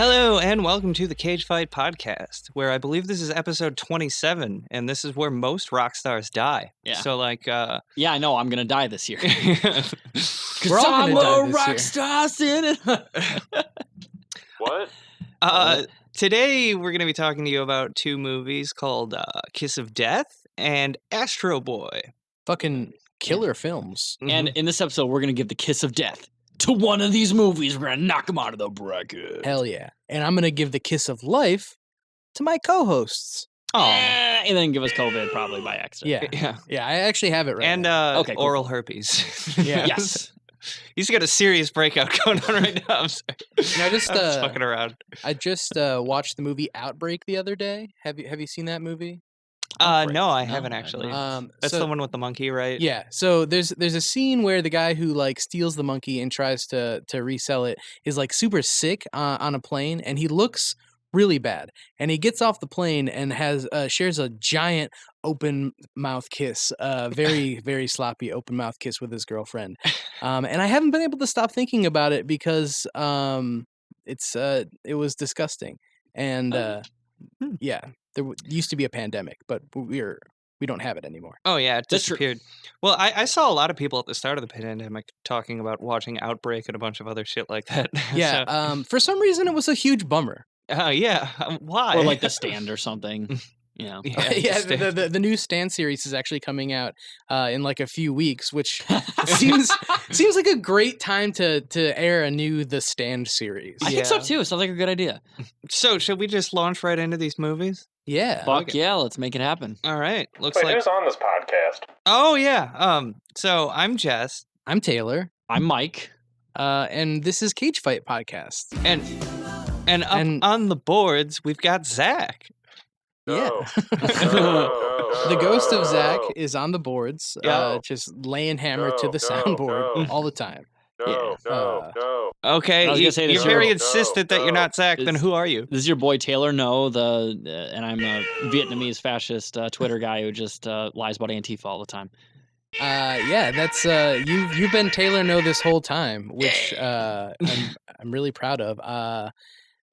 Hello and welcome to the Cage Fight Podcast, where I believe this is episode 27, and this is where most rock stars die. Yeah. So, yeah, I know. I'm gonna die this year. We're all I'm gonna die a this rock year. star in What? Today we're going to be talking to you about two movies called Kiss of Death and Astro Boy. Fucking killer films. And in this episode, we're gonna give the kiss of death to one of these movies. We're gonna knock them out of the bracket. Hell yeah. And I'm gonna give the kiss of life to my co-hosts. And then give us COVID probably by accident. Yeah. Yeah. Yeah, I actually have it right And now. Okay, cool. oral herpes. Yeah. Yes. He's got a serious breakout going on right now. I'm sorry. And I just I'm just fucking around. I just watched the movie Outbreak the other day. Have you seen that movie? No, I No, haven't I actually. don't. That's so- the one with the monkey, right? Yeah. So there's a scene where the guy who like steals the monkey and tries to resell it is like super sick on a plane, and he looks really bad. And he gets off the plane and has shares a giant open mouth kiss, very very sloppy open mouth kiss with his girlfriend. And I haven't been able to stop thinking about it because it was disgusting. And yeah, there used to be a pandemic, but we don't have it anymore. Oh, yeah, it That's true. disappeared. Well, I saw a lot of people at the start of the pandemic talking about watching Outbreak and a bunch of other shit like that. Yeah. For some reason, it was a huge bummer. Yeah. Why? Or like The Stand or something. You know. Yeah, the new Stand series is actually coming out in like a few weeks, which seems like a great time to air a new The Stand series. I think so Yeah. too. Sounds like a good idea. So, should we just launch right into these movies? Yeah. Fuck okay. yeah, let's make it happen. All right. Looks Wait, like. who's on this podcast? Oh, yeah. So I'm Jess, I'm Taylor, I'm Mike. and this is Cage Fight Podcast. and up And- on the boards we've got Zach. Yeah. No. The ghost of Zach is on the boards, Yo. just laying hammer to No, the no, soundboard no. all the time. No, Uh, no. Okay, I was gonna say you're this very year- insistent that you're not Zach. Then It's- who are you? This is your boy Taylor. No, and I'm a Vietnamese fascist Twitter guy who just lies about Antifa all the time. Yeah, that's you've been Taylor No this whole time, which I'm really proud of.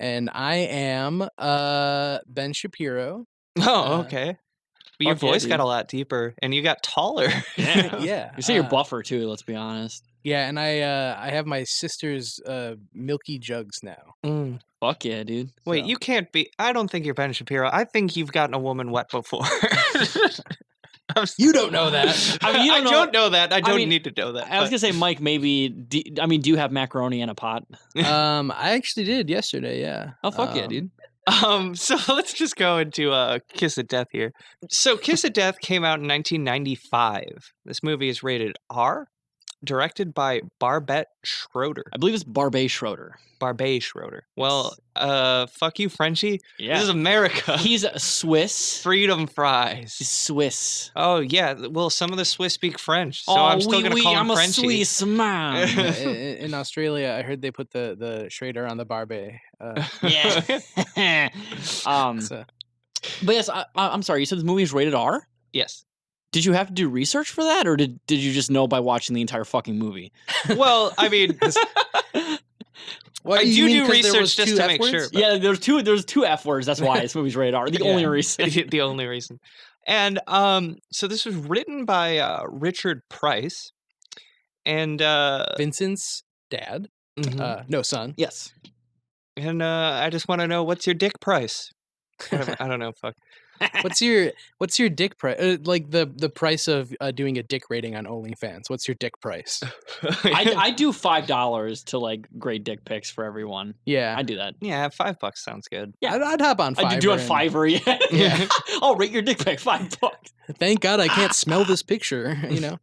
And I am Ben Shapiro. Oh, okay. But your fuck yeah, voice got dude. a lot deeper, and you got taller. Yeah. You say you're buffer too. Let's be honest. Yeah, and I have my sister's milky jugs now. Mm. Fuck yeah, dude. Wait, So- you can't be. I don't think you're Ben Shapiro. I think you've gotten a woman wet before. You don't know that. I mean, you I don't know- don't know that. I don't mean, need to know that. I was gonna say, Mike. Maybe. Do you have macaroni in a pot? I actually did yesterday. Yeah. Oh fuck yeah, dude. So let's just go into Kiss of Death here. So Kiss of Death came out in 1995. This movie is rated R, directed by Barbet Schroeder. I believe it's Barbet Schroeder. Barbet Schroeder. Well, fuck you, Frenchie. Yeah. This is America. He's Swiss. Freedom fries. He's Swiss. Oh yeah. Well, some of the Swiss speak French, so I'm still gonna call him I'm a Frenchie. Swiss man. In Australia, I heard they put the Schrader on the Barbet. Yeah. So- But yes, I'm sorry. You said the movie is rated R. Yes. Did you have to do research for that, or did you just know by watching the entire fucking movie? Well, I mean, What, I you mean do 'cause there research was just two to F make words? sure. But Yeah, there's two F words. That's why this movie's rated R. The only Yeah. reason. the only reason. And so this was written by Richard Price, and Vincent's dad. mhm. No, son. Yes. and I just want to know, what's your dick price? Whatever. I don't know. Fuck. What's your dick price? Like the price of doing a dick rating on OnlyFans. What's your dick price? I do $5 to like grade dick pics for everyone. Yeah, I do that. Yeah, $5 sounds good. Yeah. I'd hop on Fiverr. I do on and- Fiverr. Yeah. Yeah. Oh, rate your dick pic $5. Thank God I can't smell this picture. You know.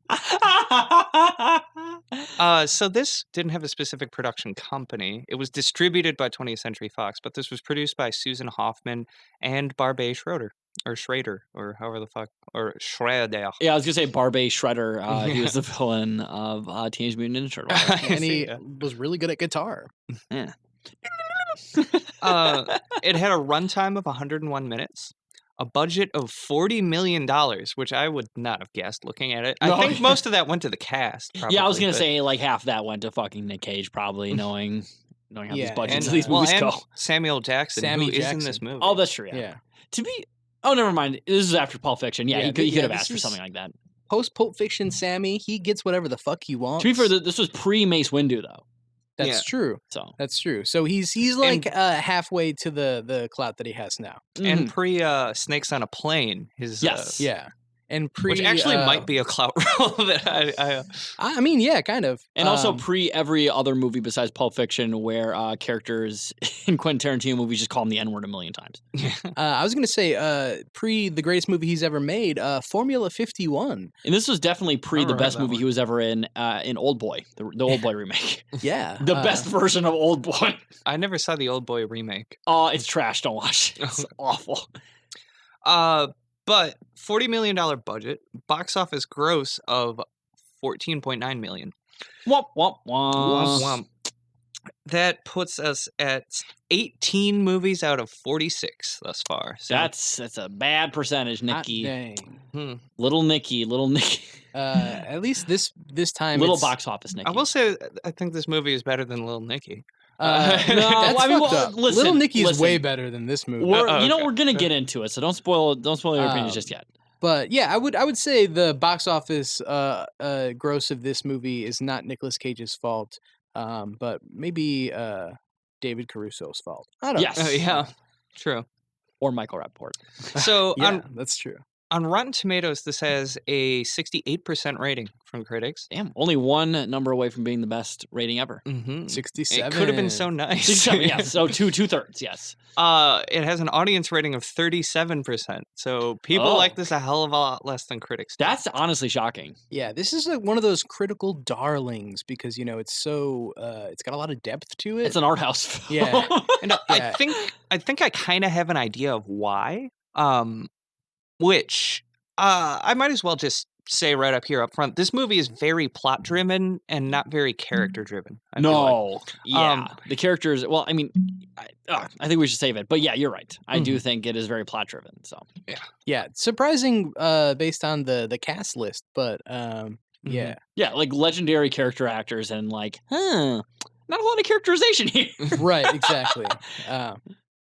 So this didn't have a specific production company. It was distributed by 20th Century Fox, but this was produced by Susan Hoffman and Barbet Schroeder, or however the fuck, or Schroeder. Yeah, I was gonna say Barbet Shredder. He was the villain of Teenage Mutant Ninja Turtles. And he Yeah. was really good at guitar. Yeah. It had a runtime of 101 minutes, a budget of $40 million, which I would not have guessed looking at it. No. I think most of that went to the cast. Probably, Yeah, I was gonna but- say like half that went to fucking Nick Cage, probably knowing knowing how these Yeah, budgets and, of these well, movies go. Samuel Jackson, Sammy who is in Jackson. this movie. Oh, that's true. Yeah. Yeah. To be. Oh, never mind. This is after Pulp Fiction. Yeah, Yeah, he could have this asked for is- something like that. Post Pulp Fiction Sammy, he gets whatever the fuck he wants. To be fair, this was pre Mace Windu though. That's Yeah. true. So That's true. So he's like halfway to the clout that he has now. And mhm. pre Snakes on a Plane, his Yes. Yeah. And pre which actually might be a clout role that I mean, yeah, kind of. And also pre every other movie besides Pulp Fiction where characters in Quentin Tarantino movies just call him the N-word a million times. I was gonna say pre the greatest movie he's ever made, Formula 51. And this was definitely pre the remember best that movie one. he was ever in Old Boy, the Old Boy remake. Yeah. The best version of Old Boy. I never saw the Old Boy remake. Oh, it's trash. Don't watch it. It's awful. But $40 million budget, box office gross of $14.9 million. Womp, womp, womp. Womp womp. That puts us at 18 movies out of 46 thus far. So, That's a bad percentage, Hot Nicky. dang. Little Nicky. At least this time Little it's, box office, Nicky. I will say I think this movie is better than Little Nicky. No, that's I mean, fucked well, up. listen, Little Nicky is listen. way better than this movie. We're okay. we're gonna get into it, so don't spoil your opinions just yet. But yeah, I would say the box office gross of this movie is not Nicolas Cage's fault, but maybe David Caruso's fault. I don't Yes. know. Yeah, true. Or Michael Rappaport. So Yeah, that's true. on Rotten Tomatoes, this has a 68% rating from critics. Damn, only one number away from being the best rating ever. Mm-hmm. 67. It could have been so nice. 67, yeah, so two-thirds, yes. It has an audience rating of 37%. So people Oh. like this a hell of a lot less than critics do. That's honestly shocking. Yeah, this is like one of those critical darlings because it's so it's got a lot of depth to it. It's an art house film. Yeah. And Yeah. I think I kind of have an idea of why. Which I might as well just say right up here up front. This movie is very plot driven and not very character driven. No. Yeah. Um, the characters, well, I mean, I think we should save it. But yeah, you're right. I do think it is very plot driven. So Yeah, surprising based on the cast list, but yeah. yeah, like legendary character actors and like, not a lot of characterization here. Right, exactly.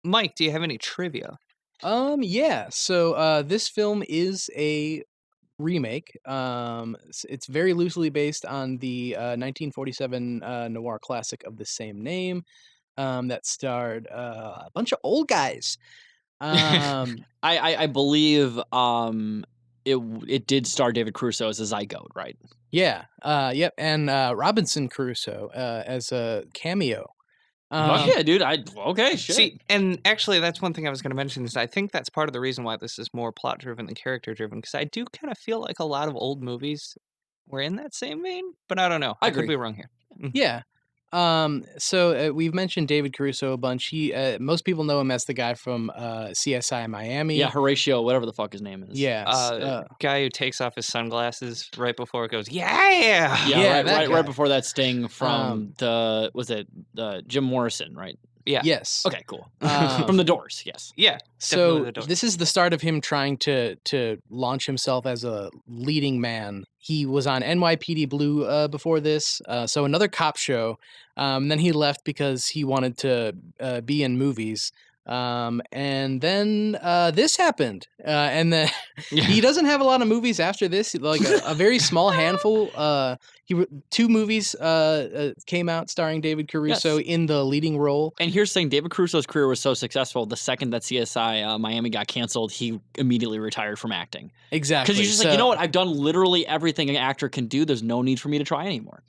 Mike, do you have any trivia? Yeah. So this film is a remake. It's very loosely based on the 1947 noir classic of the same name. That starred a bunch of old guys. I believe it did star David Caruso as a zygote, right? Yeah. Yep. And Robinson Crusoe as a cameo. Fuck yeah, dude. Okay, shit. See, and actually, that's one thing I was going to mention is I think that's part of the reason why this is more plot driven than character driven because I do kind of feel like a lot of old movies were in that same vein, but I don't know. I I could agree. be wrong here. Yeah. So we've mentioned David Caruso a bunch. He most people know him as the guy from CSI Miami. Yeah, Horatio, whatever the fuck his name is. Yes. Guy who takes off his sunglasses right before it goes, yeah. Yeah, Yeah, that guy. right before that sting from Jim Morrison, right? Yeah. Yes. Okay, cool. Um, From the Doors, yes. Yeah. So definitely the Doors. this is the start of him trying to launch himself as a leading man. He was on NYPD Blue before this, so another cop show. Then he left because he wanted to be in movies. And then this happened, and then he doesn't have a lot of movies after this. Like a very small handful. Two movies came out starring David Caruso Yes. in the leading role. And here's the thing, David Caruso's career was so successful, the second that CSI Miami got canceled, he immediately retired from acting. Exactly. Because he's just like, you know what, I've done literally everything an actor can do. There's no need for me to try anymore.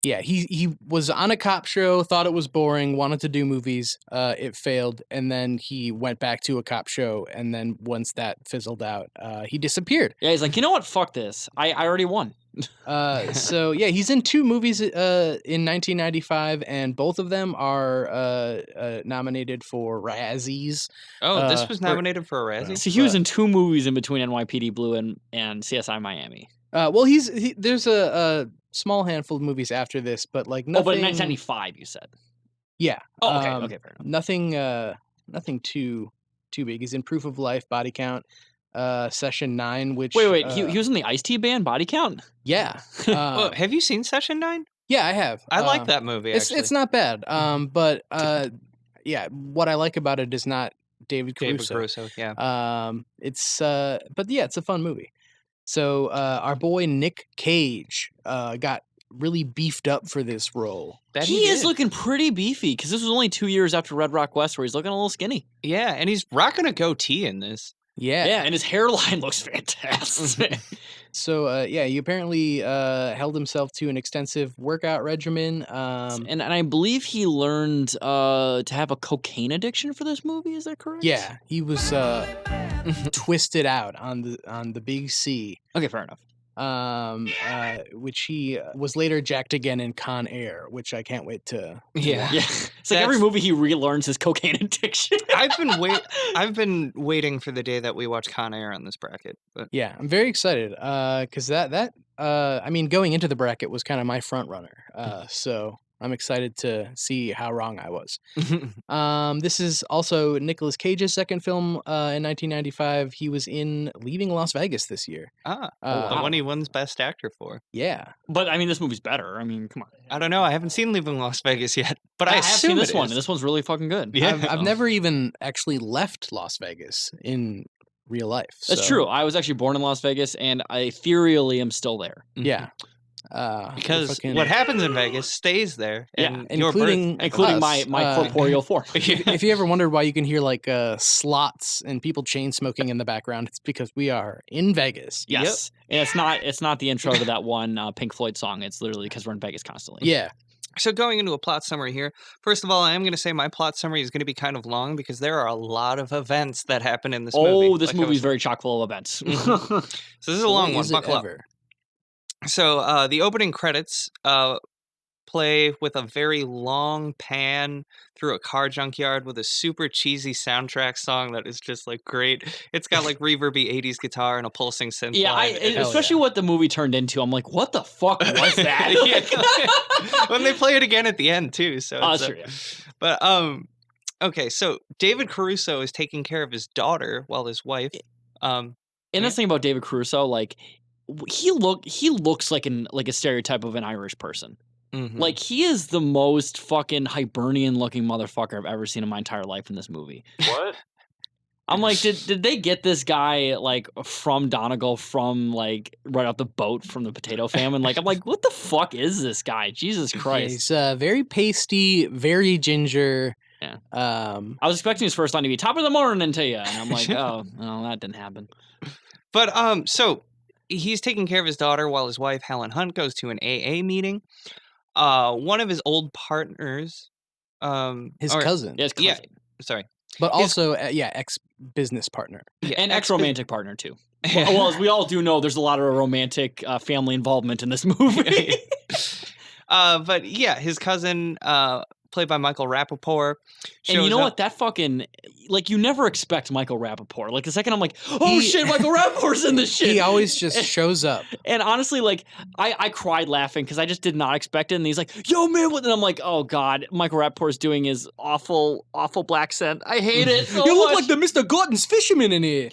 Yeah, he was on a cop show, thought it was boring, wanted to do movies. It failed, and then he went back to a cop show, and then once that fizzled out, he disappeared. Yeah, he's like, you know what, fuck this. I already won. So yeah, he's in two movies in 1995, and both of them are nominated for Razzies. Oh, this uh, was for- nominated for a Razzie? So he was in two movies in between NYPD Blue and CSI Miami. Well, there's a small handful of movies after this, but like nothing. Oh, but in 1995, you said. Yeah. Oh, okay, okay, fair enough. Nothing too big. He's in Proof of Life, Body Count, Session 9, which Wait, he was in the Ice-T band, Body Count? yeah. Oh, have you seen Session 9? Yeah, I have. I like that movie. Actually, It's not bad. But yeah, what I like about it is not David David Caruso. Caruso. Yeah. It's but yeah, it's a fun movie. So our boy Nick Cage got really beefed up for this role. That He is did. looking pretty beefy because this was only 2 years after Red Rock West, where he's looking a little skinny. Yeah, and he's rocking a goatee in this. Yeah. Yeah, and his hairline looks fantastic. So yeah, he apparently held himself to an extensive workout regimen. And I believe he learned to have a cocaine addiction for this movie. Is that correct? Yeah, he was twisted out on the big C. Okay, fair enough. Which he was later jacked again in Con Air, which I can't wait to. Yeah. Yeah, it's like every That's- movie he relearns his cocaine addiction. I've been waiting for the day that we watch Con Air on this bracket. But Yeah, I'm very excited because I mean, going into the bracket was kind of my front runner. So I'm excited to see how wrong I was. This is also Nicolas Cage's second film in 1995. He was in Leaving Las Vegas this year. the wow. one he wins Best Actor for. Yeah. But I mean, this movie's better. I mean, come on. I don't know. I haven't seen Leaving Las Vegas yet, but I have assume seen this it one, is. and this one's really fucking good. Yeah. I've never even actually left Las Vegas in real life. That's so, true. I was actually born in Las Vegas, and I ethereally am still there. Yeah. Because fucking- what happens in Vegas stays there. Yeah, And your birth- Including us, my corporeal form. if you ever wondered why you can hear like slots and people chain smoking in the background, it's because we are in Vegas. Yes, and it's not the intro to that one Pink Floyd song. It's literally because we're in Vegas constantly. Yeah. So going into a plot summary here, first of all, I am going to say my plot summary is going to be kind of long because there are a lot of events that happen in this movie. Oh, this Like I movie's was- very chock full of events. So this is a long Boy, one. is it Buckle up. ever. So the opening credits play with a very long pan through a car junkyard with a super cheesy soundtrack song that is just like great. It's got like reverby 80s guitar and a pulsing synth Yeah, line. especially what the movie turned into. I'm like, what the fuck was that? Yeah. When they play it again at the end too. So Oh, it's, that's true, yeah. But okay, so David Caruso is taking care of his daughter while his wife And that's the thing about David Caruso, like he looks like a stereotype of an Irish person. mhm. Like he is the most fucking Hibernian looking motherfucker I've ever seen in my entire life in this movie. What? I'm like, did they get this guy like from Donegal from like right off the boat from the potato famine? Like I'm like, what the fuck is this guy? Jesus Yeah, Christ. he's very pasty, very ginger. Yeah. I I was expecting his first line to be top of the morning to you, and I'm like, oh, no, that didn't happen. But so he's taking care of his daughter while his wife Helen Hunt goes to an AA meeting. One of his old partners, his or- cousin, Yeah, it's Yeah. crazy. sorry, but his- also ex business partner. And ex- ex-romantic partner too. Well, as we all do know, there's a lot of romantic family involvement in this movie. but yeah, his cousin, played by Michael Rappaport. And you shows know up- what? That fucking like you never expect Michael Rappaport. Like the second I'm like, oh He- shit, Michael Rappaport's in this shit. He always just shows up. And honestly, like I cried laughing because I just did not expect it. And he's like, "Yo, man!" What? And I'm like, "Oh God, Michael Rappaport's doing his awful black scent. I hate it so You look much." like the Mr. Gordon's fisherman in here.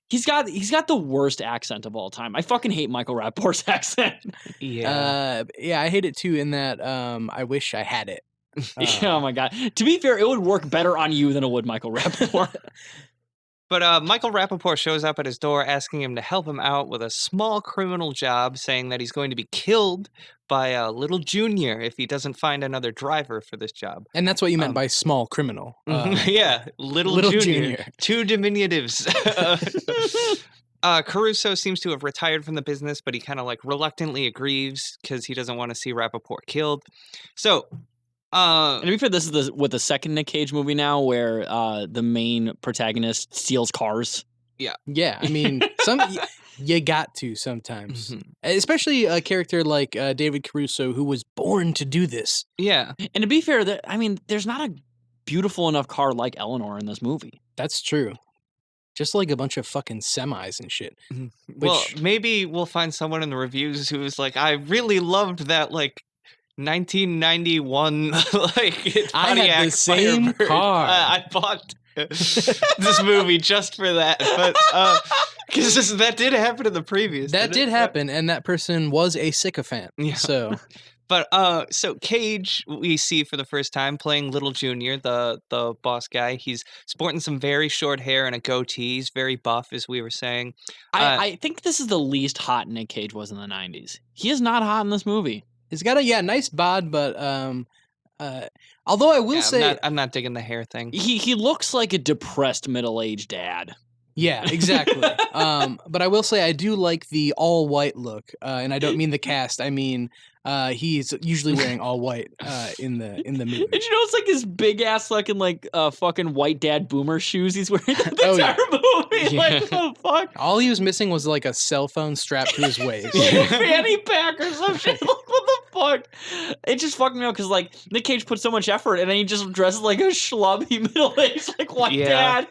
He's got the worst accent of all time. I fucking hate Michael Rappaport's accent. Yeah. Yeah, I hate it too. In that, I wish I had it. Oh my God. To be fair, it would work better on you than it would Michael Rappaport. But Michael Rappaport shows up at his door asking him to help him out with a small criminal job, saying that he's going to be killed by Little Junior if he doesn't find another driver for this job. And that's what you meant by small criminal. Yeah, Little, Little Junior. Junior. Two diminutives. Caruso seems to have retired from the business, but he kind of like reluctantly agrees because he doesn't want to see Rappaport killed. So, And to be fair, this is with the second Nick Cage movie now where the main protagonist steals cars. Yeah, I mean, you got to sometimes, mhm. especially a character like David Caruso, who was born to do this. Yeah. And to be fair, there's not a beautiful enough car like Eleanor in this movie. That's true. Just like a bunch of fucking semis and shit. Well, Which- maybe we'll find someone in the reviews who's like, I really loved that, like, 1991, like, I had the Pontiac same Firebird. car. I bought this movie just for that. But, because that did happen in the previous. That did happen, and that person was a sycophant. Yeah. So But so Cage we see for the first time playing Little Junior, the boss guy. He's sporting some very short hair and a goatee. He's very buff, as we were saying. I think this is the least hot Nick Cage was in the 90s. He is not hot in this movie. He's got a nice bod, but although I will Yeah, say, I'm not digging the hair thing. He looks like a depressed middle-aged dad. yeah, exactly. But I will say I do like the all white look, and I don't mean the cast. I mean he's usually wearing all white in the movie. Did you know it's like his big ass fucking white dad boomer shoes he's wearing the Oh, entire yeah. movie? Yeah. Like, what the fuck? All he was missing was like a cell phone strapped to his waist. Like a fanny pack or some shit. Like, what the fuck? It just fucked me up because like Nick Cage put so much effort and then he just dresses like a schlubby middle-aged like white Yeah. dad.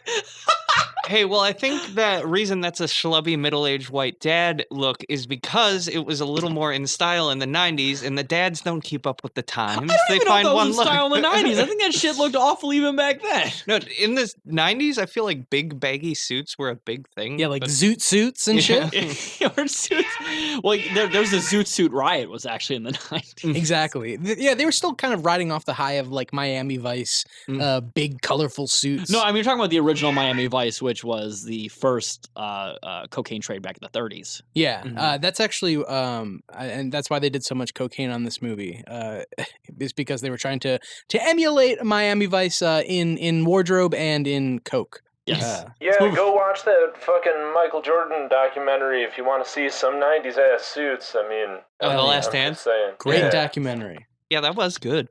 Hey, well, I think that reason that's a schlubby middle-aged white dad look is because it was a little more in style in the 90s, and the dads don't keep up with the times. I don't They even know if find that one was in look. style in the 90s. I think that shit looked awful even back then. No, in the 90s, I feel like big baggy suits were a big thing. Yeah, like but- zoot suits and Yeah. shit. Or suits. Well, there was a zoot suit riot was actually in the 90s. Exactly. Yeah, they were still kind of riding off the high of like Miami Vice, big colorful suits. No, I mean, you're talking about the original Miami Vice, which was the first cocaine trade back in the 30s. Yeah, Mhm. that's actually, and that's why they did so much cocaine on this movie. Is because they were trying to emulate Miami Vice in wardrobe and in coke. Yes. Yeah, go watch that fucking Michael Jordan documentary if you want to see some 90s ass suits. I mean, Oh, The yeah. Last I'm Dance? just saying. Great Yeah. documentary. Yeah, that was good.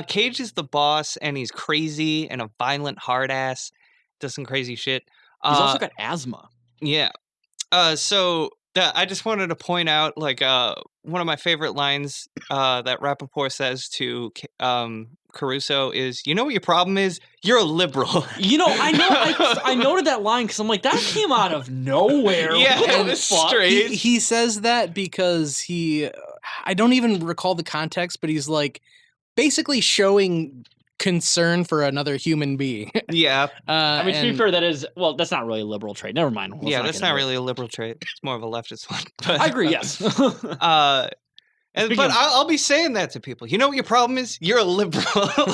Cage is the boss, and he's crazy and a violent hard ass. Does some crazy shit. He's also got asthma. Yeah. I just wanted to point out, like, one of my favorite lines that Rappaport says to Caruso is, "You know what your problem is? You're a liberal." You know, I noted that line because I'm like, that came out of nowhere. Yeah, What it the was fuck? straight. He says that because I don't even recall the context, but he's like basically showing concern for another human being. Yeah. I mean, to be and- fair, that's not really a liberal trait. Never mind. Let's Yeah, not that's get not into it. really a liberal trait. It's more of a leftist one. But, I agree, yes. But Speaking of- I'll be saying that to people. You know what your problem is? You're a liberal.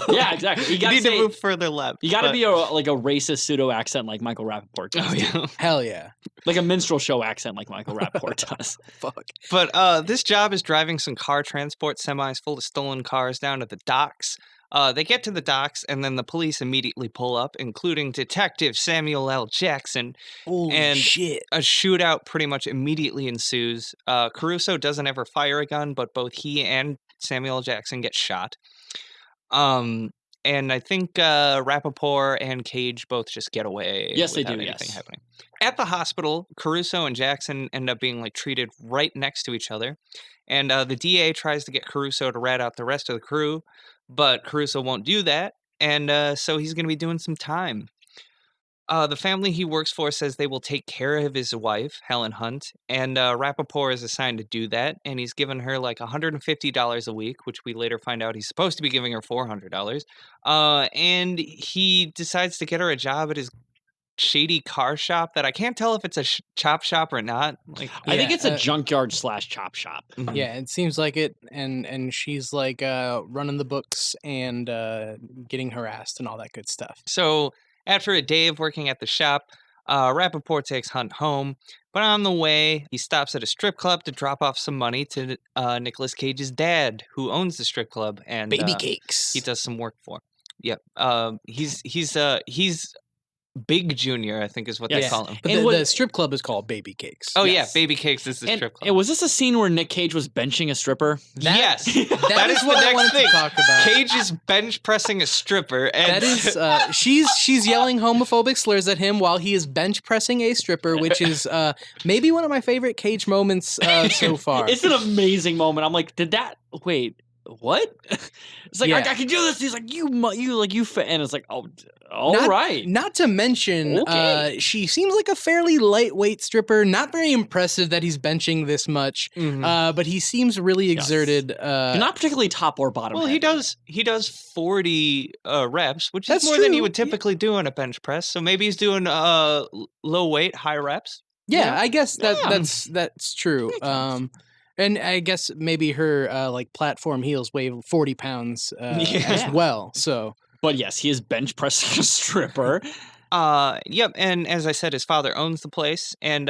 Yeah, exactly. You You gotta need say- to move further left. You gotta but- be like a racist pseudo accent like Michael Rappaport does. Oh, yeah. hell yeah. Like a minstrel show accent like Michael Rappaport does. Fuck. But this job is driving some car transport semis full of stolen cars down to the docks. They get to the docks, and then the police immediately pull up, including Detective Samuel L. Jackson. Holy And- shit. A shootout pretty much immediately ensues. Caruso doesn't ever fire a gun, but both he and Samuel L. Jackson get shot. And I think Rappaport and Cage both just get away. Yes, they without do, anything yes. happening. At the hospital, Caruso and Jackson end up being like treated right next to each other. And the DA tries to get Caruso to rat out the rest of the crew, but Caruso won't do that. And so he's going to be doing some time. The family he works for says they will take care of his wife, Helen Hunt, and Rappaport is assigned to do that, and he's given her like $150 a week, which we later find out he's supposed to be giving her $400. And he decides to get her a job at his shady car shop that I can't tell if it's a chop shop or not. Like, I think Yeah, it's a junkyard / chop shop. mhm. Yeah, it seems like it, and she's like running the books and getting harassed and all that good stuff. So after a day of working at the shop, Rappaport takes Hunt home. But on the way, he stops at a strip club to drop off some money to Nicolas Cage's dad, who owns the strip club, and Baby cakes. he does some work for. Yep. He's Big Junior, I think is what they Yes. call him. But And the, what- the strip club is called Baby Cakes. Oh Yes. yeah, Baby Cakes is the And strip club. was this a scene where Nick Cage was benching a stripper? Yes, that is the what I next wanted thing. to talk about. Cage is bench pressing a stripper, and That is, she's yelling homophobic slurs at him while he is bench pressing a stripper, which is maybe one of my favorite Cage moments so far. It's an amazing moment. I'm like, wait, what? It's like, Yeah. I can do this. He's like, you fit. And it's like, all right. Not to mention, Okay. she seems like a fairly lightweight stripper. Not very impressive that he's benching this much, Mhm. but he seems really Yes. exerted. You're not particularly top or bottom. Well, he heavy. does 40 reps, which That's is more than you true. would typically do on a bench press. So maybe he's doing low weight, high reps. Yeah, I guess Yeah. that's true. Makes sense. And I guess maybe her like platform heels weigh 40 pounds as Yeah. well. So But yes, he is bench pressing a stripper. Yep, and as I said, his father owns the place, and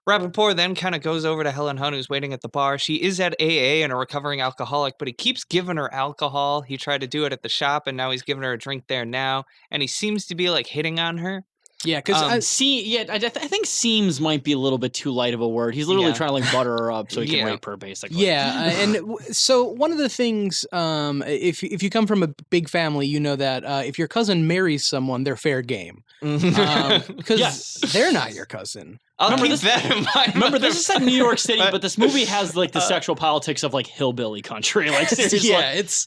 Rappaport then kind of goes over to Helen Hunt, who's waiting at the bar. She is at AA and a recovering alcoholic, but he keeps giving her alcohol. He tried to do it at the shop, and now he's giving her a drink there now, and he seems to be like hitting on her. yeah, because I think seems might be a little bit too light of a word. He's literally Yeah. trying to like butter her up so he can Yeah. rape her, basically. yeah, so one of the things, if you come from a big family, you know that if your cousin marries someone, they're fair game. Because Yes. they're not your cousin. I'll Remember keep this- that in mind. Remember, this is set in New York City, But- but this movie has like the sexual politics of like hillbilly country. Like seriously. Yeah, it's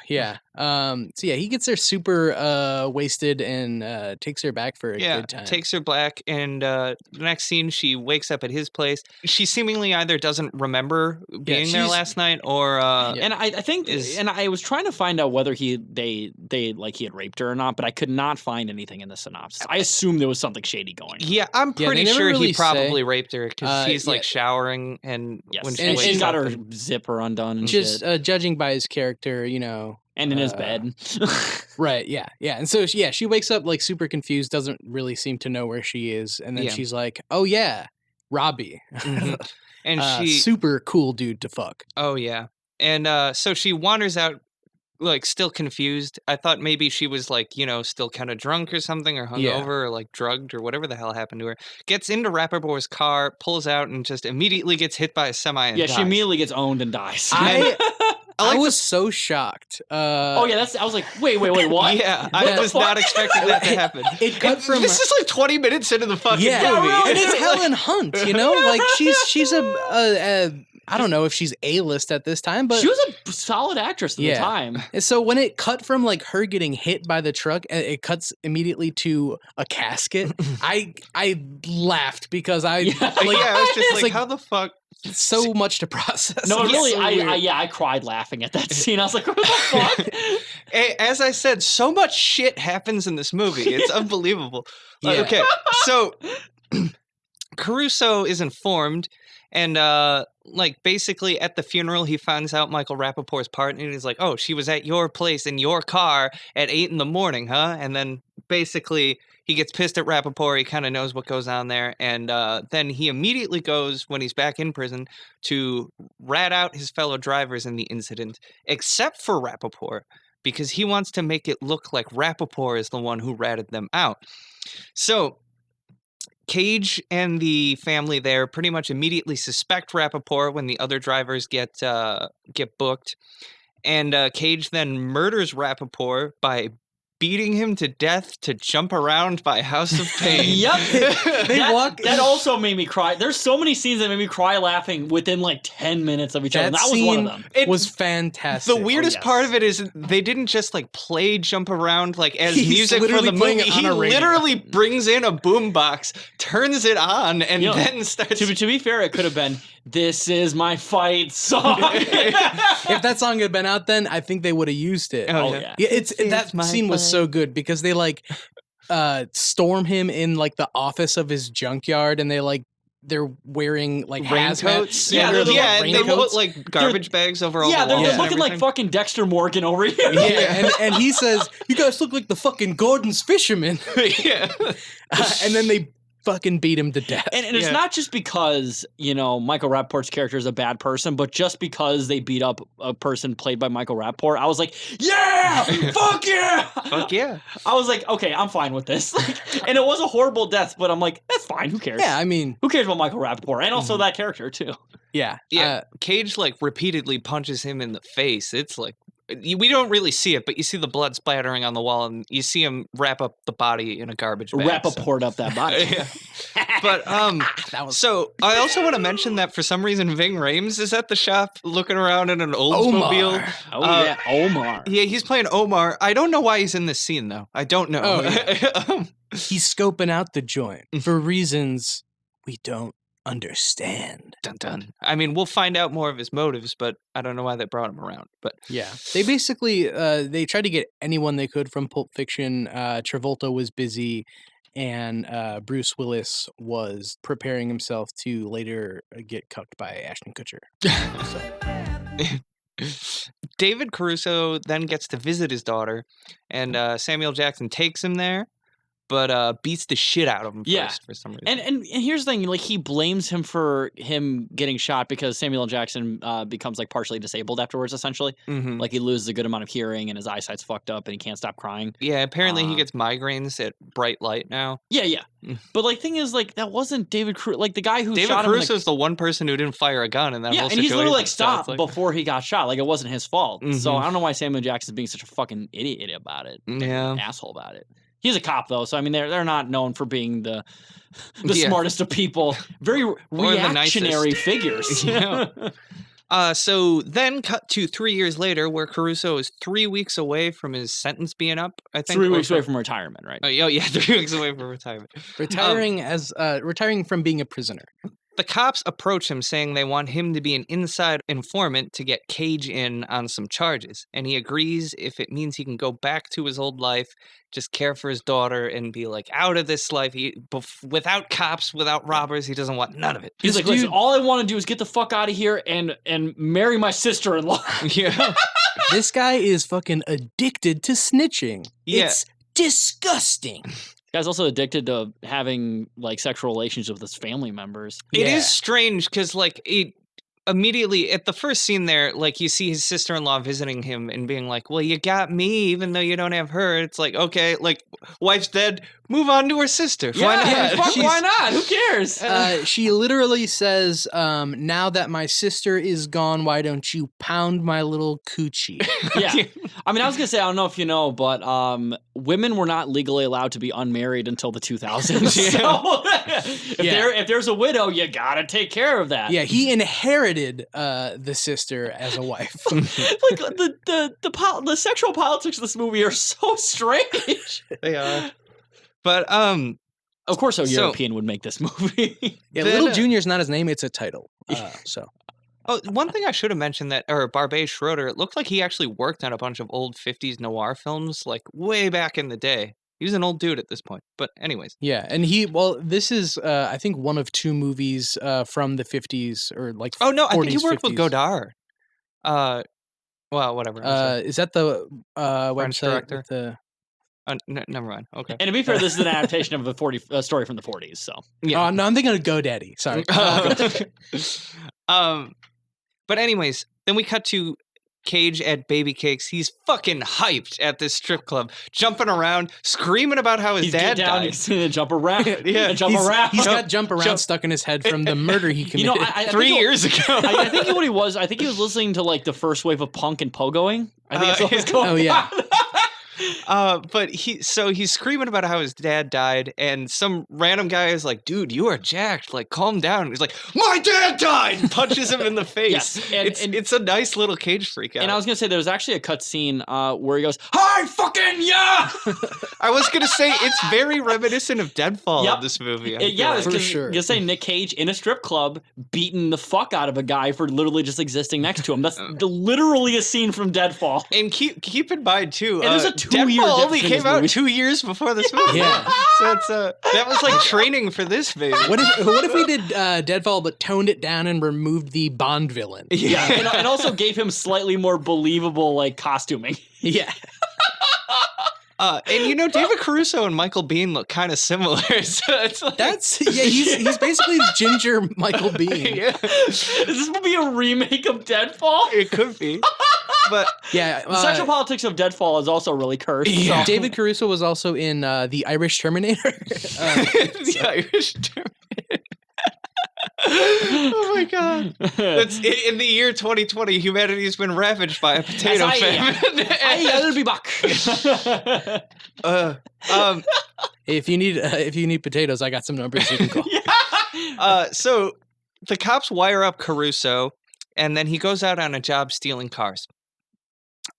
yeah. So yeah, he gets her super wasted and takes her back for a good time. takes her back, and the next scene, she wakes up at his place. She seemingly either doesn't remember being there she's- last night, or And I think, and I was trying to find out whether they like he had raped her or not, but I could not find anything in the synopsis. I assumed there was something shady going on. yeah, I'm Yeah, they pretty never sure really he say. probably raped her because she's yeah. like showering, and Yes, when she and wakes she's got up her and- zipper undone and Just shit, judging by his character, you know. and in his uh, bed. Right, yeah. And so she wakes up like super confused, doesn't really seem to know where she is, and then Yeah. she's like, "Oh yeah, Robbie." Mhm. And she super cool dude to fuck. Oh yeah. And so she wanders out like still confused. I thought maybe she was like, still kind of drunk or something, or Yeah. hungover, or like drugged, or whatever the hell happened to her. Gets into Rappaport's car, pulls out, and just immediately gets hit by a semi. And Yeah, dies. she immediately gets owned and dies. I was so shocked. Oh yeah, I was like, wait, what? Yeah, What I the was not fuck? expecting that to happen. It cut And from this is like 20 minutes into the fucking yeah, movie. and it's Helen Hunt, you know, like she's a I don't know if she's A-list at this time, but She was a solid actress at the Yeah. time. And so when it cut from like her getting hit by the truck, and it cuts immediately to a casket, I laughed because I Yeah. like yeah, I was just it's like, how the fuck? so much to process. No, It's really, so weird. I cried laughing at that scene. I was like, what the fuck? As I said, so much shit happens in this movie. It's unbelievable. Like, Yeah. okay, so Caruso is informed, and like basically at the funeral, he finds out Michael Rappaport's part, and he's like, "Oh, she was at your place in your car at 8 a.m, huh?" And then basically he gets pissed at Rappaport. He kind of knows what goes on there, and then he immediately goes, when he's back in prison, to rat out his fellow drivers in the incident, except for Rappaport, because he wants to make it look like Rappaport is the one who ratted them out. So Cage and the family there pretty much immediately suspect Rappaport when the other drivers get booked. And Cage then murders Rappaport by beating him to death to jump around by House of Pain. Yep. They that, walk- that also made me cry. There's so many scenes that made me cry laughing within like 10 minutes of each other. And that was one of them. It- was fantastic. The weirdest yes. part of it is they didn't just like play Jump Around like as He's music for literally the playing movie. it on He a radio. literally brings in a boombox, turns it on, and You know, then starts. To be fair, it could have been, "This is my fight song." If that song had been out then, I think they would have used it. Oh, Oh, yeah. yeah. Yeah, it's This that is my scene was fight. so good because they like storm him in like the office of his junkyard, and they're wearing like Raincoats, hazmat. Yeah, they're the and they raincoats. put like garbage bags over all Yeah, the they're walls. just and looking like everything. fucking Dexter Morgan over here. Yeah, and he says, "You guys look like the fucking Gordon's fishermen," yeah. and then they fucking beat him to death. And it's Yeah. not just because, Michael Rappaport's character is a bad person, but just because they beat up a person played by Michael Rappaport, I was like, yeah! Fuck yeah! Fuck yeah. I was like, okay, I'm fine with this. Like, and it was a horrible death, but I'm like, that's fine. Who cares? Yeah, I mean, Who cares about Michael Rappaport? And also that character, too. yeah, Yeah. Cage like repeatedly punches him in the face. It's like we don't really see it, but you see the blood splattering on the wall, and you see him wrap up the body in a garbage bag. Rappaport up that body. Yeah. But that was so I also want to mention that for some reason Ving Rhames is at the shop looking around in an Oldsmobile. Omar. Oh, yeah. Omar. Yeah, he's playing Omar. I don't know why he's in this scene though. I don't know. Oh, yeah. He's scoping out the joint for reasons we don't understand. Dun dun. I mean, we'll find out more of his motives, but I don't know why they brought him around. But Yeah, they basically they tried to get anyone they could from Pulp Fiction. Travolta was busy, and Bruce Willis was preparing himself to later get cucked by Ashton Kutcher. David Caruso then gets to visit his daughter, and Samuel Jackson takes him there, but beats the shit out of him Yeah. first for some reason. And here's the thing, like he blames him for him getting shot because Samuel L. Jackson becomes like partially disabled afterwards, essentially. Mhm. Like he loses a good amount of hearing and his eyesight's fucked up and he can't stop crying. Yeah, apparently he gets migraines at bright light now. Yeah. Mm. But like thing is, like that wasn't David Caruso. Like the guy who David shot him. Caruso is the one person who didn't fire a gun in that whole And situation. he's literally like so it's stopped like- before he got shot. Like it wasn't his fault. So Mhm. I don't know why Samuel Jackson's being such a fucking idiot about it. Yeah. An asshole about it. He's a cop though, so I mean they're not known for being the Yeah. smartest of people. Very the reactionary nicest. figures. Yeah. So then cut to 3 years later, where Caruso is 3 weeks away from his sentence being up. I think 3 or weeks away from retirement, right? Oh yeah, 3 weeks away from retirement. Retiring from being a prisoner. The cops approach him saying they want him to be an inside informant to get Cage in on some charges. And he agrees if it means he can go back to his old life, just care for his daughter and be like out of this life. Without cops, without robbers, he doesn't want none of it. He's like, listen, all I want to do is get the fuck out of here and marry my sister-in-law. Yeah. This guy is fucking addicted to snitching. Yeah. It's disgusting. Guy's also addicted to having like sexual relations with his family members. It Yeah. is strange because, like, it immediately at the first scene there, like, you see his sister-in-law visiting him and being like, well, you got me even though you don't have her. It's like, okay, like, wife's dead, move on to her sister. Why not? yeah, Fuck, she's- why not? Who cares? She literally says, now that my sister is gone, why don't you pound my little coochie? Yeah. I mean, I was going to say, I don't know if you know, but women were not legally allowed to be unmarried until the 2000s. Yeah. So Yeah. if there's a widow, you got to take care of that. Yeah, he inherited the sister as a wife. Like the sexual politics of this movie are so strange. They are. But, Of course, a So- European would make this movie. Yeah, Then- Little Junior's not his name, it's a title. So oh, one thing I should have mentioned Barbet Schroeder, it looked like he actually worked on a bunch of old 50s noir films, like, way back in the day. He was an old dude at this point. But anyways. yeah, and this is I think one of two movies from the 50s or like Oh, no, I think he 40s, worked with 50s. Godard. Well, whatever. I'm sorry. Is that the French website director? with the Never mind. Okay. And to be fair, this is an adaptation of a story from the 40s. So Yeah. Oh, no, I'm thinking of GoDaddy. Sorry. But anyways, then we cut to Cage at Baby Cakes. He's fucking hyped at this strip club, jumping around, screaming about how his he's dad get down, died. he's gonna jump around, Yeah, and jump he's around. he's got jump around jump- stuck in his head from the murder he committed. You know, I 3 think years ago. I think what he was, I think he was listening to like the first wave of punk and pogoing. I think that's what was going Oh, yeah. on. But he's screaming about how his dad died, and some random guy is like, "Dude, you are jacked. Like, calm down." He's like, "My dad died!" and punches him in the face. Yes, and- it's a nice little Cage freak out. And I was gonna say there was actually a cut scene where he goes, "Hi, fucking yeah!" I was gonna say it's very reminiscent of Deadfall Yep. in this movie. I Yeah, feel it's like. For 'cause sure. You're saying Nick Cage in a strip club beating the fuck out of a guy for literally just existing next to him. That's literally a scene from Deadfall. And keep in mind too, And there's a 2-year Deadfall only difference in came this out movie. 2 years before this movie. Yeah. So it's that was like training for this baby. What if we did Deadfall but toned it down and removed the Bond villain? Yeah, and also gave him slightly more believable like costuming. Yeah. And you know, David Caruso and Michael Biehn look kind of similar. So it's like, He's basically Ginger Michael Biehn. yeah, Is this movie a remake of Deadfall? it could be. But Yeah. The sexual politics of Deadfall is also really cursed. Yeah. So. David Caruso was also in The Irish Terminator. the Irish Terminator. Oh my god! That's in the year 2020. Humanity's been ravaged by a potato Yes, famine. I'll be back. if you need potatoes, I got some numbers you can call. So the cops wire up Caruso, and then he goes out on a job stealing cars.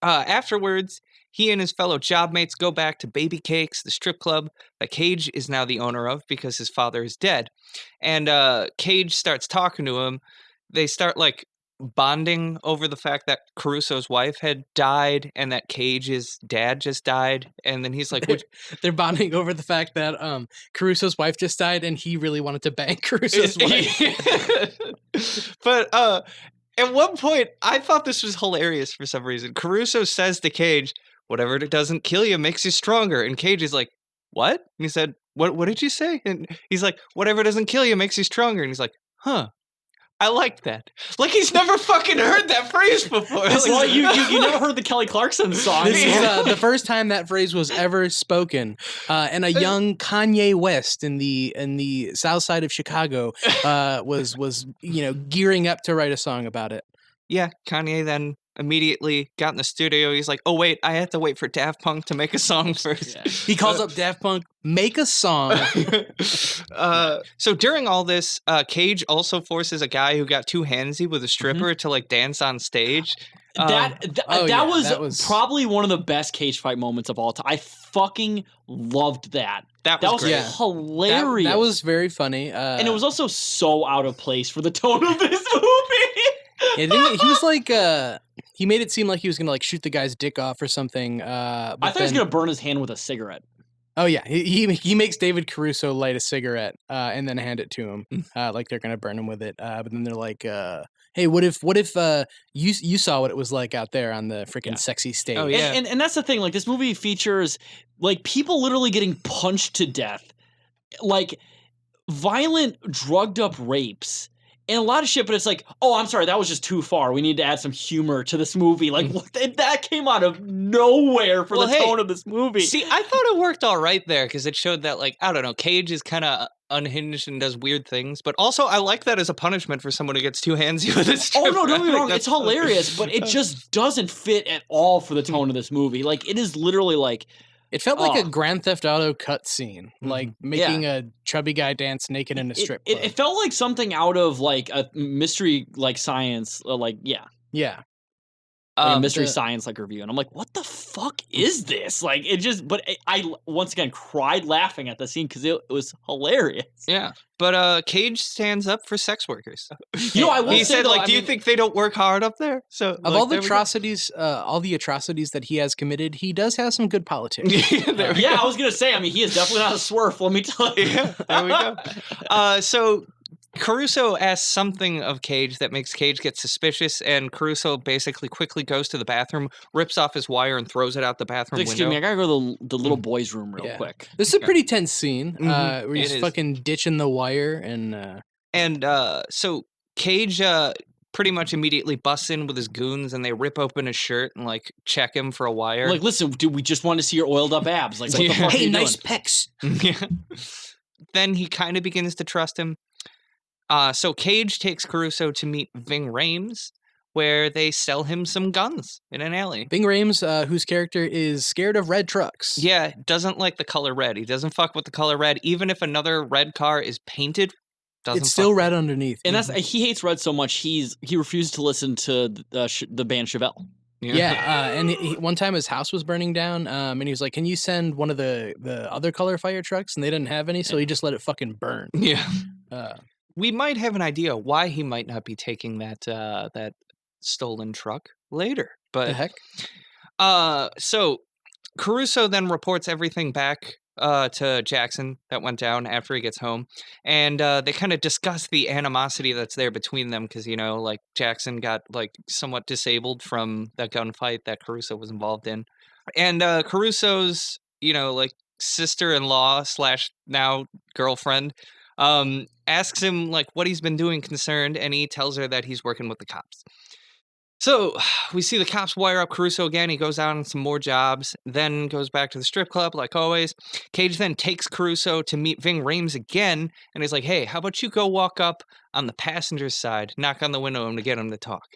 Afterwards, he and his fellow job mates go back to Baby Cakes, the strip club that Cage is now the owner of because his father is dead. And Cage starts talking to him. They start like bonding over the fact that Caruso's wife had died and that Cage's dad just died. And then he's like, They're bonding over the fact that Caruso's wife just died and he really wanted to bang Caruso's wife. But at one point, I thought this was hilarious for some reason. Caruso says to Cage, whatever doesn't kill you makes you stronger. And Cage is like, what? And he said, what did you say? And he's like, whatever doesn't kill you makes you stronger. And he's like, huh. I like that. Like he's never fucking heard that phrase before. Well, you never heard the Kelly Clarkson song. This is the first time that phrase was ever spoken. And a young Kanye West in the South Side of Chicago was gearing up to write a song about it. Yeah, Kanye then immediately got in the studio. He's like, oh wait, I have to wait for Daft Punk to make a song first. Yeah. He calls up Daft Punk, make a song. So during all this, Cage also forces a guy who got too handsy with a stripper to like dance on stage. That that was was probably one of the best cage fight moments of all time. I fucking loved that. That was great. Hilarious. That was very funny. And it was also so out of place for the tone of this movie. Yeah, he was like, he made it seem like he was gonna like shoot the guy's dick off or something. I thought he was gonna burn his hand with a cigarette. Oh yeah, he makes David Caruso light a cigarette and then hand it to him, like they're gonna burn him with it. But then they're like, "Hey, what if you saw what it was like out there on the freaking sexy stage?" Oh yeah, and that's the thing. Like this movie features like people literally getting punched to death, like violent, drugged up rapes. And a lot of shit, but it's like, oh, I'm sorry, that was just too far. We need to add some humor to this movie. Like, that came out of nowhere for the tone of this movie. See, I thought it worked all right there because it showed that, like, I don't know, Cage is kind of unhinged and does weird things. But also, I like that as a punishment for someone who gets too handsy with his stripper. Oh, no, don't get me wrong. It's hilarious, but it just doesn't fit at all for the tone of this movie. Like, it is literally like... It felt like a Grand Theft Auto cutscene, like making a chubby guy dance naked in a strip club. It felt like something out of like a mystery, like science, Yeah. Like a mystery science like review, and I'm like, what the fuck is this? Like, it just. But I once again cried laughing at the scene because it was hilarious. Yeah, but Cage stands up for sex workers. I will he say said, though, like, do you think they don't work hard up there? So of all the atrocities, that he has committed, he does have some good politics. I was gonna say. I mean, he is definitely not a swerve. Let me tell you. Yeah, there we go. So Caruso asks something of Cage that makes Cage get suspicious, and Caruso basically quickly goes to the bathroom, rips off his wire, and throws it out the bathroom window. Excuse me, I gotta go to the little boy's room real quick. This is a pretty tense scene where he's fucking ditching the wire and so Cage pretty much immediately busts in with his goons, and they rip open his shirt and like check him for a wire. Like, listen, dude, we just want to see your oiled up abs. Like, what the fuck are you nice doing? pecs. Yeah. Then he kind of begins to trust him. So Cage takes Caruso to meet Ving Rhames, where they sell him some guns in an alley. Ving Rhames, whose character is scared of red trucks. Yeah, doesn't like the color red. He doesn't fuck with the color red. Even if another red car is painted, it's still red underneath. And that's he hates red so much he refused to listen to the band Chevelle. And one time his house was burning down, and he was like, "Can you send one of the other color fire trucks?" And they didn't have any, so he just let it fucking burn. Yeah. We might have an idea why he might not be taking that stolen truck later. But the heck? So Caruso then reports everything back to Jackson that went down after he gets home, and they kind of discuss the animosity that's there between them because like Jackson got like somewhat disabled from that gunfight that Caruso was involved in, and Caruso's like sister-in-law / now girlfriend asks him like what he's been doing concerned, and he tells her that he's working with the cops. So we see the cops wire up Caruso again. He goes out on some more jobs, then goes back to the strip club like always. Cage then takes Caruso to meet Ving Rhames again, and he's like, hey, how about you go walk up on the passenger's side, knock on the window to get him to talk.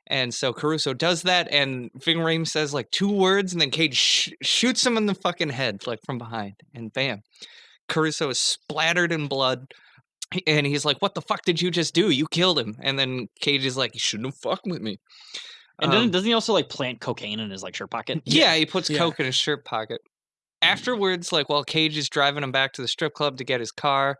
And so Caruso does that, and Ving Rhames says like 2 words, and then Cage shoots him in the fucking head like from behind, and bam. Caruso is splattered in blood. And he's like, what the fuck did you just do? You killed him. And then Cage is like, you shouldn't have fucked with me. And doesn't he also like plant cocaine in his like shirt pocket? Yeah, he puts coke in his shirt pocket. Afterwards, like while Cage is driving him back to the strip club to get his car,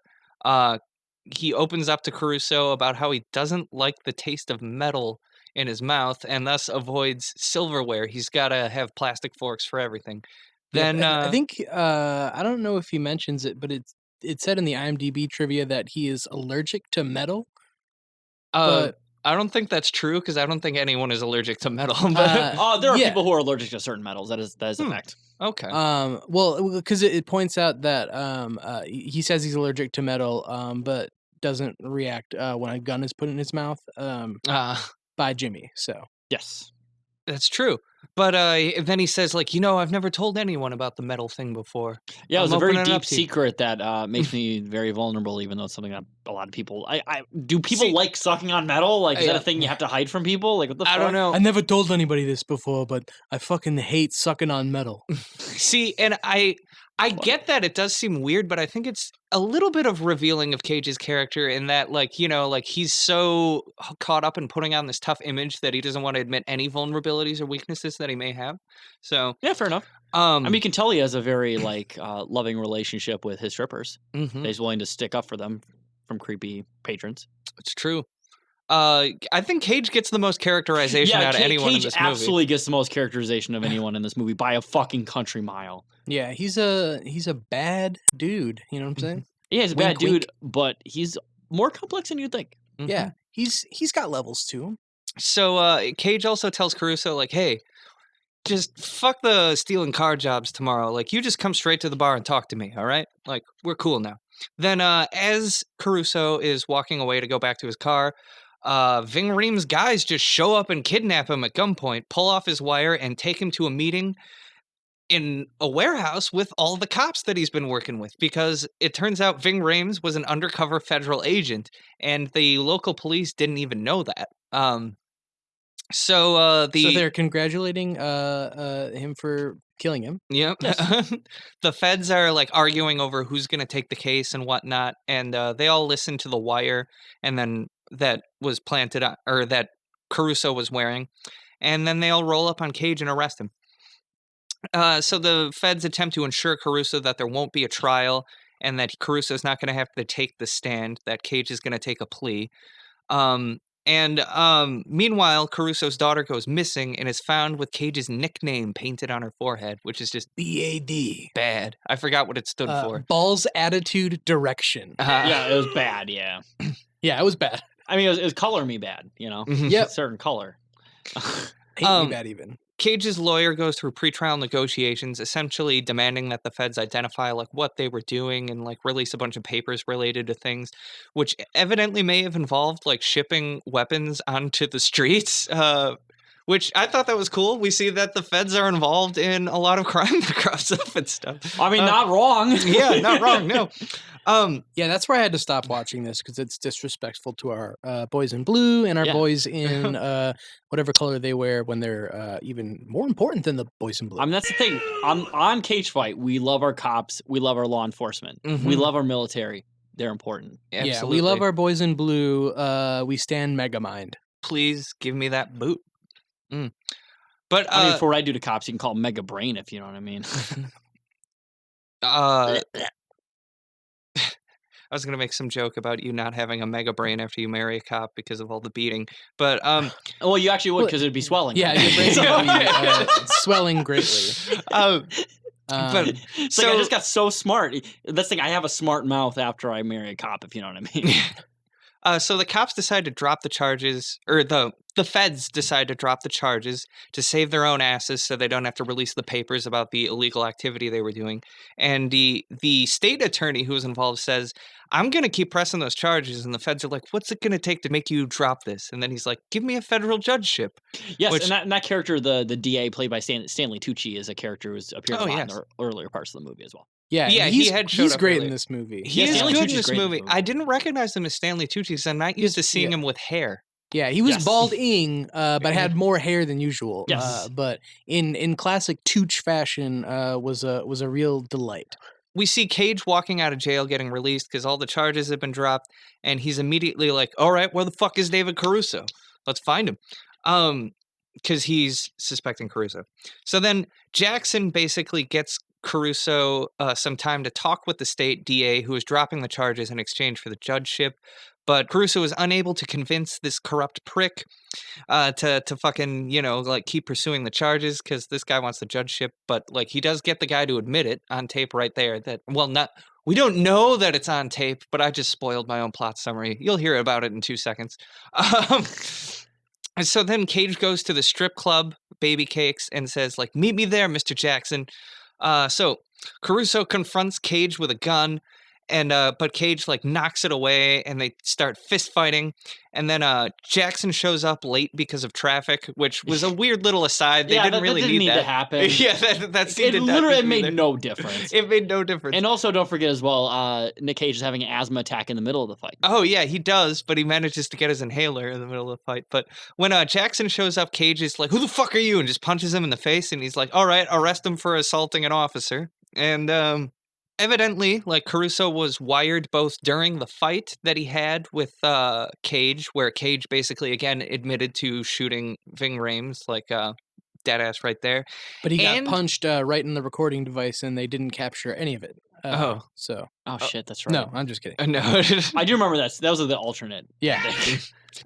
he opens up to Caruso about how he doesn't like the taste of metal in his mouth and thus avoids silverware. He's got to have plastic forks for everything. Yeah, Then, I think I don't know if he mentions it, but it said in the IMDb trivia that he is allergic to metal. uh, But I don't think that's true because I don't think anyone is allergic to metal. But Oh, there are yeah. people who are allergic to certain metals. That is a fact. okay, Well, because it points out that he says he's allergic to metal, but doesn't react when a gun is put in his mouth by Jimmy. So Yes. that's true. But then he says, like, I've never told anyone about the metal thing before. Yeah, it was I'm a very opening it up deep to you." secret that makes me very vulnerable, even though it's something that a lot of people. Do people See- like sucking on metal? Like, is that Yeah. a thing you have to hide from people? Like, what the fuck? I don't know. I never told anybody this before, but I fucking hate sucking on metal. See, and I get that it does seem weird, but I think it's a little bit of revealing of Cage's character in that, like, like he's so caught up in putting on this tough image that he doesn't want to admit any vulnerabilities or weaknesses that he may have. So, Yeah, fair enough. I mean, you can tell he has a very loving relationship with his strippers. mhm, He's willing to stick up for them from creepy patrons. it's true. I think Cage gets the most characterization out of anyone in Cage this movie. absolutely gets the most characterization of anyone in this movie by a fucking country mile. Yeah, he's a bad dude. You know what I'm saying? Yeah, he's a Wink, bad dude, wink. but he's more complex than you'd think. Mhm. Yeah, he's got levels to him. So Cage also tells Caruso, like, hey, just fuck the stealing car jobs tomorrow. Like, you just come straight to the bar and talk to me, all right? Like, we're cool now. Then as Caruso is walking away to go back to his car, Ving Rhames' guys just show up and kidnap him at gunpoint, pull off his wire, and take him to a meeting in a warehouse with all the cops that he's been working with, because it turns out Ving Rhames was an undercover federal agent and the local police didn't even know that. So So they're congratulating him for killing him. Yep. The feds are like arguing over who's going to take the case and whatnot, and they all listen to the wire, and then that was planted on, or that Caruso was wearing, and then they all roll up on Cage and arrest him. So the feds attempt to ensure Caruso that there won't be a trial, and that Caruso is not going to have to take the stand. That Cage is going to take a plea. Meanwhile, Caruso's daughter goes missing and is found with Cage's nickname painted on her forehead, which is just BAD. bad. I forgot what it stood for. Balls, attitude, direction. Yeah, it was bad. Yeah, Yeah, it was bad. I mean, it was color me bad. You know, Mhm. Yep. a certain color. Hate me bad even. Cage's lawyer goes through pretrial negotiations, essentially demanding that the feds identify like what they were doing and like release a bunch of papers related to things, which evidently may have involved like shipping weapons onto the streets. Which I thought that was cool. We see that the feds are involved in a lot of crime that crops up and stuff. I mean, not wrong. Yeah, not wrong. No. Yeah, that's where I had to stop watching this because it's disrespectful to our boys in blue and our Yeah. boys in whatever color they wear when they're even more important than the boys in blue. I mean, that's the thing. On Cage Fight, we love our cops. We love our law enforcement. We Mhm. love our military. They're important. Yeah, we Absolutely. love our boys in blue. We stand Megamind. Please give me that boot. But I mean, for what I do to cops, you can call them Mega Brain if you know what I mean. I was gonna make some joke about you not having a mega brain after you marry a cop because of all the beating, but Well, you actually would Well, because it'd be swelling. Yeah, your brain's gonna be swelling greatly. but It's like I just got so smart. That's the thing. I have a smart mouth after I marry a cop, if you know what I mean. so the cops decide to drop the charges, or the feds decide to drop the charges to save their own asses, so they don't have to release the papers about the illegal activity they were doing. And the state attorney who was involved says, "I'm going to keep pressing those charges." And the feds are like, "What's it going to take to make you drop this?" And then he's like, "Give me a federal judgeship." Yes, Which- and that character, the DA played by Stanley Tucci, is a character who's appeared Oh, a lot in yes. the earlier parts of the movie as well. Yeah, Yeah, he's, he had showed he's up great earlier. in this movie. He Yeah, is Stanley good Tucci's in this great in this movie. movie. I didn't recognize him as Stanley Tucci because I'm not used to seeing him with hair. Yeah, he was Yes. balding, but had more hair than usual. Yes. But in classic Tooch fashion, was a real delight. We see Cage walking out of jail getting released because all the charges have been dropped, and he's immediately like, "All right, where the fuck is David Caruso? Let's find him." Because he's suspecting Caruso. So then Jackson basically gets Caruso some time to talk with the state DA who is dropping the charges in exchange for the judgeship. But Caruso is unable to convince this corrupt prick to fucking, like keep pursuing the charges because this guy wants the judgeship. But like he does get the guy to admit it on tape right there that, well, not, we don't know that it's on tape, but I just spoiled my own plot summary. You'll hear about it in 2 seconds. And so then Cage goes to the strip club, Baby Cakes, and says, like, meet me there, Mr. Jackson. So Caruso confronts Cage with a gun, and but Cage like knocks it away, and they start fist fighting. And then Jackson shows up late because of traffic, which was a weird little aside. They Yeah, didn't that really didn't need that to happen. Yeah, that scene It did not literally need to be made there. no difference. It made no difference. And also, don't forget as well, Nick Cage is having an asthma attack in the middle of the fight. Oh, yeah, he does, but he manages to get his inhaler in the middle of the fight. But when Jackson shows up, Cage is like, who the fuck are you? And just punches him in the face. And he's like, all right, arrest him for assaulting an officer. And evidently, like, Caruso was wired both during the fight that he had with Cage, where Cage basically, again, admitted to shooting Ving Rhames, like, deadass right there. But he And- got punched right in the recording device, and they didn't capture any of it. Oh. So Oh, shit, that's right. no, I'm just kidding. No. I do remember that. That was the alternate. Yeah.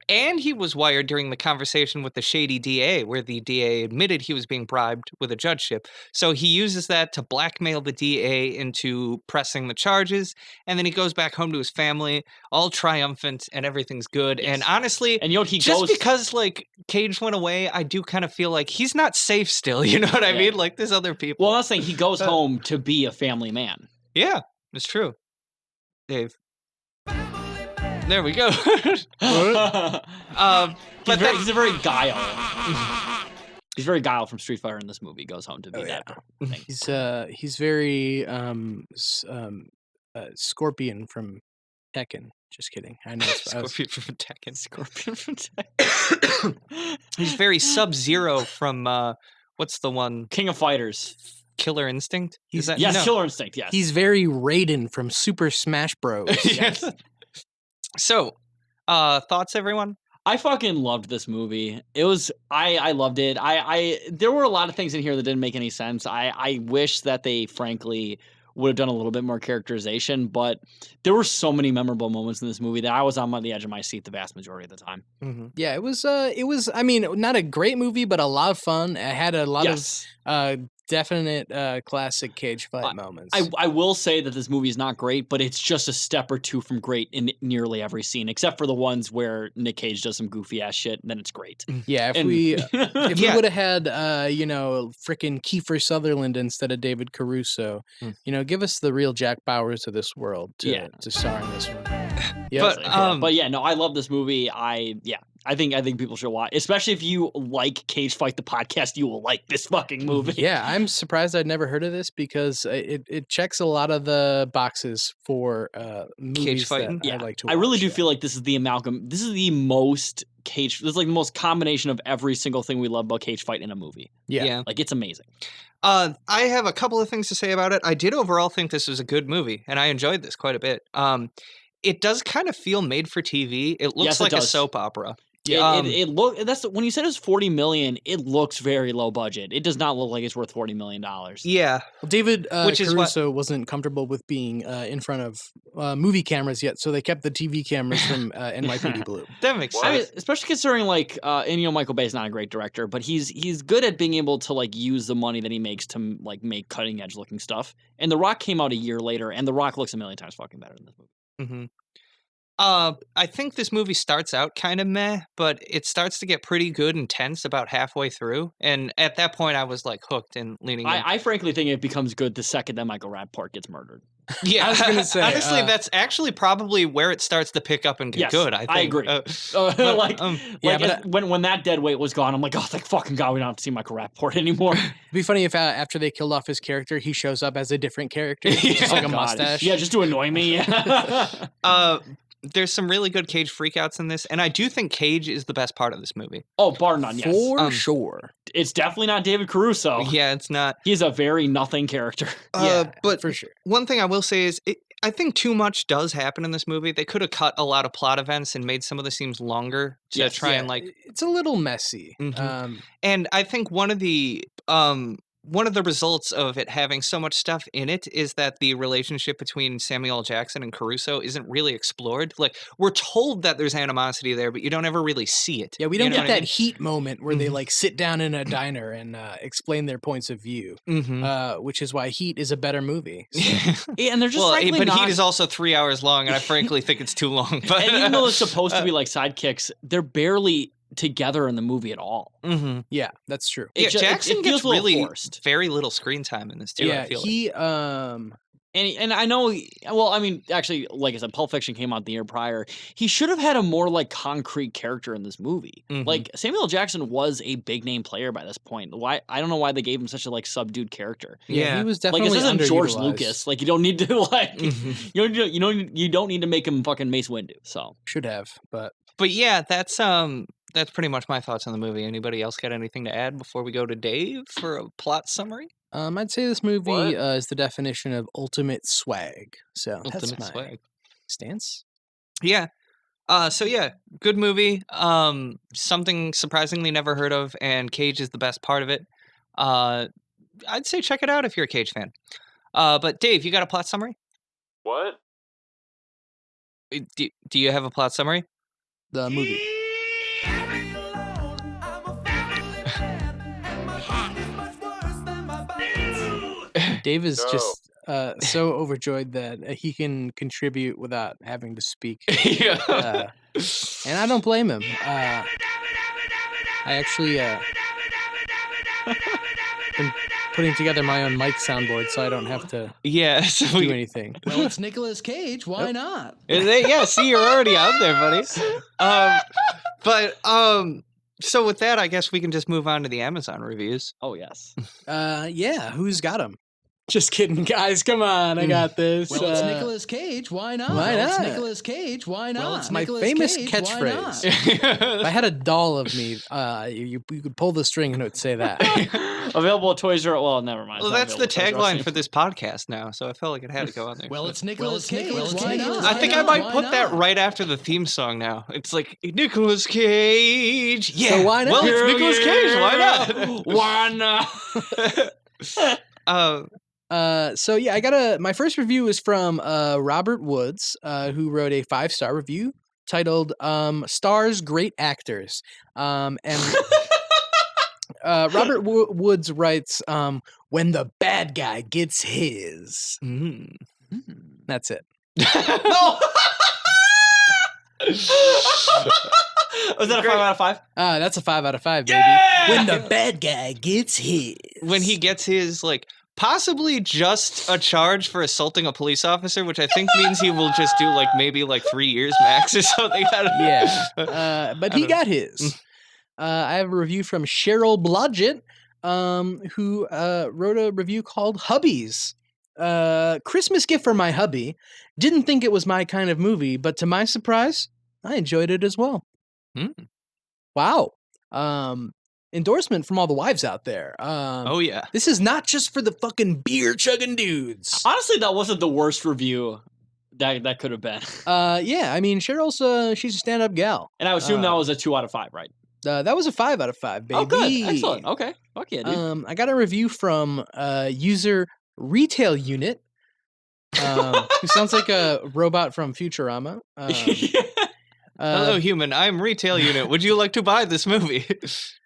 And he was wired during the conversation with the shady DA, where the DA admitted he was being bribed with a judgeship. So he uses that to blackmail the DA into pressing the charges, and then he goes back home to his family, all triumphant, and everything's good. Yes. And honestly, And he just goes because like Cage went away, I do kind of feel like he's not safe still. You know what I Yeah. mean? Like there's other people. Well, I'm not saying he goes home to be a family man. Yeah, it's true. Dave. There we go. But He's a very guile. He's very guile from Street Fighter in this movie. Goes home to be that thing. He's very Scorpion from Tekken. Just kidding. I know. Scorpion from Tekken. Scorpion from Tekken. He's very Sub-Zero from what's the one? King of Fighters. Killer Instinct? Is that Yes, no. Killer Instinct. Yes. He's very Raiden from Super Smash Bros. Yes. So, thoughts, everyone? I fucking loved this movie. It was I loved it. There were a lot of things in here that didn't make any sense. I wish that they frankly would have done a little bit more characterization, but there were so many memorable moments in this movie that I was on the edge of my seat the vast majority of the time. Mm-hmm. Yeah, it was. I mean, not a great movie, but a lot of fun. It had a lot of definite classic Cage fight moments. I will say that this movie is not great, but it's just a step or two from great in nearly every scene, except for the ones where Nick Cage does some goofy ass shit, and then it's great. Yeah, if we would have had frickin' Kiefer Sutherland instead of David Caruso, give us the real Jack Bowers of this world to star in this one. Yep. But yeah, no, I love this movie. I think people should watch, especially if you like Cage Fight the podcast. You will like this fucking movie. Yeah, I'm surprised I'd never heard of this because it checks a lot of the boxes for movies Cage fighting. that I like to watch. I really do feel like this is the amalgam. This is the most Cage. This is like the most combination of every single thing we love about Cage Fight in a movie. Yeah. Like it's amazing. I have a couple of things to say about it. I did overall think this was a good movie, and I enjoyed this quite a bit. It does kind of feel made for TV. It looks like a soap opera. Yeah, it that's when you said it's $40 million. It looks very low budget. It does not look like it's worth $40 million. Yeah, well, David Which is Caruso wasn't comfortable with being in front of movie cameras yet, so they kept the TV cameras from NYPD Blue. That makes sense. I mean, especially considering and Michael Bay's not a great director, but he's good at being able to like use the money that he makes to like make cutting edge looking stuff. And The Rock came out a year later, and The Rock looks a million times fucking better than this movie. Mm-hmm. I think this movie starts out kind of meh, but it starts to get pretty good and tense about halfway through. And at that point, I was like hooked and leaning in. I frankly think it becomes good the second that Michael Rappaport gets murdered. Yeah, I was gonna say, honestly, that's actually probably where it starts to pick up and get Yes, good. I think. I agree. When that dead weight was gone, I'm like, oh, thank fucking God, we don't have to see Michael Rappaport anymore. It'd be funny if after they killed off his character, he shows up as a different character, just like a mustache. Yeah, just to annoy me. There's some really good Cage freakouts in this, and I do think Cage is the best part of this movie. Oh, bar none, yes. For sure. It's definitely not David Caruso. Yeah, it's not. He's a very nothing character. But for sure. One thing I will say is I think too much does happen in this movie. They could have cut a lot of plot events and made some of the scenes longer to try and like... It's a little messy. Mm-hmm. And I think one of the one of the results of it having so much stuff in it is that the relationship between Samuel L. Jackson and Caruso isn't really explored. Like, we're told that there's animosity there, but you don't ever really see it. Yeah, we You don't know get what I that mean? heat moment where they Mhm. like sit down in a diner and explain their points of view, which is why Heat is a better movie. So. Yeah, and they're just Well, frankly but not. Heat is also 3 hours long, and I frankly think it's too long. But And even though it's supposed to be like sidekicks, they're barely together in the movie at all. Mhm. Yeah, that's true. Yeah, It Jackson feels gets a little really forced. very little screen time in this too. Yeah, I feel he And I know, well, I mean, actually, like I said, Pulp Fiction came out the year prior. He should have had a more like concrete character in this movie. Mhm. Like Samuel L. Jackson was a big name player by this point. Why I don't know why they gave him such a like subdued character. yeah, he was Like definitely this isn't George underutilized. Lucas. Like you don't need to like Mhm. you don't need to make him fucking Mace Windu. So Should have, but But yeah, that's pretty much my thoughts on the movie. Anybody else got anything to add before we go to Dave for a plot summary? I'd say this movie What? is the definition of ultimate swag. So that's Ultimate my swag. stance. Yeah. So yeah, good movie. Something surprisingly never heard of, and Cage is the best part of it. I'd say check it out if you're a Cage fan. But Dave, you got a plot summary? What? Do you have a plot summary? The movie. Dave is No. just so overjoyed that he can contribute without having to speak. Yeah. And I don't blame him. I actually been putting together my own mic soundboard so I don't have to Yeah. So do anything. Well, it's Nicolas Cage. Why not? yeah. See, you're already out there, buddy. So with that, I guess we can just move on to the Amazon reviews. oh yes. Yeah, who's got him? Just kidding, guys. Come on, I got this. Well, it's Nicolas Cage. Why not? Why Well, it's not? Nicolas Cage. Why not? Well, it's my Nicolas famous Cage, why catchphrase. not? If I had a doll of me, you could pull the string and it would say that. Available at Toys R Us. Well, never mind. Well, It's not that's the available at Toys R Us tagline for this podcast now, so I felt like it had to go on there. Well, So- it's Nicolas Well, it's Cage. Nicolas Why Cage. not? I think I Why might not? put Why that not? right after the theme song now. It's like Nicolas Cage. Yeah. So why not? Well, it's Hell Nicolas Cage. Why not? Why not? So yeah, I got my first review is from Robert Woods, who wrote a 5-star review titled "Stars Great Actors," and Robert Woods writes, "When the bad guy gets his." Mm. That's it. No. Was that a 5 out of 5? That's a 5 out of 5, baby. Yeah! When the bad guy gets his. When he gets his, like, possibly just a charge for assaulting a police officer, which I think means he will just do, like, maybe, like, 3 years max or something. I don't know. Yeah. But I he don't know. got his. I have a review from Cheryl Blodgett, who wrote a review called Hubbies. Christmas gift for my hubby. Didn't think it was my kind of movie, but to my surprise, I enjoyed it as well. Hmm. Wow. Endorsement from all the wives out there. Oh, yeah. This is not just for the fucking beer chugging dudes. Honestly, that wasn't the worst review that could have been. Yeah, I mean, Cheryl's she's a stand-up gal. And I assume that was a 2 out of 5, right? That was a 5 out of 5, baby. Oh, good. Excellent. Okay. Fuck yeah, dude. I got a review from user Retail Unit, who sounds like a robot from Futurama. Hello, human. I'm Retail Unit. Would you like to buy this movie?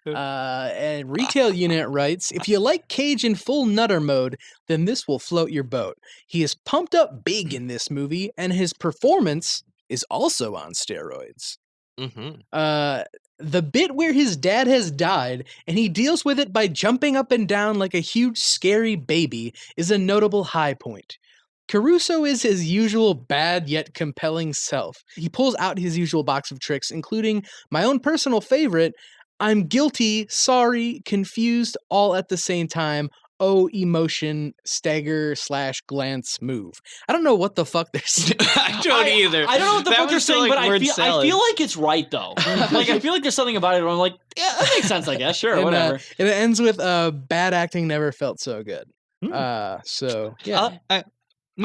And Retail Unit writes, if you like Cage in full nutter mode, then this will float your boat. He is pumped up big in this movie, and his performance is also on steroids. Mm-hmm. The bit where his dad has died and he deals with it by jumping up and down like a huge scary baby is a notable high point. Caruso is his usual bad yet compelling self. He pulls out his usual box of tricks, including my own personal favorite, I'm guilty, sorry, confused, all at the same time. Oh, emotion, stagger / glance move. I don't know what the fuck they're saying. I don't either. I don't know what the That fuck they're was the, saying, like, but I word feel salad. like it's right though. Like I feel like there's something about it where I'm like, yeah, that makes sense, I guess. Sure, And, whatever. and it ends with bad acting never felt so good. So yeah. I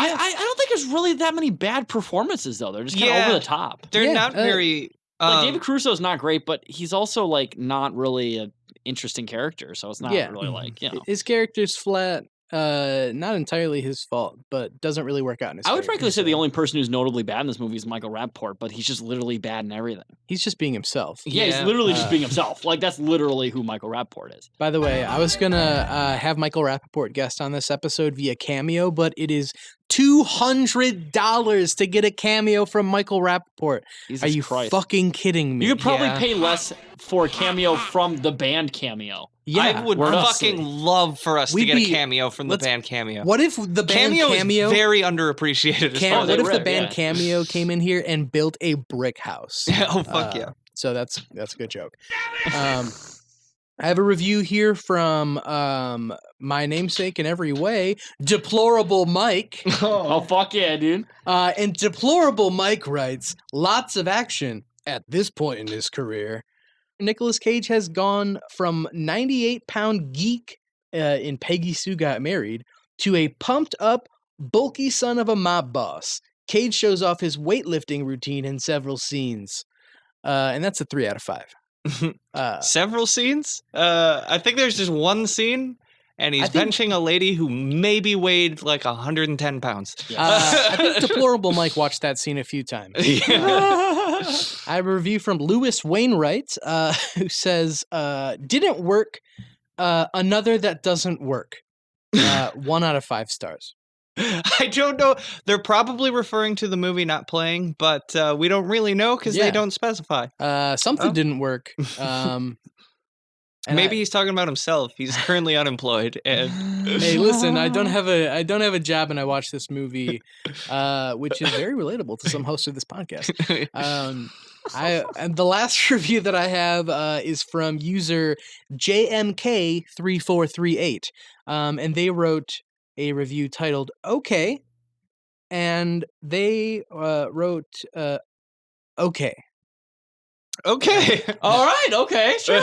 don't think there's really that many bad performances though. They're just kind of Yeah. over the top. They're Yeah, not very. Like David Caruso is not great, but he's also like not really a interesting character, so it's not Yeah. really like, you know. His character's flat. Not entirely his fault, but doesn't really work out in his I would favor, frankly say so the only person who's notably bad in this movie is Michael Rappaport, but he's just literally bad in everything. he's just being himself. Yeah, he's Yeah. literally just being himself. Like, that's literally who Michael Rappaport is. By the way, I was gonna have Michael Rappaport guest on this episode via cameo, but it is $200 to get a cameo from Michael Rappaport. Jesus Are you Christ. fucking kidding me? You could probably Yeah. pay less for a cameo from the band cameo. yeah, I would word up. fucking love for us to We'd get be- a cameo from the let's- band cameo. What if the band cameo? is very underappreciated. As far What as they if the rip, band yeah. cameo came in here and built a brick house? Oh fuck yeah! So that's a good joke. I have a review here from my namesake in every way, Deplorable Mike. Oh, fuck yeah, dude. And Deplorable Mike writes, lots of action at this point in his career. Nicolas Cage has gone from 98-pound geek in Peggy Sue Got Married to a pumped-up, bulky son of a mob boss. Cage shows off his weightlifting routine in several scenes. And that's a 3 out of 5. Several scenes. I think there's just one scene, and he's I think- benching a lady who maybe weighed like 110 pounds. I think Deplorable Mike watched that scene a few times. I have a review from Lewis Wainwright, who says, didn't work, another that doesn't work. 1 out of 5 stars. I don't know. They're probably referring to the movie not playing, but we don't really know because Yeah. they don't specify. Something Oh. didn't work. And Maybe he's talking about himself. He's currently unemployed, and Hey, listen, I don't have a job, and I watched this movie, which is very relatable to some hosts of this podcast. And the last review that I have is from user JMK3438, and they wrote a review titled "Okay," and they wrote "Okay." okay. All right, okay, sure.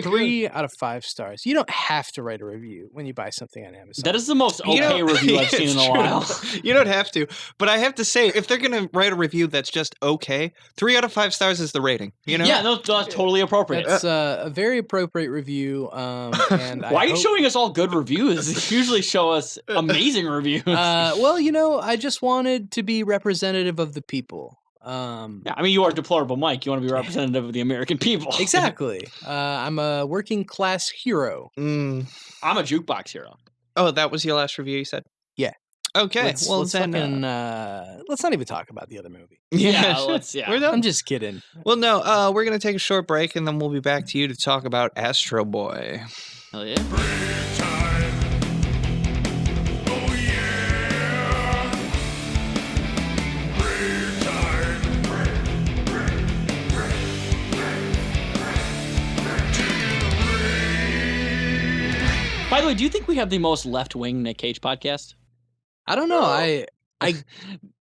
3 out of 5 stars. You don't have to write a review when you buy something on Amazon. That is the most You okay know- review I've Yeah, seen in it's a true. while. You don't have to, but I have to say, if they're gonna write a review that's just okay, 3 out of 5 stars is the rating. You know? Yeah, no, that's totally appropriate. That's a very appropriate review. And Why are you showing us all good reviews? You usually show us amazing reviews. Well, I just wanted to be representative of the people. Yeah, I mean, you are Deplorable Mike. You want to be representative of the American people. Exactly. I'm a working class hero. Mm. I'm a jukebox hero. Oh, that was your last review. You said. Yeah. Okay. Let's then. fucking, let's not even talk about the other movie. Yeah, sure. let's. We're done. I'm just kidding. Well, no. We're gonna take a short break, and then we'll be back to you to talk about Astro Boy. Hell yeah. By the way, do you think we have the most left-wing Nick Cage podcast? I don't know. I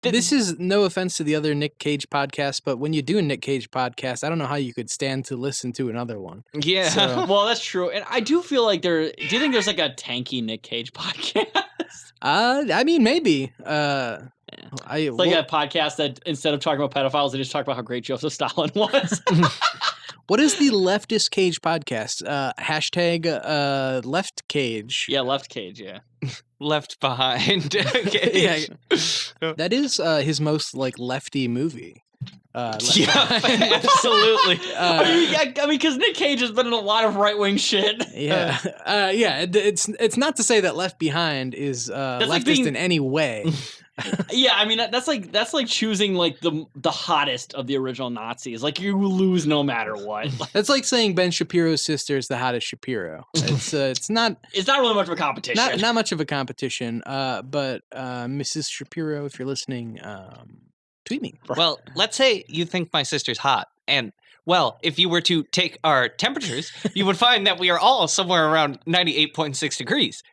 Th- this is no offense to the other Nick Cage podcast, but when you do a Nick Cage podcast, I don't know how you could stand to listen to another one. Yeah. So- Well, that's true, and I do feel like there. Do you think there's like a tanky Nick Cage podcast? I mean, maybe. It's like a podcast that instead of talking about pedophiles, they just talk about how great Joseph Stalin was. What is the leftist cage podcast? Hashtag left cage. Yeah, Left Cage. Yeah. Left behind. Okay. Yeah. That is his most like lefty movie. Yeah, absolutely. I mean, because Nick Cage has been in a lot of right wing shit. Yeah, yeah. It's not to say that Left Behind is leftist like being- in any way. Yeah, I mean that's like choosing like the hottest of the original Nazis. Like you lose no matter what. That's like saying Ben Shapiro's sister is the hottest Shapiro. It's not It's not really much of a competition. not much of a competition. But Mrs. Shapiro, if you're listening, tweet me. Well, let's say you think my sister's hot, and well, if you were to take our temperatures, you would find that we are all somewhere around 98.6 degrees.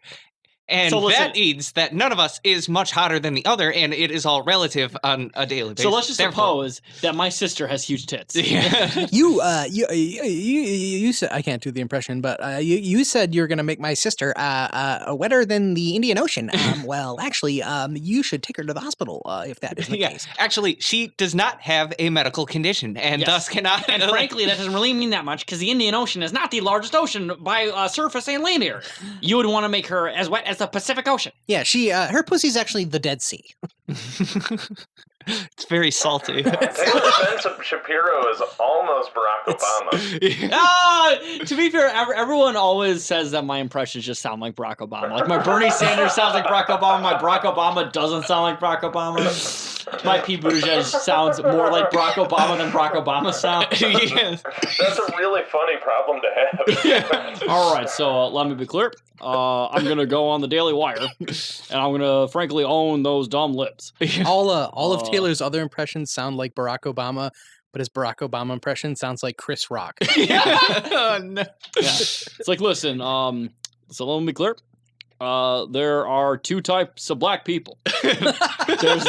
And So listen- that means that none of us is much hotter than the other, and it is all relative on a daily basis. So let's just Therefore- suppose that my sister has huge tits. Yeah. You said I can't do the impression, but you said you're gonna make my sister wetter than the Indian Ocean. Well, actually, you should take her to the hospital if that is the Yeah. case. Actually, she does not have a medical condition, and Yes. thus cannot. And frankly, that doesn't really mean that much because the Indian Ocean is not the largest ocean by surface and land area. You would want to make her as wet as the Pacific Ocean. Yeah, she her pussy's actually the Dead Sea. It's very salty. In defense of Shapiro is almost Barack Obama. To be fair, everyone always says that my impressions just sound like Barack Obama. Like my Bernie Sanders sounds like Barack Obama. My Barack Obama doesn't sound like Barack Obama. My Pete Buttigieg sounds more like Barack Obama than Barack Obama sounds. Yes. That's a really funny problem to have. All right, so let me be clear. I'm gonna go on the Daily Wire, and I'm gonna frankly own those dumb lips. All of Taylor's other impressions sound like Barack Obama, but his Barack Obama impression sounds like Chris Rock. Oh, no. Yeah. It's like, listen, so let me be clear. There are two types of black people. there's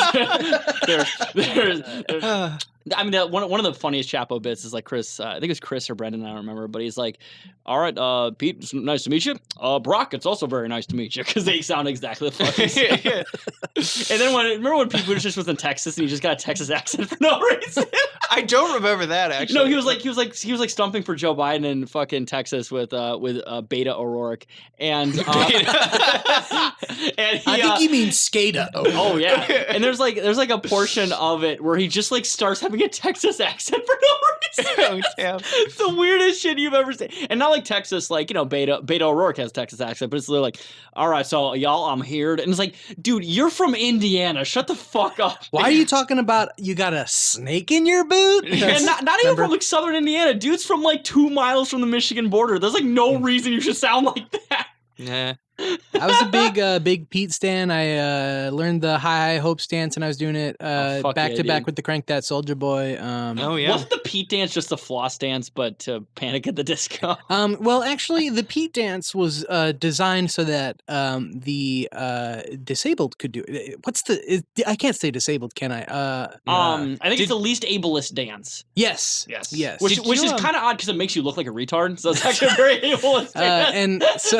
I mean, one of the funniest Chapo bits is like Chris. I think it was Chris or Brendan. I don't remember, but he's like, "All right, Pete, it's nice to meet you. Brock, it's also very nice to meet you," because they sound exactly the fucking same. Yeah. And then remember when Pete Buttigieg was in Texas and he just got a Texas accent for no reason? I don't remember that actually. No, he was like stumping for Joe Biden in fucking Texas with Beta O'Rourke and and he, I think you mean Skada. oh yeah, and there's like a portion of it where he just like starts having a Texas accent for no reason. Oh, damn. It's the weirdest shit you've ever seen, and not like Texas, like Beta O'Rourke has a Texas accent, but it's literally like, all right, so y'all, I'm here, and it's like, dude, you're from Indiana, shut the fuck up. Why are you talking about you got a snake in your boot? And not even from like southern Indiana, dude's from like 2 miles from the Michigan border. There's like no reason you should sound like that. Nah. I was a big Pete stan. I learned the high hope stance, and I was doing it fuck back yeah, to back dude. with the Crank That Soldier Boy. Oh, yeah. Wasn't the Pete dance just a floss dance, but to Panic at the Disco? Well, actually, the Pete dance was designed so that the disabled could do it. I can't say disabled, can I? I think it's the least ableist dance. Yes. Yes. Yes. Which Did is you, kind of odd because it makes you look like a retard. So it's actually a very ableist dance. And so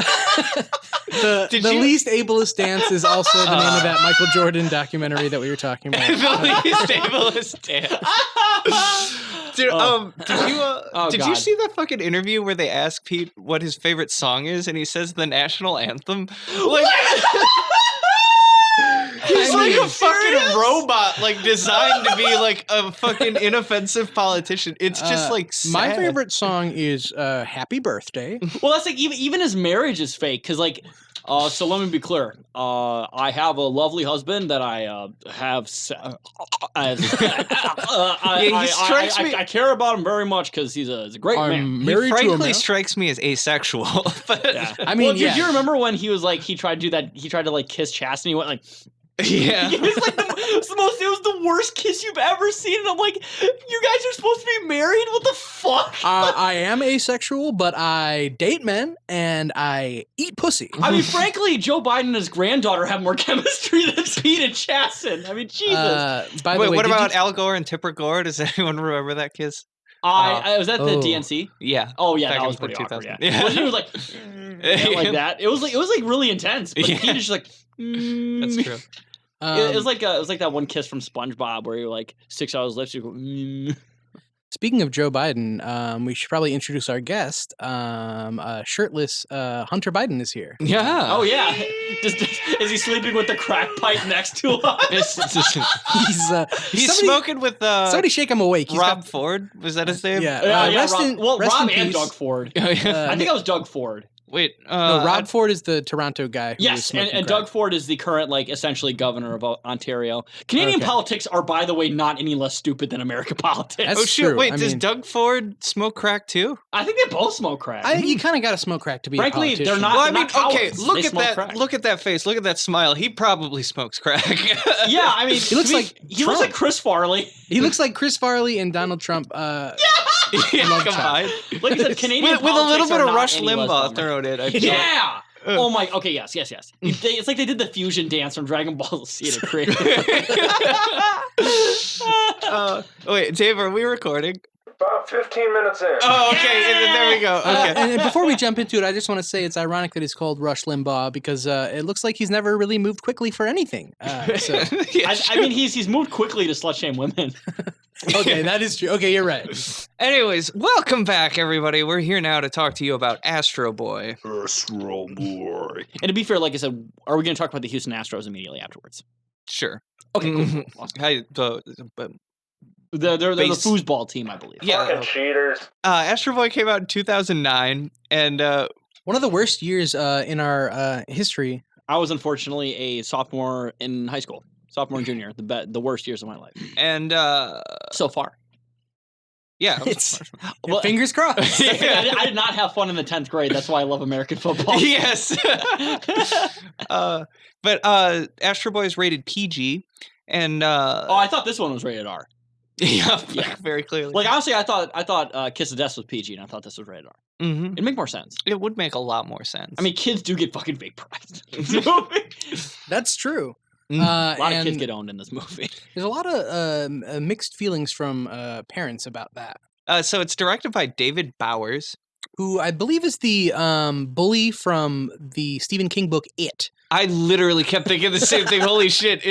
the Did you- least ableist dance is also the name of that Michael Jordan documentary that we were talking about. The least ableist dance. Dude, did you God. see that fucking interview where they ask Pete what his favorite song is, and he says the national anthem? Like, he's like a fucking robot, like designed to be like a fucking inoffensive politician. It's just like sad. My favorite song is "Happy Birthday." Well, that's like even his marriage is fake because like. So let me be clear. I have a lovely husband that I have. I care about him very much because he's a great man. I'm He married to a frankly man. strikes me as asexual. But Yeah. I mean, well, yeah. do you remember when he was like he tried to do that? He tried to like kiss Chastity. Went like yeah. it was like it was the worst kiss you've ever seen. And I'm like, you guys are supposed to be married. What the fuck? I am asexual, but I date men and I eat pussy. I mean, frankly, Joe Biden and his granddaughter have more chemistry than Pete and Chasten. I mean, Jesus. By the Wait, way, what did about you- Al Gore and Tipper Gore? Does anyone remember that kiss? I was at the Oh. DNC. Yeah. Oh yeah, Back that in was pretty awkward. 2000. Yeah, Yeah. Wasn't it like like that? It was like really intense. But Yeah. Pete is just like. That's true. It was like that one kiss from SpongeBob where you like sticks out his lips. You go. Speaking of Joe Biden, we should probably introduce our guest. Shirtless Hunter Biden is here. Yeah. Oh yeah, is he sleeping with the crack pipe next to him? He's He's somebody- smoking with Somebody shake him awake. He's Rob Ford. Was that his name? Yeah. Yeah, rest Rob, in- well, rest Rob in and peace. Doug Ford. Oh, yeah. I think that was Doug Ford. Wait. No, Rob Ford is the Toronto guy. Who was Yes, smoking and crack. Doug Ford is the current, like, essentially governor of Ontario. Canadian Okay. politics are, by the way, not any less stupid than American politics. That's Oh shit! true. Wait, I does mean- Doug Ford smoke crack too? I think they both smoke crack. You kind of got to smoke crack to be Frankly, a politician. they're not- Well, I mean, cowards. okay. Look They at smoke that. crack. Look at that face. Look at that smile. He probably smokes crack. yeah, I mean, He looks like he looks like Chris Farley. He looks like Chris Farley and Donald Trump. Yeah, Love combined. Like I said, Canadian with a little politics bit are of not Rush any less Limbaugh dumber. thrown in. I feel. Yeah. Oh my. Okay. Yes. It's like they did the fusion dance from Dragon Ball Z to create. Wait, Dave, are we recording? About 15 minutes in. Oh, okay. There we go. Okay. And before we jump into it, I just want to say it's ironic that he's called Rush Limbaugh because it looks like he's never really moved quickly for anything. So Yeah, I mean, he's moved quickly to slut shame women. okay, that is true. Okay, you're right. Anyways, welcome back, everybody. We're here now to talk to you about Astro Boy. Astro Boy. And to be fair, like I said, are we going to talk about the Houston Astros immediately afterwards? Sure. Okay, cool. Awesome. But They're the Base- foosball team, I believe. yeah, Fucking cheaters. Astro Boy came out in 2009, and One of the worst years in our history. I was unfortunately a sophomore in high school. Sophomore and junior, the worst years of my life. and So far. yeah, It's Well, fingers crossed. I did not have fun in the 10th grade. That's why I love American football. yes. But Astro Boy is rated PG, and Oh, I thought this one was rated R. yeah, Yeah. very clearly. Like honestly, I thought Kiss of Death was PG, and I thought this was rated R. Mhm. It'd make more sense. It would make a lot more sense. I mean, kids do get fucking vaporized. That's true. Mm. A lot of kids and get owned in this movie. there's a lot of mixed feelings from parents about that. So it's directed by David Bowers. Who I believe is the bully from the Stephen King book It. I literally kept thinking the same thing. Holy shit!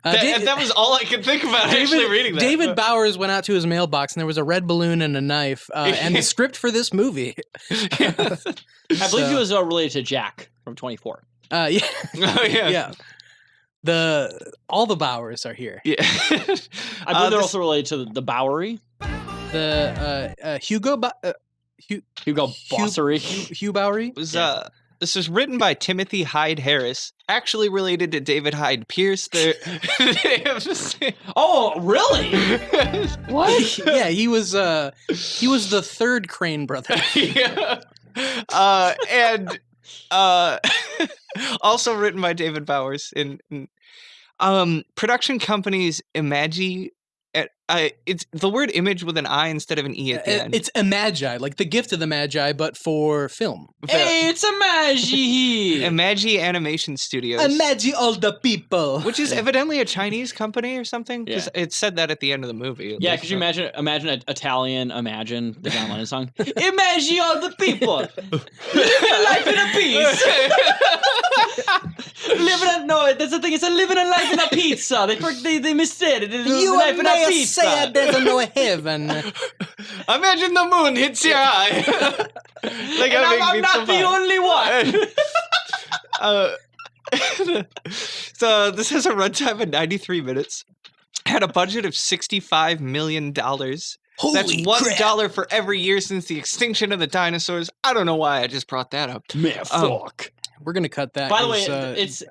That was all I could think about actually reading that. David Bowers went out to his mailbox and there was a red balloon and a knife and the script for this movie. I believe he was related to Jack from 24. Yeah, Oh yeah. yeah. All the Bowers are here. Yeah. I believe they're also related to the Bowery. The Hugo Bossery. Hugh Bowery. This was written by Timothy Hyde Harris, actually related to David Hyde Pierce. They have the same. Oh, really? What? Yeah, he was the third Crane brother. Yeah. And also written by David Bowers. In production companies Imagi. It's the word image with an I instead of an E at the end. It's Imagi, like the gift of the Magi, but for film. Hey, it's a Magi. Imagi Animation Studios. Imagi all the people. Which is evidently a Chinese company or something. Because Yeah. it said that at the end of the movie. Yeah, could you imagine an Italian Imagine, the John Lennon song? Imagine all the people. Life in a piece. That's the thing. It's a living a life in a pizza. They missaid it. It's You life in a may pizza. say there's no heaven. Imagine the moon hits your eye. Like And I'm not the only one. So this has a runtime of 93 minutes. Had a budget of $65 million. That's $1 for every year since the extinction of the dinosaurs. I don't know why I just brought that up. Man, fuck. We're gonna cut that. By the way, 'cause, it's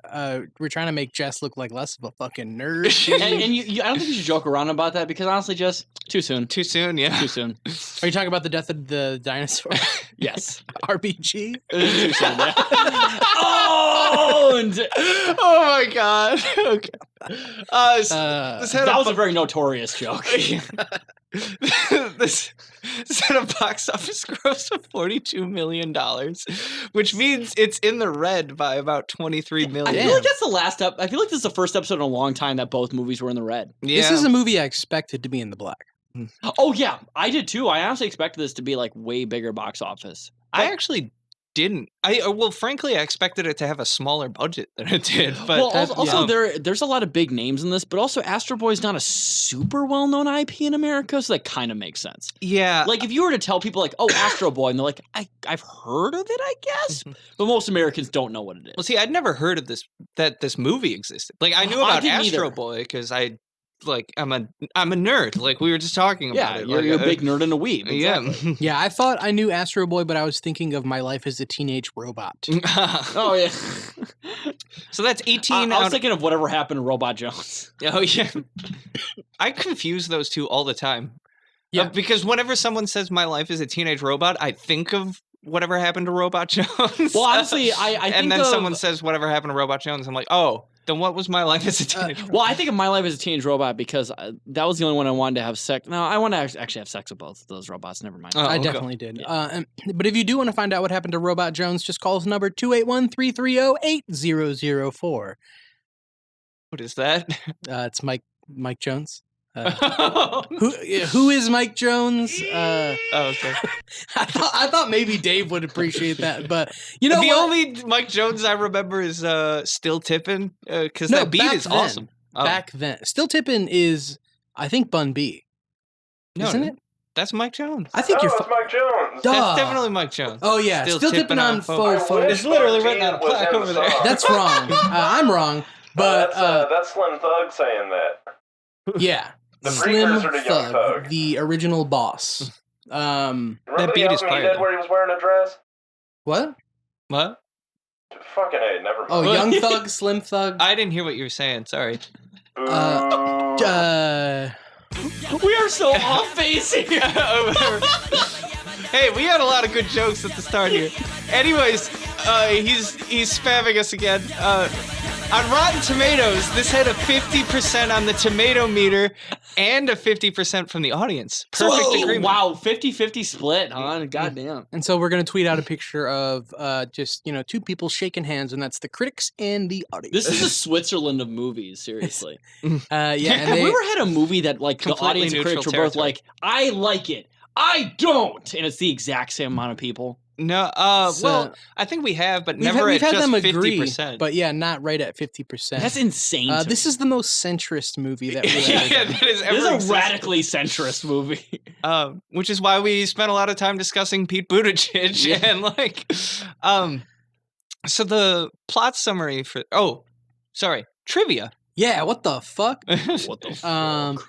we're trying to make Jess look like less of a fucking nerd. and you, I don't think you should joke around about that because honestly, Jess, too soon. Too soon, yeah. Too soon. Are you talking about the death of the dinosaur? Yes. RBG? Too soon. Yeah. Owned. Oh my god. Okay. This had That was a very notorious joke. this had a box office gross of $42 million, which means it's in the red by about $23 I million. feel like that's the last up. I feel like this is the first episode in a long time that both movies were in the red. Yeah. This is a movie I expected to be in the black. Oh yeah, I did too. I honestly expected this to be like way bigger box office. I actually didn't. Frankly, I expected it to have a smaller budget than it did. But Well, that- also yeah. there's a lot of big names in this, but also Astro Boy is not a super well-known IP in America, so that kind of makes sense. yeah, Like if you were to tell people like, "Oh, Astro Boy," and they're like, "I've heard of it, I guess," but most Americans don't know what it is. well, see, I'd never heard of this movie existed. Like I knew I about didn't Astro either. Boy because I'm a nerd. Like we were just talking about Yeah, it. you're a big nerd and a weeb. Yeah. Exactly. Yeah, I thought I knew Astro Boy, but I was thinking of My Life as a Teenage Robot. Oh yeah. So that's 18 I was out. thinking of Whatever Happened to Robot Jones. Oh yeah. I confuse those two all the time. Yeah. Because whenever someone says my life is a teenage robot, I think of Whatever Happened to Robot Jones. Well, honestly, I think and then of, someone says Whatever Happened to Robot Jones, I'm like, oh, Then what was My Life as a Teenage Robot? Well, I think of My Life as a Teenage Robot because that was the only one I wanted to have sex. No, I want to actually have sex with both of those robots. Never mind. Oh, I okay. definitely did. But if you do want to find out what happened to Robot Jones, just call us number 281-330-8004. What is that? It's Mike Jones. Who is Mike Jones? Oh, okay. I thought maybe Dave would appreciate that, but you know The what? only Mike Jones I remember is Still Tippin', because No, that beat back is then. awesome. Oh, Back then, Still Tippin' is, I think, Bun B, no, isn't no, it? That's Mike Jones. I think No, you're. it's Mike Jones. Duh. That's definitely Mike Jones. Oh yeah, Still Tippin' on faux I faux. wish It's literally Bun B written on a was plaque in the over there. song. That's wrong. I'm wrong. But that's Slim Thug saying that. yeah, The Slim precursor to Young Thug. the original boss. Remember That the beat is album he fire, did though. where he was wearing a dress? What? What? Fucking A, never mind. Oh, Young Thug, Slim Thug. I didn't hear what you were saying. Sorry. Boo. We are so off base here. Hey, we had a lot of good jokes at the start here. Anyways, he's spamming us again. On Rotten Tomatoes, this had a 50% on the tomato meter and a 50% from the audience. Perfect agreement. Wow, 50-50 split, huh? Goddamn. And so we're gonna tweet out a picture of just two people shaking hands, and that's the critics and the audience. This is the Switzerland of movies, seriously. Yeah. And Have we ever had a movie that like the Completely audience and critics neutral were both territory. like, I like it, I don't, and it's the exact same amount of people? No, So- well, I think we have, but we've never had at just them agree, 50%. but yeah, not right at 50%. That's insane. to This me. is the most centrist movie that we yeah, ever done. that is This ever is a existed. radically centrist movie. Which is why we spent a lot of time discussing Pete Buttigieg Yeah. and so the plot summary for trivia. Yeah, what the fuck? What the Um, fuck?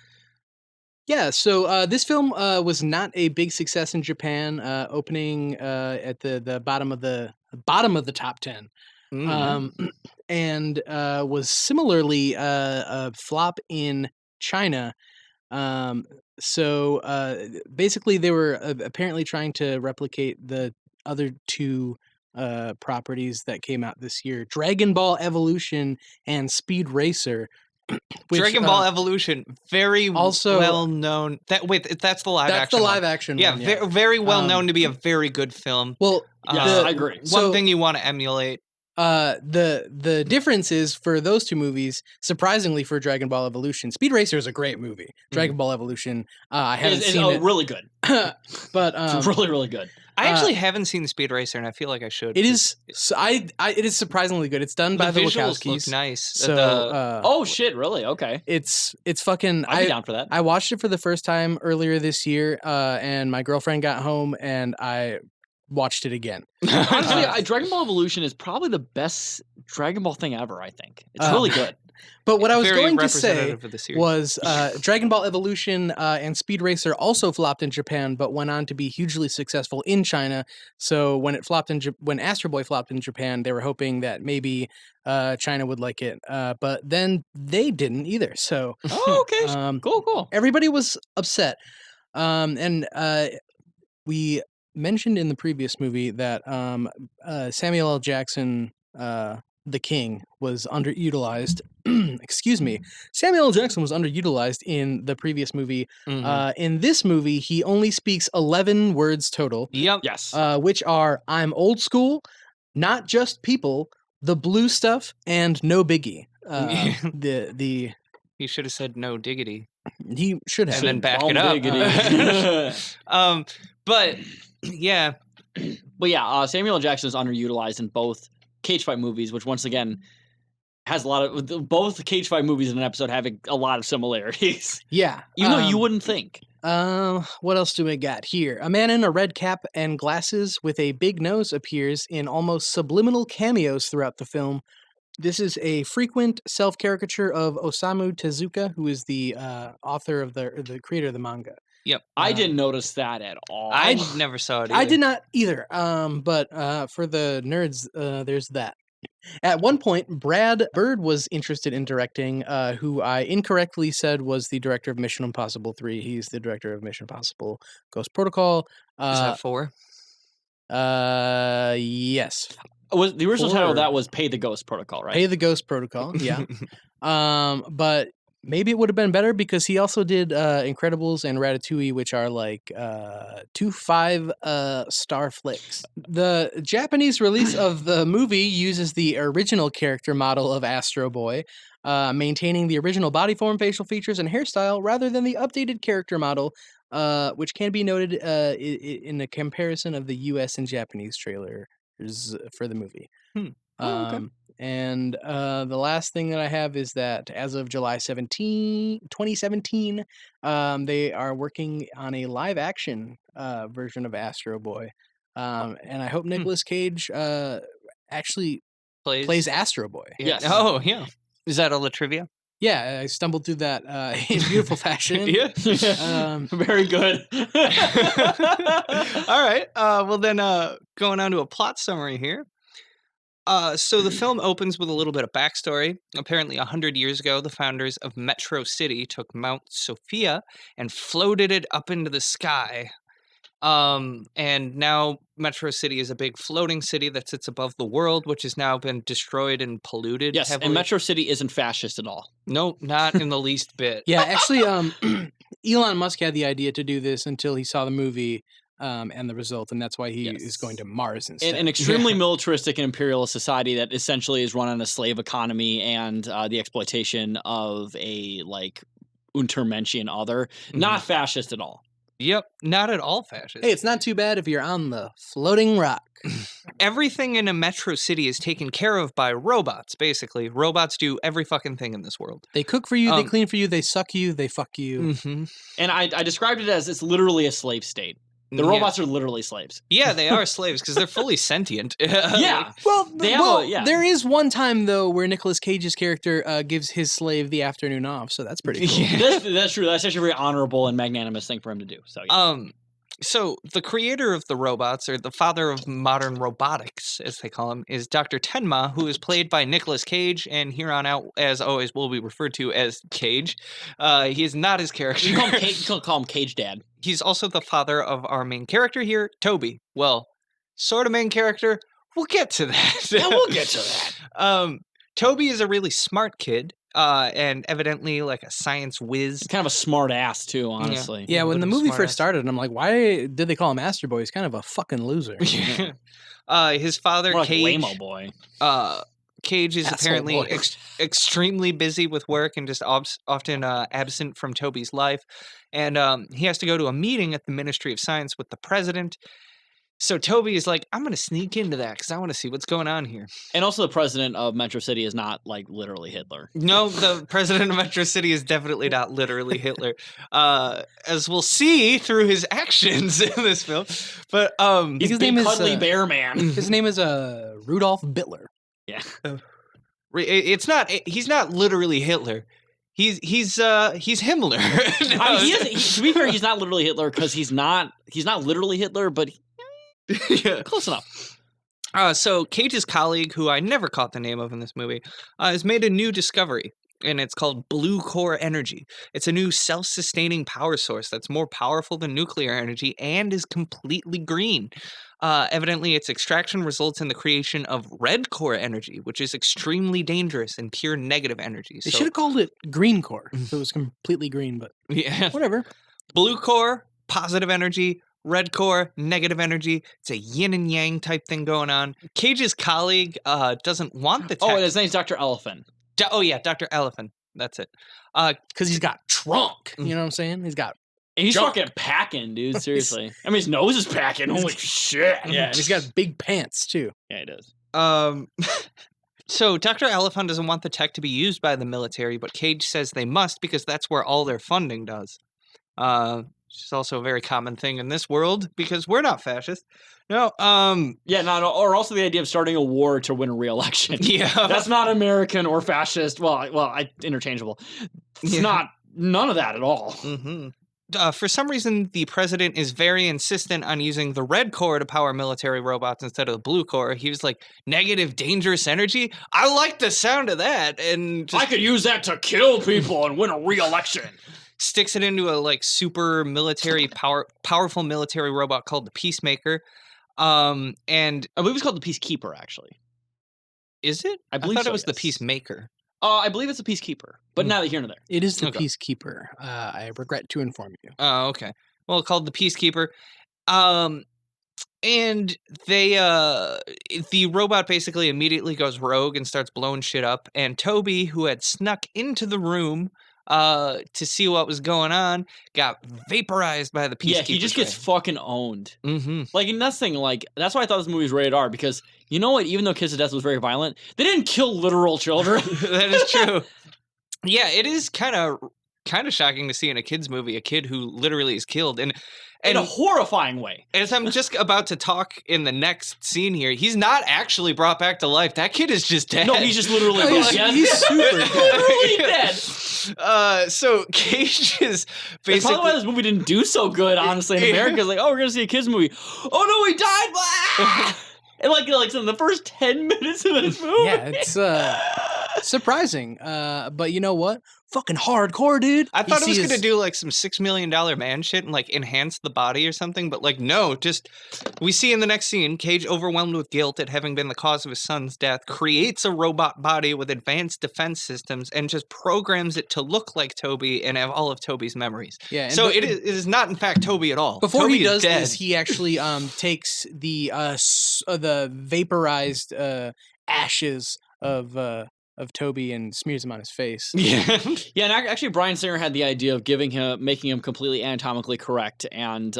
Yeah, so this film was not a big success in Japan, opening at the bottom of the top 10, and was similarly a flop in China. So basically, they were apparently trying to replicate the other two properties that came out this year: Dragon Ball Evolution and Speed Racer. Which, Dragon Ball Evolution, very also- well known. That's the live that's action. the one. live action Yeah, one. Yeah. very well Um, known to be a very good film. Well, Yes, I agree. One so- thing you want to emulate. the difference is for those two movies, surprisingly for Dragon Ball Evolution, Speed Racer is a great movie. Dragon Ball Evolution, I haven't It's seen it, really good. but It's really, really good. I actually haven't seen Speed Racer, and I feel like I should. it is it is surprisingly good. It's done by the visuals look Wachowskis. nice. So Oh shit! Really? Okay. it's fucking. I'd be down for that. I watched it for the first time earlier this year, and my girlfriend got home, and I watched it again. Honestly, Dragon Ball Evolution is probably the best Dragon Ball thing ever. I think it's Uh, really good. But what I was very going to say representative of the series. was Dragon Ball Evolution and Speed Racer also flopped in Japan, but went on to be hugely successful in China. So when when Astro Boy flopped in Japan, they were hoping that maybe China would like it, but then they didn't either. So Oh, okay. Cool. everybody was upset, and we mentioned in the previous movie that Samuel L. Jackson, the King, was underutilized. Excuse me. Samuel L. Jackson was underutilized in the previous movie. Mhm. In this movie, he only speaks 11 words total, Yep. Yes. which are "I'm old school," "Not just people," "The blue stuff," and "No biggie." The You should have said no diggity. he should have. And then back Bomb it up. diggity. But yeah, But yeah, Samuel L. Jackson is underutilized in both cage fight movies, which once again has a lot of both cage fight movies in an episode having a lot of similarities, Yeah. even though you wouldn't think. What else do we got here? A man in a red cap and glasses with a big nose appears in almost subliminal cameos throughout the film. This is a frequent self-caricature of Osamu Tezuka, who is the author of the creator of the manga. yep. I didn't notice that at all. I never saw it. Either. I did not either. But for the nerds, there's that. At one point, Brad Bird was interested in directing, who I incorrectly said was the director of Mission Impossible 3. He's the director of Mission Impossible Ghost Protocol. Is that 4? Yes. Was the original title of Four. that was Pay the Ghost Protocol, right? Pay the Ghost Protocol, yeah. But maybe it would have been better because he also did Incredibles and Ratatouille, which are like 2 5-star flicks. The Japanese release of the movie uses the original character model of Astro Boy, maintaining the original body form, facial features, and hairstyle rather than the updated character model, which can be noted in a comparison of the US and Japanese trailers for the movie. Oh, okay. And the last thing that I have is that as of July 2017, they are working on a live action version of Astro Boy. And I hope Nicolas Cage actually plays Astro Boy. Yeah. Yes. Oh, yeah. Is that all the trivia? Yeah, I stumbled through that in beautiful fashion. Yeah. Very good. All right. Well, then going on to a plot summary here. So the film opens with a little bit of backstory. Apparently, 100 years ago, the founders of Metro City took Mount Sophia and floated it up into the sky. And now Metro City is a big floating city that sits above the world, which has now been destroyed and polluted. Yes, heavily. and Metro City isn't fascist at all. No, not in the least bit. Yeah, actually, Elon Musk had the idea to do this until he saw the movie and the result, and that's why he is going to Mars instead. An extremely militaristic and imperialist society that essentially is run on a slave economy and the exploitation of a like Untermenschen other. Not fascist at all. Yep, not at all fascist. Hey, it's not too bad if you're on the floating rock. Everything in a metro city is taken care of by robots, basically. Robots do every fucking thing in this world. They cook for you, they clean for you, they suck you, they fuck you. Mm-hmm. And I described it as it's literally a slave state. The robots are literally slaves. Yeah, they are slaves because they're fully sentient. Yeah. Well, yeah. there is one time, though, where Nicolas Cage's character gives his slave the afternoon off, so that's pretty cool. Yeah. That's true. That's actually a very honorable and magnanimous thing for him to do. So, yeah. So the creator of the robots, or the father of modern robotics, as they call him, is Dr. Tenma, who is played by Nicolas Cage, and here on out, as always, will be referred to as Cage. He is not his character. You can call him Cage Dad. He's also the father of our main character here, Toby. Well, sort of main character. We'll get to that. Yeah, we'll get to that. Toby is a really smart kid. And evidently like a science whiz. He's kind of a smart ass too, honestly. Yeah, when the movie smartass. first started, I'm like, why did they call him Astro Boy? He's kind of a fucking loser. His father, More like Cage, Lame-o boy. Cage is Asshole apparently boy. extremely busy with work and just often absent from Toby's life. And he has to go to a meeting at the Ministry of Science with the president. So Toby is like, I'm going to sneak into that because I want to see what's going on here. And also the president of Metro City is not like literally Hitler. No, the president of Metro City is definitely not literally Hitler, as we'll see through his actions in this film. But He's His big name is, cuddly bear man. his name is Rudolph Bittler. Yeah. it's not. He's not literally Hitler. He's Himmler. No, I mean, to be fair, he's not literally Hitler because he's not literally Hitler, but yeah. close enough. So Cage's colleague, who I never caught the name of in this movie, has made a new discovery, and it's called blue core energy. It's a new self-sustaining power source that's more powerful than nuclear energy and is completely green. Evidently, its extraction results in the creation of red core energy, which is extremely dangerous and pure negative energy. They should have called it Green Core if it was completely green, but Yeah. whatever. Blue core, positive energy. Red core, negative energy. It's a yin and yang type thing going on. Cage's colleague doesn't want the tech. Oh, and his name's Dr. Elephant. Yeah, Dr. Elephant. That's it. Because he's got trunk. You know what I'm saying? He's got And he's Junk. fucking packing, dude. Seriously. I mean, his nose is packing. Holy shit. yeah, and he's got big pants too. Yeah, he does. So Dr. Elephant doesn't want the tech to be used by the military, but Cage says they must because that's where all their funding does. Which is also a very common thing in this world because we're not fascist. No, Yeah, or also the idea of starting a war to win a re-election. yeah. That's not American or fascist. Well, interchangeable. It's Yeah. not none of that at all. Mm-hmm. For some reason, the president is very insistent on using the red core to power military robots instead of the blue core. He was like, negative, dangerous energy? I like the sound of that. And just I could use that to kill people and win a re-election. sticks it into a like super military powerful military robot called the Peacemaker. And I believe it's called the Peacekeeper, actually. is it? I believe thought so, it was the yes. Peacemaker. I believe it's the Peacekeeper, but neither here nor there. It is the Okay. Peacekeeper. I regret to inform you. Oh, okay. Well, called the Peacekeeper. And the robot basically immediately goes rogue and starts blowing shit up. And Toby, who had snuck into the room to see what was going on, got vaporized by the Peacekeeper. Yeah, he just gets fucking owned. Mm-hmm. Like, and that's the thing, like, that's why I thought this movie was rated R, because you know what? Even though Kiss of Death was very violent, they didn't kill literal children. That is true. Yeah, it is kind of shocking to see in a kids movie a kid who literally is killed, and In a horrifying way. as I'm just about to talk in the next scene here, he's not actually brought back to life. That kid is just dead. No, he's just literally dead. Yeah, He's super dead. literally dead. So Cage is That's basically probably why this movie didn't do so good, honestly, in America. It's like, oh, we're gonna see a kids movie. Oh no, he died! Ah! And like in the first 10 minutes of this movie. Yeah, it's surprising. But you know what? Fucking hardcore, dude. I thought it You was see gonna his- do like some $6 million man shit and like enhance the body or something, but like no, just we see in the next scene, Cage, overwhelmed with guilt at having been the cause of his son's death, creates a robot body with advanced defense systems and just programs it to look like Toby and have all of Toby's memories. Yeah. So it is not in fact Toby at all. Before Toby he is does dead. this, he actually takes the vaporized ashes of Toby and smears them on his face. Yeah. Yeah, and actually, Bryan Singer had the idea of making him completely anatomically correct, and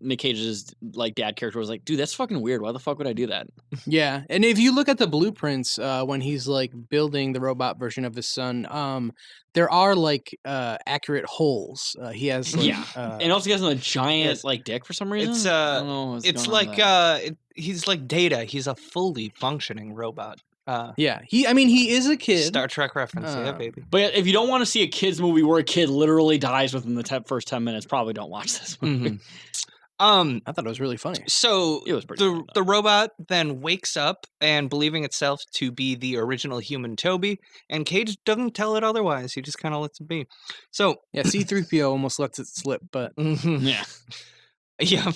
Nick Cage's like dad character was like, "Dude, that's fucking weird. Why the fuck would I do that?" Yeah, and if you look at the blueprints when he's like building the robot version of his son, there are like accurate holes. He has like, Yeah. And also, he has a giant Yes. like dick for some reason. It's I don't know what's it's going on with like that. he's like Data. He's a fully functioning robot. yeah. He is a kid. Star Trek reference, yeah, Um, baby. But if you don't want to see a kids movie where a kid literally dies within the first 10 minutes, probably don't watch this movie. Mhm. I thought it was really funny. So It was pretty funny, the robot then wakes up and believing itself to be the original human Toby, and Cage doesn't tell it otherwise. He just kind of lets it be. So Yeah, C-3PO almost lets it slip, but Yeah. yeah,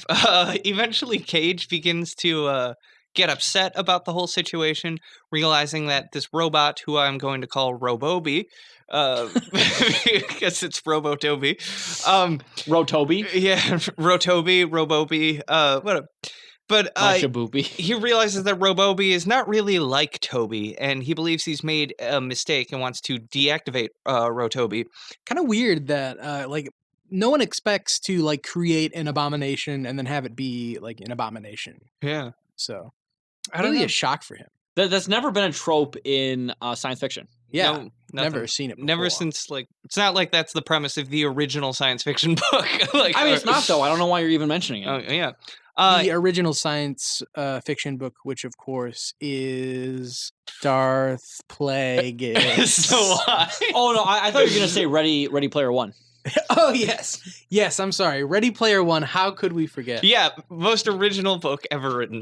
eventually Cage begins to get upset about the whole situation, realizing that this robot, who I'm going to call Robobi, because it's Robo-Toby, Rotobi. yeah, Rotobi, Robobi, whatever. But Shaboopy. he realizes that Robobi is not really like Toby, and he believes he's made a mistake and wants to deactivate Rotobi. kind of weird that like no one expects to like create an abomination and then have it be like an abomination. Yeah, So I don't really know. a shock for him. That's never been a trope in science fiction. Yeah, No, never nothing. seen it before. Never since like it's not like that's the premise of the original science fiction book. Like, I mean, it's not though. I don't know why you're even mentioning it. Oh yeah. The original science fiction book, which of course is Darth Plagueis. So why? Oh no, I thought you were gonna say Ready Player One. Oh yes, I'm sorry. Ready Player One. How could we forget? Yeah, most original book ever written.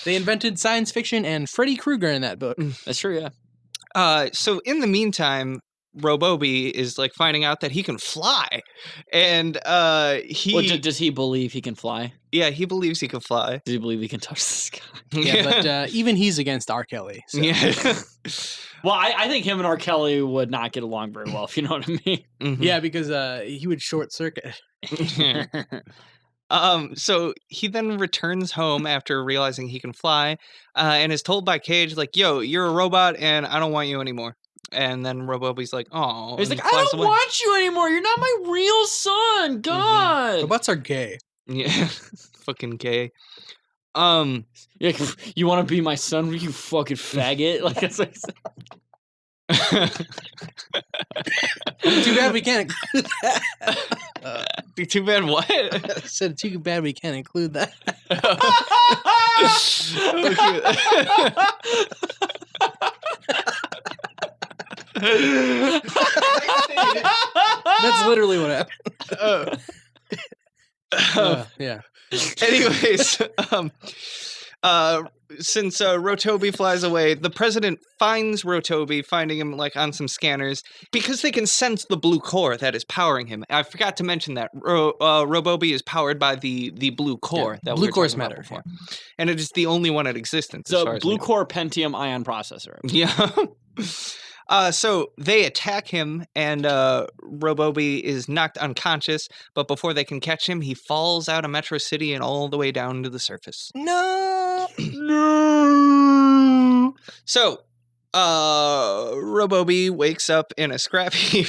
They invented science fiction and Freddy Krueger in that book. That's true. Yeah. So in the meantime, Robobi is like finding out that he can fly, and he Well, does he believe he can fly? yeah he believes he can fly. Does he believe he can touch the sky? Yeah, but even he's against R. Kelly. So. Yeah. Well, I think him and R. Kelly would not get along very well, if you know what I mean. Mhm. Yeah, because he would short circuit. So he then returns home after realizing he can fly, and is told by Cage like, "Yo, you're a robot, and I don't want you anymore." And then Robobi's like, "Oh," He's like, I don't want you anymore. You're not my real son. God. Robots are gay. Yeah, fucking gay. Yeah, you want to be my son? You fucking faggot. Like that's like. Too bad we can't include that. Too bad. What? I said too bad we can't include that. That's literally what happened. Yeah. Anyways, Since Rotobi flies away, the president finds Rotobi, finding him like on some scanners because they can sense the blue core that is powering him. I forgot to mention that Robobi is powered by the blue core that blue we were core's talking about matter, before, and it is the only one in existence. It's as a far as we blue know. core Pentium ion processor. Yeah. So they attack him, and Robobi is knocked unconscious. But before they can catch him, he falls out of Metro City and all the way down to the surface. No. No. So, Robobi wakes up in a scrap heap.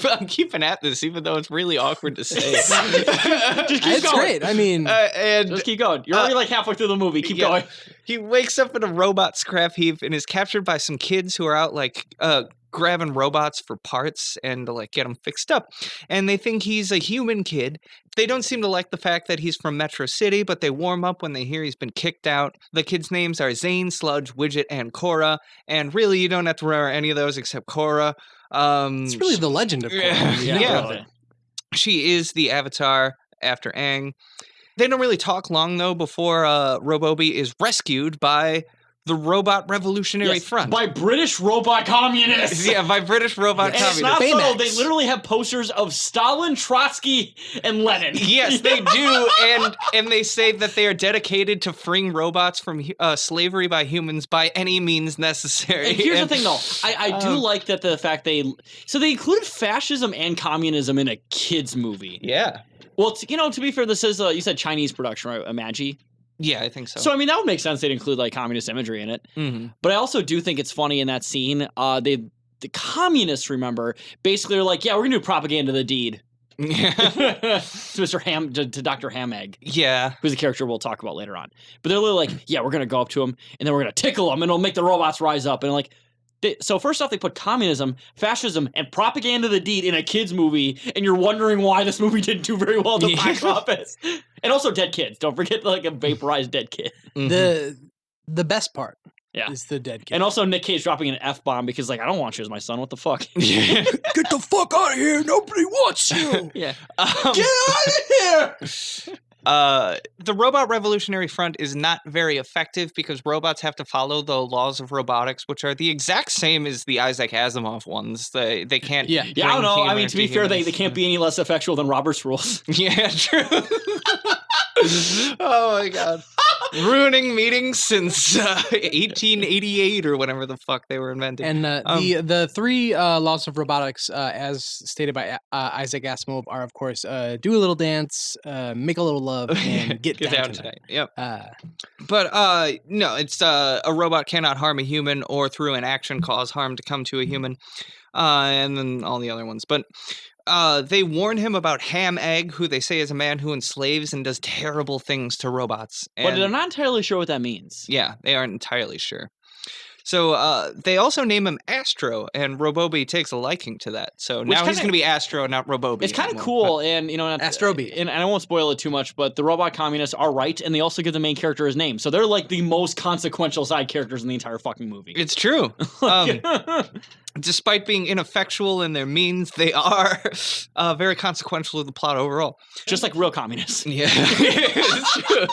I'm keeping at this, even though it's really awkward to say. Just keep It's going. great. I mean, And Just keep going. You're already like halfway through the movie. Keep yeah. going. He wakes up in a robot scrap heap and is captured by some kids who are out like grabbing robots for parts and to like get them fixed up. And they think he's a human kid. They don't seem to like the fact that he's from Metro City, but they warm up when they hear he's been kicked out. The kids' names are Zane, Sludge, Widget, and Cora. And really, you don't have to remember any of those except Cora. it's really the legend of Korra. Yeah. Really. She is the avatar after Aang. They don't really talk long, though, before Robobi is rescued by the Robot Revolutionary Yes, Front. by British robot communists. Yeah, by British robot And it's communists. not subtle. Baymax. They literally have posters of Stalin, Trotsky, and Lenin. Yes, they do, and they say that they are dedicated to freeing robots from slavery by humans by any means necessary. And here's the thing, though. I do like that the fact they included fascism and communism in a kids movie. Yeah. Well, to be fair, this is you said Chinese production, right? Imagi. Yeah, I think so. So I mean, that would make sense. They'd include like communist imagery in it. Mm-hmm. But I also do think it's funny in that scene. The communists, remember, basically are like, yeah, we're gonna do propaganda of the deed. Yeah. to Mr. to Dr. Hamegg, Yeah. who's a character we'll talk about later on. But they're literally like, yeah, we're gonna go up to him and then we're gonna tickle him and it'll make the robots rise up. And like, so first off, they put communism, fascism, and propaganda of the deed in a kids movie, and you're wondering why this movie didn't do very well at the box office. And also dead kids. Don't forget like a vaporized dead kid. Mhm. The best part Yeah. is the dead kid. And also Nick Cage dropping an F-bomb because like, I don't want you as my son. What the fuck? Yeah. Get the fuck out of here! Nobody wants you. Yeah. Get out of here! The Robot Revolutionary Front is not very effective because robots have to follow the laws of robotics, which are the exact same as the Isaac Asimov ones. They can't. Yeah. Yeah, I don't know. I mean, humans to be fair, they humans. can't be any less effectual than Robert's rules. Yeah, true. Oh my god. Ruining meetings since 1888 or whatever the fuck they were invented. And the three laws of robotics, as stated by Isaac Asimov, are of course do a little dance, make a little love, and get down tonight. Yep. Uh, But no, it's a robot cannot harm a human or through an action cause harm to come to a human, and then all the other ones. But they warn him about Ham Egg, who they say is a man who enslaves and does terrible things to robots. But And they're not entirely sure what that means. yeah, they aren't entirely sure. So they also name him Astro, and Robobi takes a liking to that. So now he's kinda- going to be Astro, not Robobi. It's kind of anymore. cool, and not, Astrobi. and I won't spoil it too much, but the robot communists are right, and they also give the main character his name, so they're like the most consequential side characters in the entire fucking movie. It's true. Despite being ineffectual in their means, they are very consequential to the plot overall. Just like real communists. Yeah, it's true.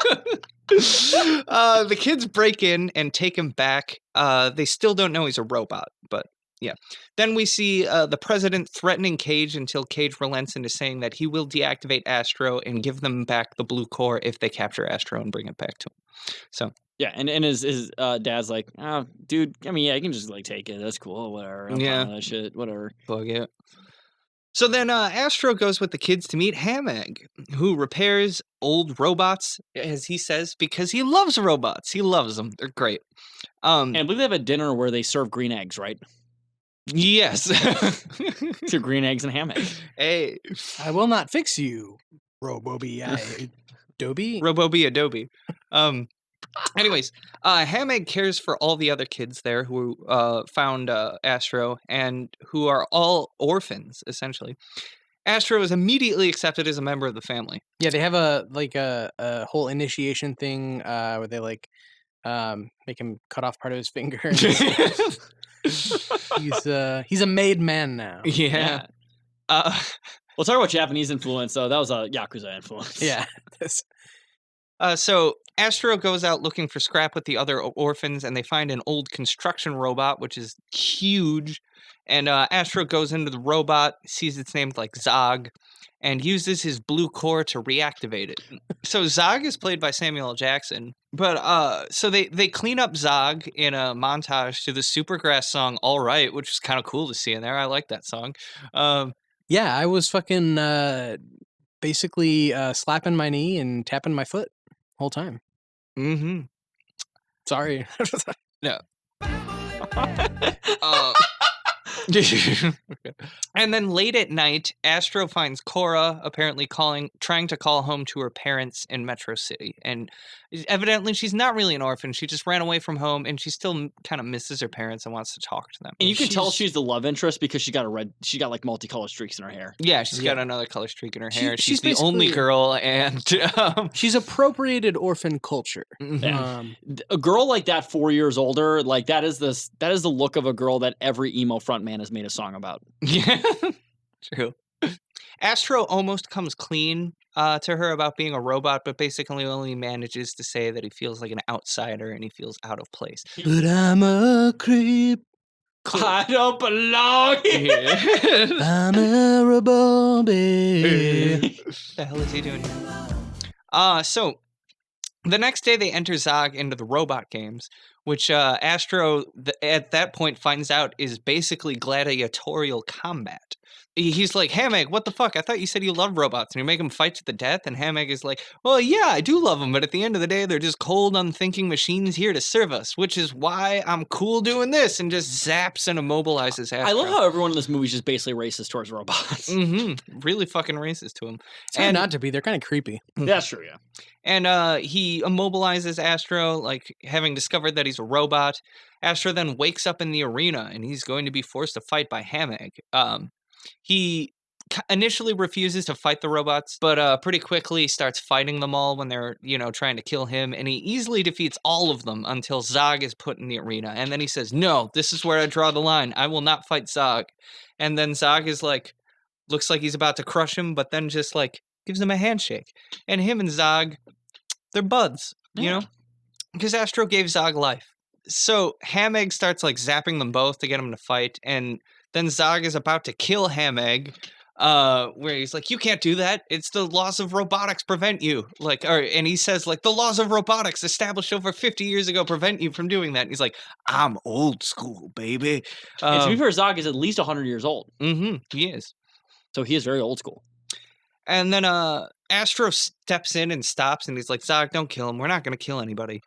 The kids break in and take him back. They still don't know he's a robot, but yeah. Then we see the president threatening Cage until Cage relents into saying that he will deactivate Astro and give them back the blue core if they capture Astro and bring it back to him. So Yeah, and his dad's like, oh, dude, I mean, yeah, you can just like take it. That's cool, whatever. I'm Yeah. fine with that shit, whatever. bug it. So then Astro goes with the kids to meet Ham Egg, who repairs old robots, as he says, because he loves robots. He loves them. They're great. And I believe they have a dinner where they serve green eggs, right? Yes. So green eggs and ham eggs. Hey. I will not fix you, Robobi. Adobe. Robobi Adobe. Anyways, Ham Egg cares for all the other kids there who found Astro and who are all orphans, essentially. Astro is immediately accepted as a member of the family. Yeah, they have a whole initiation thing where they like make him cut off part of his finger. and he's a made man now. Yeah. We'll talk about Japanese influence, though. That was a Yakuza influence. Yeah. So Astro goes out looking for scrap with the other orphans, and they find an old construction robot, which is huge. And Astro goes into the robot, sees it's named like Zog, and uses his blue core to reactivate it. So Zog is played by Samuel L. Jackson. But so they clean up Zog in a montage to the Supergrass song "All Right," which is kind of cool to see in there. I like that song. Yeah, I was fucking basically slapping my knee and tapping my foot whole time. Mm-hmm. Sorry. No. Okay. And then late at night, Astro finds Cora apparently trying to call home to her parents in Metro City. And evidently she's not really an orphan. She just ran away from home and she still kind of misses her parents and wants to talk to them. And you can tell she's the love interest because she got like multicolored streaks in her hair. Yeah, she's got another color streak in her hair. She's the basically- only girl, and She's appropriated orphan culture. Yeah. A girl like that, 4 years older, like that is the look of a girl that every emo frontman has made a song about. Yeah, true. Astro almost comes clean to her about being a robot, but basically only manages to say that he feels like an outsider and he feels out of place. But I'm a creep. I don't belong here. I'm a robot. The hell is he doing here? So the next day they enter Zog into the robot games, which Astro at that point finds out is basically gladiatorial combat. He's like, Hamag, what the fuck? I thought you said you love robots and you make them fight to the death. And Hamag is like, well, yeah, I do love them. But at the end of the day, they're just cold, unthinking machines here to serve us, which is why I'm cool doing this, and just zaps and immobilizes Astro. I love how everyone in this movie is just basically racist towards robots. Mm-hmm. Really fucking racist to him. It's hard not to be. They're kind of creepy. That's true, yeah. And he immobilizes Astro, like having discovered that he's a robot. Astro then wakes up in the arena, and he's going to be forced to fight by Hamag. He initially refuses to fight the robots, but pretty quickly starts fighting them all when they're, trying to kill him. And he easily defeats all of them until Zog is put in the arena. And then he says, no, this is where I draw the line. I will not fight Zog. And then Zog is like, looks like he's about to crush him, but then just like gives him a handshake. And him and Zog, they're buds, you know? Because Astro gave Zog life. So Hamag starts like zapping them both to get them to fight. And then Zog is about to kill Hamag, where he's like, you can't do that. It's the laws of robotics prevent you. And he says, like, the laws of robotics established over 50 years ago prevent you from doing that. And he's like, I'm old school, baby. And to be fair, Zog is at least 100 years old. Mm-hmm, he is. So he is very old school. And then Astro steps in and stops, and he's like, Zog, don't kill him. We're not going to kill anybody.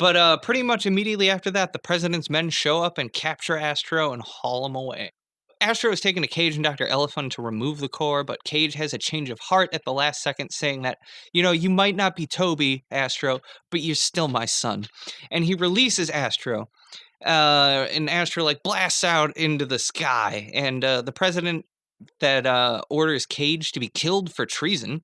But pretty much immediately after that, the president's men show up and capture Astro and haul him away. Astro is taken to Cage and Dr. Elephant to remove the core, but Cage has a change of heart at the last second, saying that, you might not be Toby, Astro, but you're still my son. And he releases Astro. And Astro, like, blasts out into the sky. And the president that orders Cage to be killed for treason.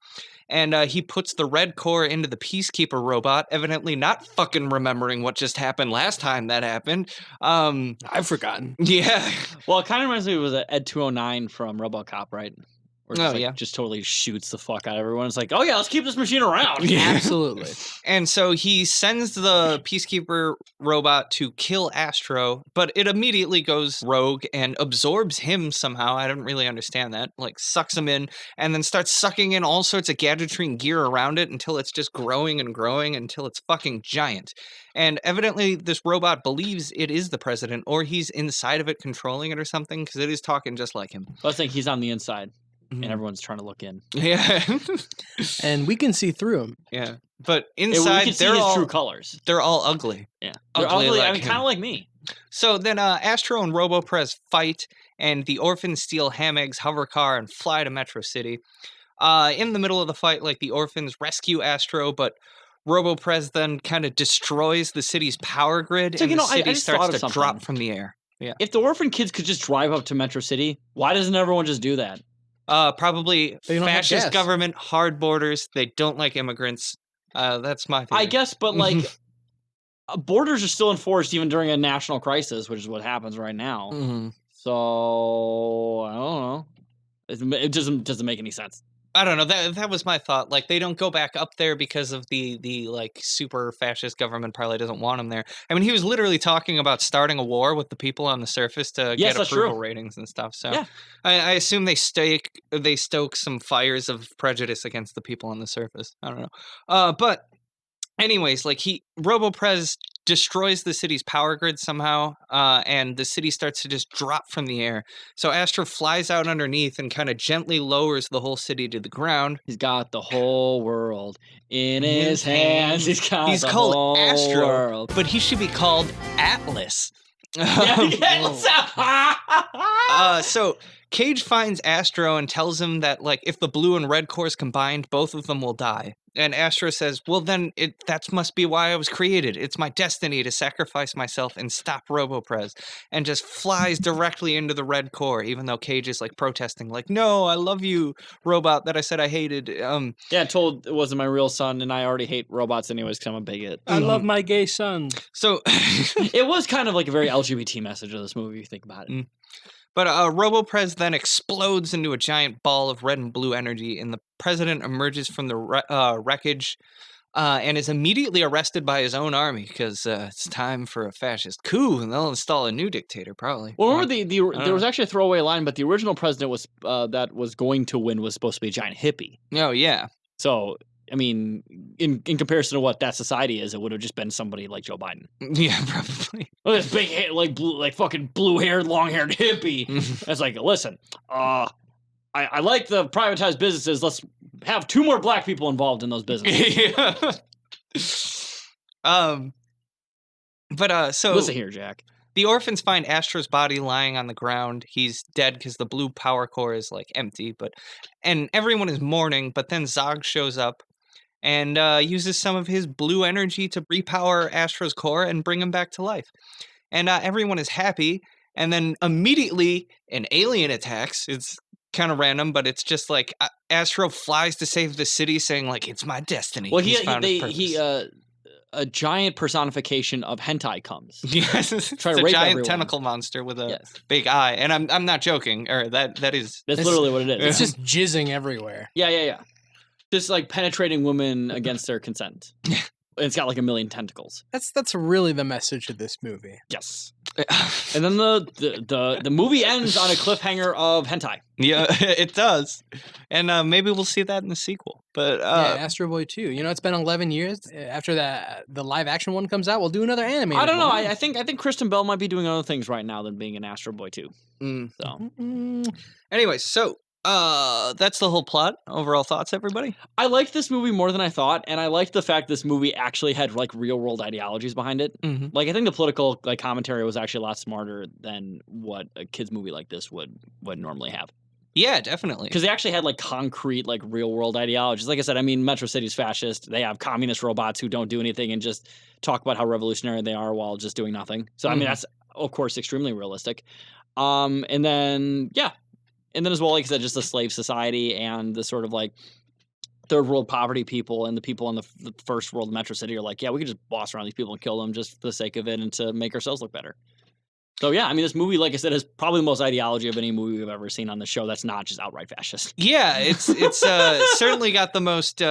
And he puts the red core into the Peacekeeper robot, evidently not fucking remembering what just happened last time that happened. I've forgotten. Yeah. Well, it kind of reminds me of Ed 209 from RoboCop, right? Where just totally shoots the fuck out of everyone. It's like, oh yeah, let's keep this machine around. Yeah. Absolutely. And so he sends the Peacekeeper robot to kill Astro, but it immediately goes rogue and absorbs him somehow. I don't really understand that. Like, sucks him in and then starts sucking in all sorts of gadgetry and gear around it until it's just growing and growing until it's fucking giant. And evidently this robot believes it is the president, or he's inside of it controlling it or something, because it is talking just like him. I think he's on the inside. And everyone's trying to look in. Yeah. And we can see through him. Yeah. But we inside, can see they're his all true colors. They're all ugly. Yeah. They're ugly, like I mean, him. kind of like me. So then Astro and RoboPrez fight, and the orphans steal Hamag's hover car and fly to Metro City. In the middle of the fight, like, the orphans rescue Astro, but RoboPrez then kind of destroys the city's power grid, So, and the city just thought starts of to drop something. from the air. Yeah. If the orphan kids could just drive up to Metro City, why doesn't everyone just do that? Probably They don't have fascist gas. government, hard borders. They don't like immigrants. That's my theory. I guess, but like, borders are still enforced even during a national crisis, which is what happens right now. Mhm. So I don't know. It doesn't make any sense. I don't know. That was my thought. Like they don't go back up there because of the like super fascist government probably doesn't want him there. I mean, he was literally talking about starting a war with the people on the surface to Yes, get that's approval true. ratings and stuff. So Yeah. I assume they stoke some fires of prejudice against the people on the surface. I don't know. But anyways, like RoboPrez destroys the city's power grid somehow, and the city starts to just drop from the air. So Astro flies out underneath and kind of gently lowers the whole city to the ground. He's got the whole world in his hands. He's got He's the called whole Astro, world. but he should be called Atlas. So Cage finds Astro and tells him that like if the blue and red cores combined, both of them will die. And Astro says, "Well, then that must be why I was created. It's my destiny to sacrifice myself and stop RoboPrez." And just flies directly into the red core, even though Cage is like protesting, like, "No, I love you, robot that I said I hated." Yeah, told it wasn't my real son, and I already hate robots anyways because I'm a bigot. I love my gay son. So It was kind of like a very LGBT message of this movie, if you think about it. But RoboPrez then explodes into a giant ball of red and blue energy, and the president emerges from the wreckage and is immediately arrested by his own army because it's time for a fascist coup, and they'll install a new dictator, probably. Well, remember there was actually a throwaway line, but the original president was that was going to win was supposed to be a giant hippie. Oh, yeah. So, I mean, in comparison to what that society is, it would have just been somebody like Joe Biden. Yeah, probably. Well, this big, like blue, like fucking blue-haired, long-haired hippie. It's like, listen, I like the privatized businesses. Let's have 2 more black people involved in those businesses. So Listen here, Jack. the orphans find Astro's body lying on the ground. He's dead because the blue power core is like empty, and everyone is mourning. But then Zog shows up and uses some of his blue energy to repower Astro's core and bring him back to life. And everyone is happy. And then immediately an alien attacks. It's kind of random, but it's just like Astro flies to save the city, saying like, "It's my destiny." Well, a giant personification of hentai comes. Yes, it's Try to a rape giant everyone. tentacle monster with a Yes. big eye, and I'm not joking. Or that is That's literally what it is. It's just jizzing everywhere. Yeah. Just like penetrating women against their consent. It's got like 1 million tentacles. That's really the message of this movie. Yes. And then the movie ends on a cliffhanger of hentai. Yeah, it does, and maybe we'll see that in the sequel. But Yeah, Astro Boy 2. You know, it's been 11 years. After the live action one comes out, we'll do another animated I don't know. one. I think Kristen Bell might be doing other things right now than being in Astro Boy 2. So Anyway, so that's the whole plot. Overall thoughts, everybody? I liked this movie more than I thought, and I liked the fact this movie actually had like real world ideologies behind it. Mm-hmm. Like I think the political like commentary was actually a lot smarter than what a kids movie like this would normally have. Yeah, definitely. Because they actually had like concrete like real world ideologies. Like I said, I mean Metro City's fascist. They have communist robots who don't do anything and just talk about how revolutionary they are while just doing nothing. So I mean that's of course extremely realistic. And then as well, like I said, just the slave society and the sort of like third world poverty people and the people in the first world Metro City are like, yeah, we could just boss around these people and kill them just for the sake of it and to make ourselves look better. So yeah, I mean, this movie, like I said, has probably the most ideology of any movie we've ever seen on the show. That's not just outright fascist. Yeah, it's certainly got the most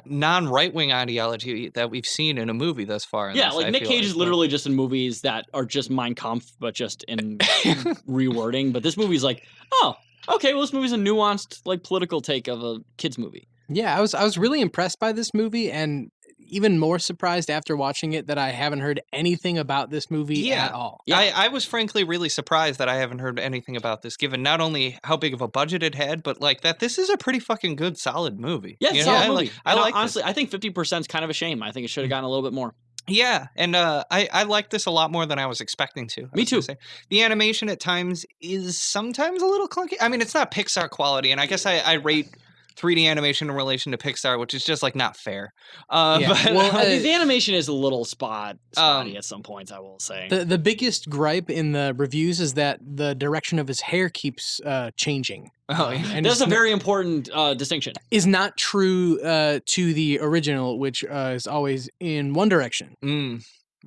non-right wing ideology that we've seen in a movie thus far. Yeah, like Nick Cage is literally just in movies that are just Mein Kampf, but just in rewording. But this movie's like, oh, okay, well, this movie's a nuanced, like, political take of a kids movie. Yeah, I was really impressed by this movie, and even more surprised after watching it that I haven't heard anything about this movie at all. Yeah. I was frankly really surprised that I haven't heard anything about this, given not only how big of a budget it had, but like that this is a pretty fucking good, solid movie. Yeah, you know? solid movie. I like honestly, this. I think 50% is kind of a shame. I think it should have gotten a little bit more. Yeah, and I like this a lot more than I was expecting to. Me too. The animation at times is sometimes a little clunky. I mean, it's not Pixar quality, and I guess I rate 3D animation in relation to Pixar, which is just like not fair. Yeah. But, Well, the animation is a little spotty at some points, I will say. The biggest gripe in the reviews is that the direction of his hair keeps changing. Oh, yeah. And That's it's a very important distinction. is not true to the original, which is always in one direction.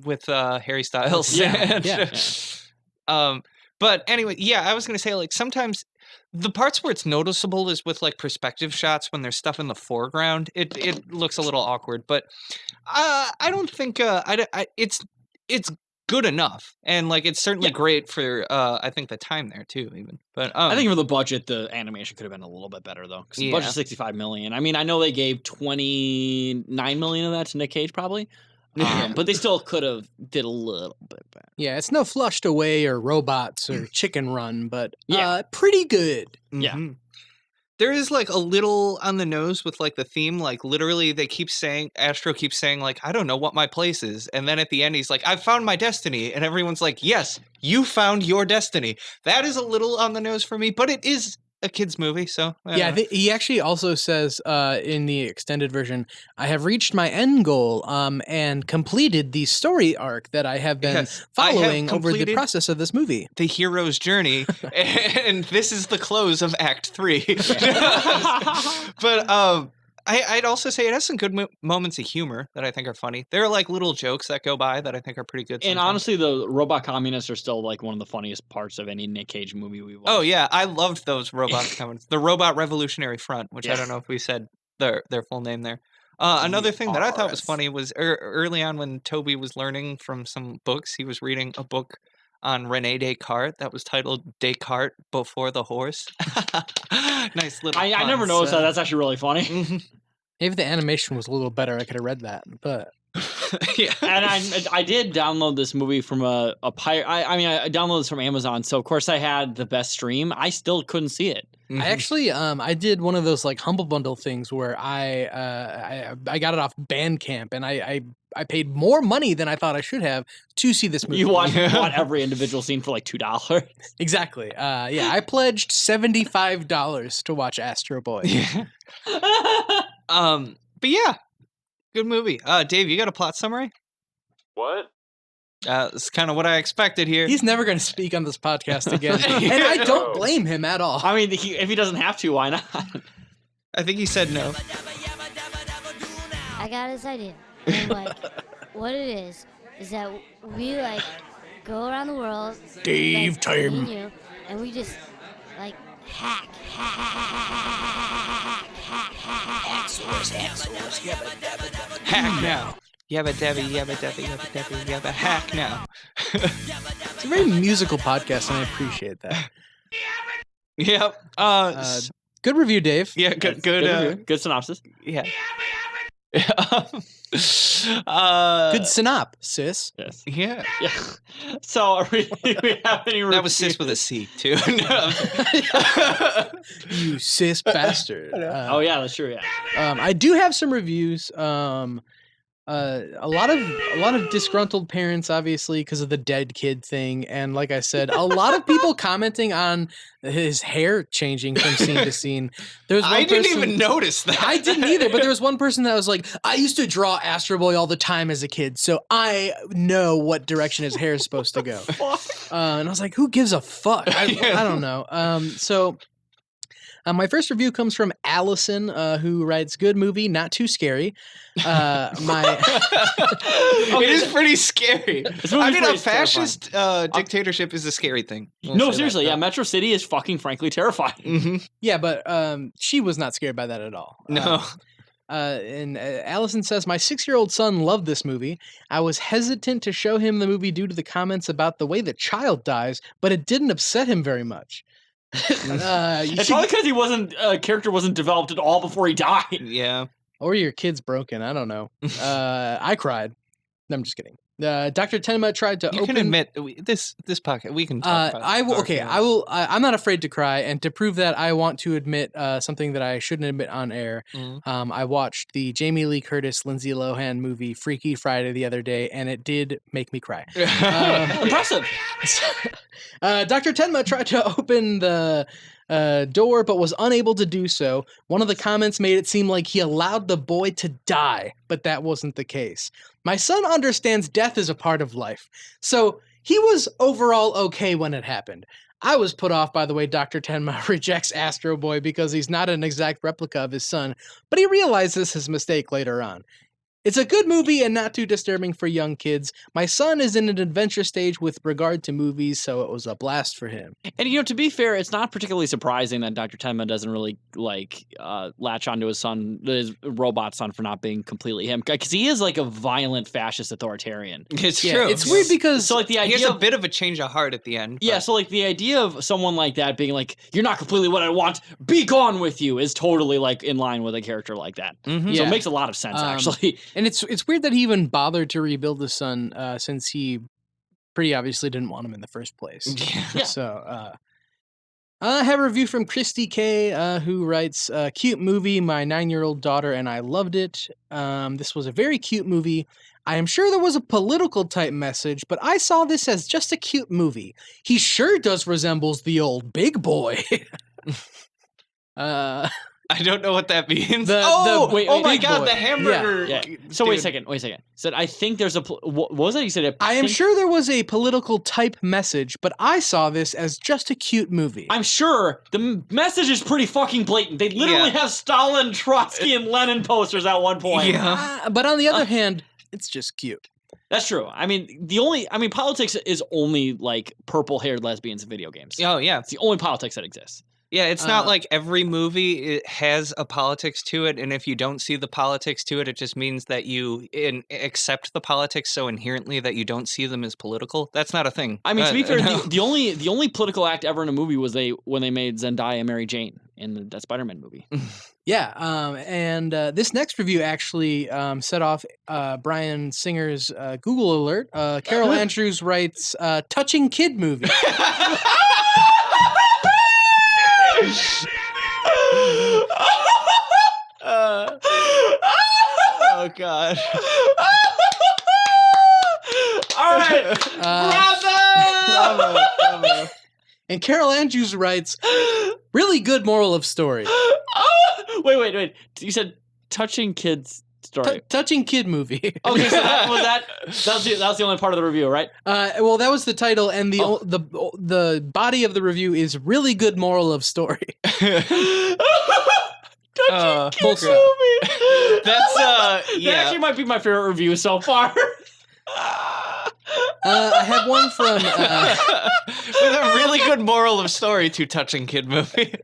With Harry Styles. Yeah, And, yeah. But anyway, yeah, I was gonna say like sometimes The parts where it's noticeable is with like perspective shots when there's stuff in the foreground. It looks a little awkward, but I don't think it's good enough, and like it's certainly Yeah. great for I think the time there too, even. But I think for the budget, the animation could have been a little bit better though, because the Yeah. budget's $65 million. I mean, I know they gave $29 million of that to Nick Cage, probably, but they still could have did a little bit better. Yeah, it's no Flushed Away or Robots or Chicken Run, but Yeah. pretty good. Yeah. Mhm. There is like a little on the nose with like the theme, like literally they keep saying Astro keeps saying like I don't know what my place is, and then at the end he's like I've found my destiny, and everyone's like yes, you found your destiny. That is a little on the nose for me, but it is a kids movie, so Yeah, I think he actually also says in the extended version, I have reached my end goal and completed the story arc that I have been Yes, I have following over the completed process of this movie. the hero's journey, and this is the close of Act 3. But I'd also say it has some good moments of humor that I think are funny. There are like little jokes that go by that I think are pretty good. And sometimes. honestly, the robot communists are still like one of the funniest parts of any Nick Cage movie we watched. Oh yeah, I loved those robot comments. The Robot Revolutionary Front, which I Yeah. don't know if we said their full name there. Another thing that I thought was RS. funny was early on when Toby was learning from some books, he was reading a book on Rene Descartes that was titled Descartes Before the Horse. Nice little. I never puns, noticed that. That's actually really funny. Mhm. Maybe the animation was a little better. I could have read that, but Yeah. And I did download this movie from a pirate. I downloaded this from Amazon, so of course I had the best stream. I still couldn't see it. Mhm. I actually I did one of those like Humble Bundle things where I got it off Bandcamp and I paid more money than I thought I should have to see this movie. You bought every individual scene for like $2. Exactly. Yeah, I pledged $75 to watch Astro Boy. Yeah. But yeah, good movie. Dave, you got a plot summary? What? It's kind of what I expected here. He's never going to speak on this podcast again, and I don't No. blame him at all. I mean, if he doesn't have to, why not? I think he said no. I got this idea. And, like, what it is that we like go around the world, Dave like, me and time. you, and we just like hack. Hack now. Yabba dabba yabba dabba yabba dabba yabba hack now. It's a very musical podcast, and I appreciate that. Yep. Good review, Dave. Yeah. Good. Good Good. review. Good synopsis. Yeah. Good synopsis. Yes. Yeah. Yeah. So are we have any That was sis with a C too. No. You cis bastard. Oh yeah, that's true. Yeah. I do have some reviews. A lot of disgruntled parents, obviously, because of the dead kid thing, and like I said, a lot of people commenting on his hair changing from scene to scene. There's one I didn't person- even notice that. I didn't either, but there was one person that was like, I used to draw Astro Boy all the time as a kid, so I know what direction his hair is supposed to go. And I was like, who gives a fuck? I don't know. My first review comes from Allison, who writes, good movie, not too scary. It is pretty scary. This I movie's mean, a pretty fascist dictatorship is a scary thing. We'll No, say seriously, yeah. that. Metro City is fucking frankly terrifying. Mhm. Yeah, but she was not scared by that at all. No. And Allison says, my 6-year-old son loved this movie. I was hesitant to show him the movie due to the comments about the way the child dies, but it didn't upset him very much. You It's should- probably because he wasn't character wasn't developed at all before he died. Yeah. or your kid's broken. I don't know. I cried. No, I'm just kidding. Dr. Tenma tried to You open. can admit this podcast. We can talk about. I will. our Okay, feelings. I will. I'm not afraid to cry, and to prove that, I want to admit something that I shouldn't admit on air. Mhm. I watched the Jamie Lee Curtis, Lindsay Lohan movie Freaky Friday the other day, and it did make me cry. Impressive. Dr. Tenma tried to open the door, but was unable to do so. One of the comments made it seem like he allowed the boy to die, but that wasn't the case. My son understands death is a part of life, so he was overall okay when it happened. I was put off by the way Dr. Tenma rejects Astro Boy because he's not an exact replica of his son, but he realizes his mistake later on. It's a good movie and not too disturbing for young kids. My son is in an adventure stage with regard to movies, so it was a blast for him. And to be fair, it's not particularly surprising that Dr. Tenma doesn't really latch onto his robot son for not being completely him, because he is like a violent fascist authoritarian. It's true. It's weird because So like the idea he has a of, bit of a change of heart at the end. yeah, so like the idea of someone like that being like, you're not completely what I want, be gone with you, is totally like in line with a character like that. So Yeah. it makes a lot of sense actually. and it's weird that he even bothered to rebuild the son since he pretty obviously didn't want him in the first place. Yeah. So I have a review from Christy K, who writes, cute movie, my 9-year-old daughter and I loved it. This was a very cute movie. I am sure there was a political type message, but I saw this as just a cute movie. He sure does resembles the old big boy. I don't know what that means. The- oh, the- wait, oh my big god, boy. the hamburger. Yeah. So wait a Dude. second. Said I think there's a what was that? You said I am sure there was a political type message, but I saw this as just a cute movie. I'm sure the message is pretty fucking blatant. They literally Yeah. have Stalin, Trotsky, and Lenin posters at one point. Yeah. But on the other hand, it's just cute. That's true. I mean, politics is only like purple-haired lesbians in video games. Oh yeah. It's the only politics that exists. Yeah, it's not like every movie it has a politics to it, and if you don't see the politics to it, it just means that you accept the politics so inherently that you don't see them as political. That's not a thing. I mean, to be fair, no. the only political act ever in a movie was when they made Zendaya Mary Jane in that Spider-Man movie. Yeah, and this next review actually set off Brian Singer's Google alert. Carol Andrews writes, touching kid movie. Oh god. All right, Bravo! And Carol Andrews writes, really good moral of story. Wait. You said touching kids story. Touching kid movie. Okay, so that was the only part of the review, right? Well, that was the title, and the body of the review is really good moral of story. Full stop. That's That yeah. actually might be my favorite review so far. I have one from. With a really good moral of story to touching kid movie.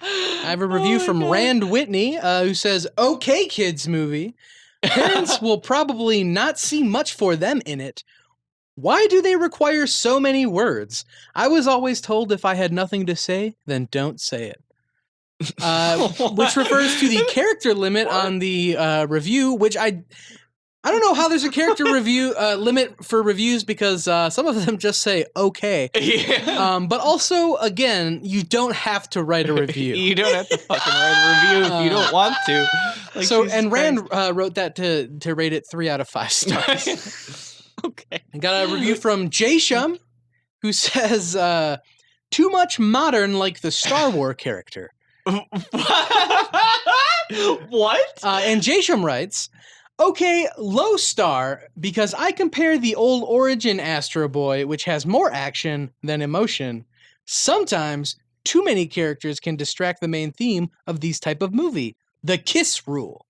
I have a review from Rand Whitney, who says, okay, kids movie. Parents will probably not see much for them in it. Why do they require so many words? I was always told if I had nothing to say, then don't say it. Which refers to the character limit on the review, which I don't know how there's a character review limit for reviews because some of them just say okay. Yeah. But also, again, you don't have to write a review. You don't have to fucking write a review if you don't want to. Like, So, Jesus and Rand Christ. wrote that to rate it 3 out of 5 stars. Okay. I got a review from Jay Shum, who says, too much modern like the Star Wars character. What? And Jay Shum writes, okay, low star, because I compare the old Origin Astro Boy, which has more action than emotion. Sometimes, too many characters can distract the main theme of these type of movie, the kiss rule.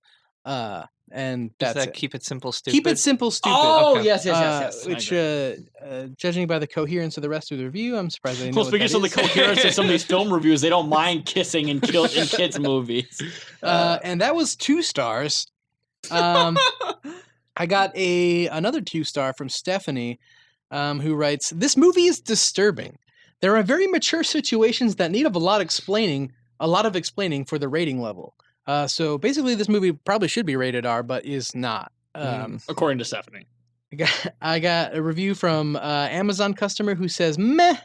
And Does that's that it. keep it simple, stupid? Keep it simple, stupid. Oh, Okay. yes. I Which, agree. judging by the coherence of the rest of the review, I'm surprised I didn't know Well, what speaking that of the is. coherence of some of these film reviews, they don't mind kissing in kids' movies. And that was 2 stars. I got another 2-star from Stephanie, who writes, this movie is disturbing. There are very mature situations that need a lot of explaining for the rating level. So basically, this movie probably should be rated R, but is not. According to Stephanie. I got a review from Amazon customer who says, meh,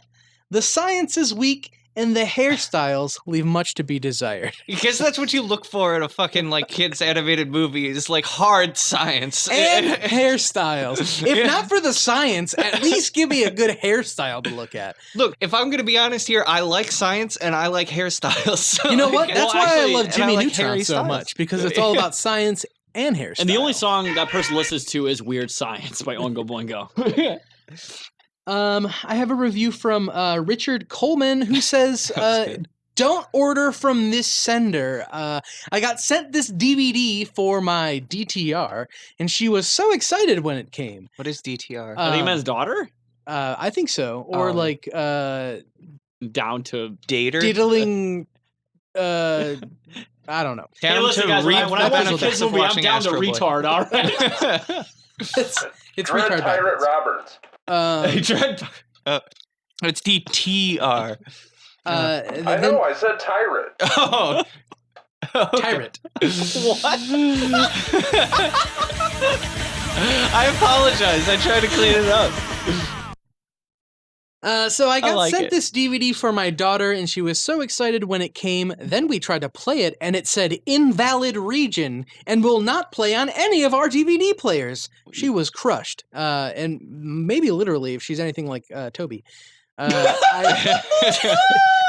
the science is weak and the hairstyles leave much to be desired. Because that's what you look for in a fucking like kids animated movie is like hard science And hairstyles. If not for the science, at least give me a good hairstyle to look at. Look, if I'm gonna be honest here, I like science and I like hairstyles. So You know what? like, That's well, why actually, I love and Jimmy like Neutron hairy so styles. much, because it's all about science and hairstyle. And the only song that person listens to is Weird Science by Oingo Boingo. I have a review from Richard Coleman who says, don't order from this sender. I got sent this DVD for my DTR, and she was so excited when it came. What is DTR? I think he meant his daughter? I think so. Or Oh. like Down to... Dater? diddling. I don't know. Hey, Down listen, to guys, when I the watch a benefits kids of movie, I'm watching down to Astro Boy. retard, all right? It's Dread retard Tyrant backwards. Roberts. It's DTR. I then know, I said tyrant. Oh. Tyrant. What? I apologize. I tried to clean it up. So I got like sent it. this DVD for my daughter, and she was so excited when it came. Then we tried to play it, and it said invalid region and will not play on any of our DVD players. She was crushed, and maybe literally if she's anything like Toby.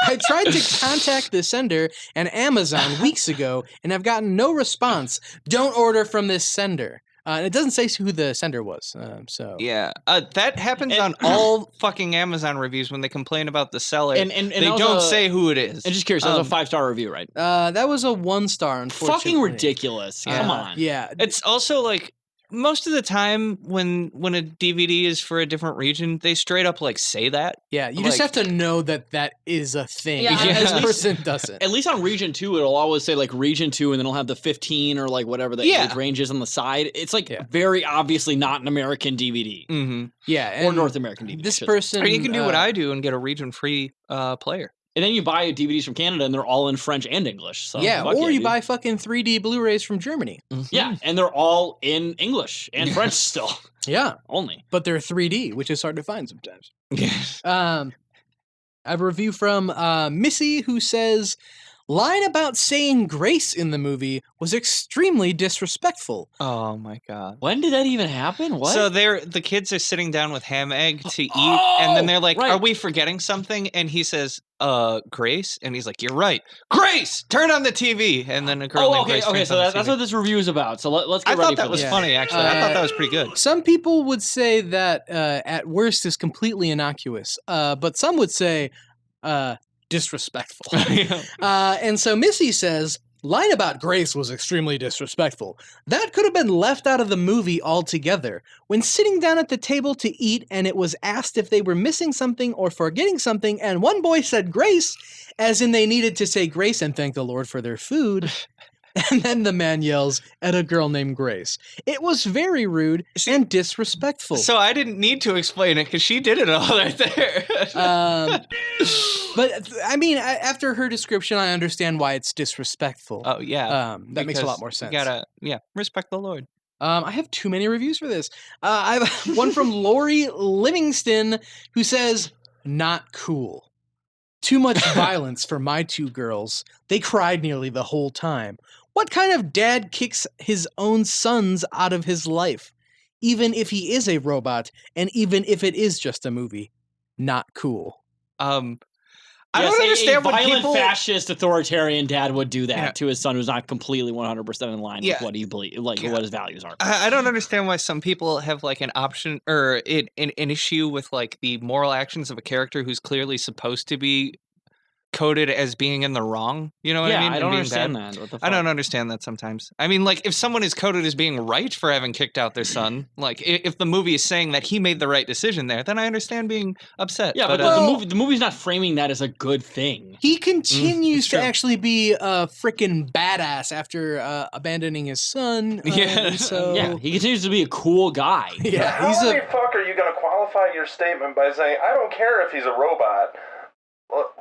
I tried to contact the sender and Amazon weeks ago, and I've gotten no response. Don't order from this sender. And it doesn't say who the sender was. So Yeah, that happens on all fucking Amazon reviews when they complain about the seller. And they also- don't say who it is. And just curious, that was a 5-star review, right? that was a 1-star. Unfortunately, Fucking ridiculous. Come on. Yeah, It's also like most of the time when a DVD is for a different region, they straight up like say that. yeah. You just like- have to know that that is a thing. Yeah, and at this least- person doesn't. At least on region 2, it'll always say like region 2, and then it'll have the 15 or like whatever the Yeah. age range is on the side. It's like Yeah. very obviously not an American DVD Mm-hmm. Yeah, or and North American DVD. This shit. person, Or you can do what I do and get a region-free player. And then you buy DVDs from Canada, and they're all in French and English. So yeah, fuck or you dude. buy fucking 3D Blu-rays from Germany. Yeah, and they're all in English and French still Yeah, only. but they're 3D, which is hard to find sometimes. Yes. I have a review from Missy who says, line about saying grace in the movie was extremely disrespectful. Oh my god. When did that even happen? What? So the kids are sitting down with ham egg to eat, and then they're like, right. "Are we forgetting something?" And he says, Grace," and he's like, "You're right, Grace. Turn on the TV." And then a girl named Grace. okay. turns So on the that's TV. what this review is about. So let's I get ready thought that for was this. funny. Actually, I thought that was pretty good. Some people would say that at worst is completely innocuous, but some would say disrespectful. And so Missy says, line about Grace was extremely disrespectful. That could have been left out of the movie altogether. When sitting down at the table to eat and it was asked if they were missing something or forgetting something, and one boy said grace, as in they needed to say grace and thank the Lord for their food. And then the man yells at a girl named Grace. It was very rude and disrespectful. So I didn't need to explain it because she did it all right there. But I mean, after her description, I understand why it's disrespectful. Oh yeah, That makes a because lot more sense. You gotta respect the Lord. I have too many reviews for this. I have one from Lori Livingston who says, "Not cool. Too much violence for my two girls. They cried nearly the whole time. What kind of dad kicks his own sons out of his life? Even if he is a robot, and even if it is just a movie. Not cool." I don't understand a when violent people. fascist authoritarian dad would do that Yeah. to his son who's not completely 100% in line Yeah. with what he believes, like Yeah. what his values are. I don't understand why some people have like an option or an issue with like the moral actions of a character who's clearly supposed to be coded as being in the wrong. You know what I mean? I And don't being understand bad. that. What the I don't fuck? understand that sometimes. I mean, like, if someone is coded as being right for having kicked out their son, like, if the movie is saying that he made the right decision there, then I understand being upset. Yeah, but the movie's not framing that as a good thing. He continues it's to true. actually be a freaking badass after abandoning his son. Yeah. and so Yeah, he continues to be a cool guy. yeah, How he's the a fuck are you gonna qualify your statement by saying, I don't care if he's a robot?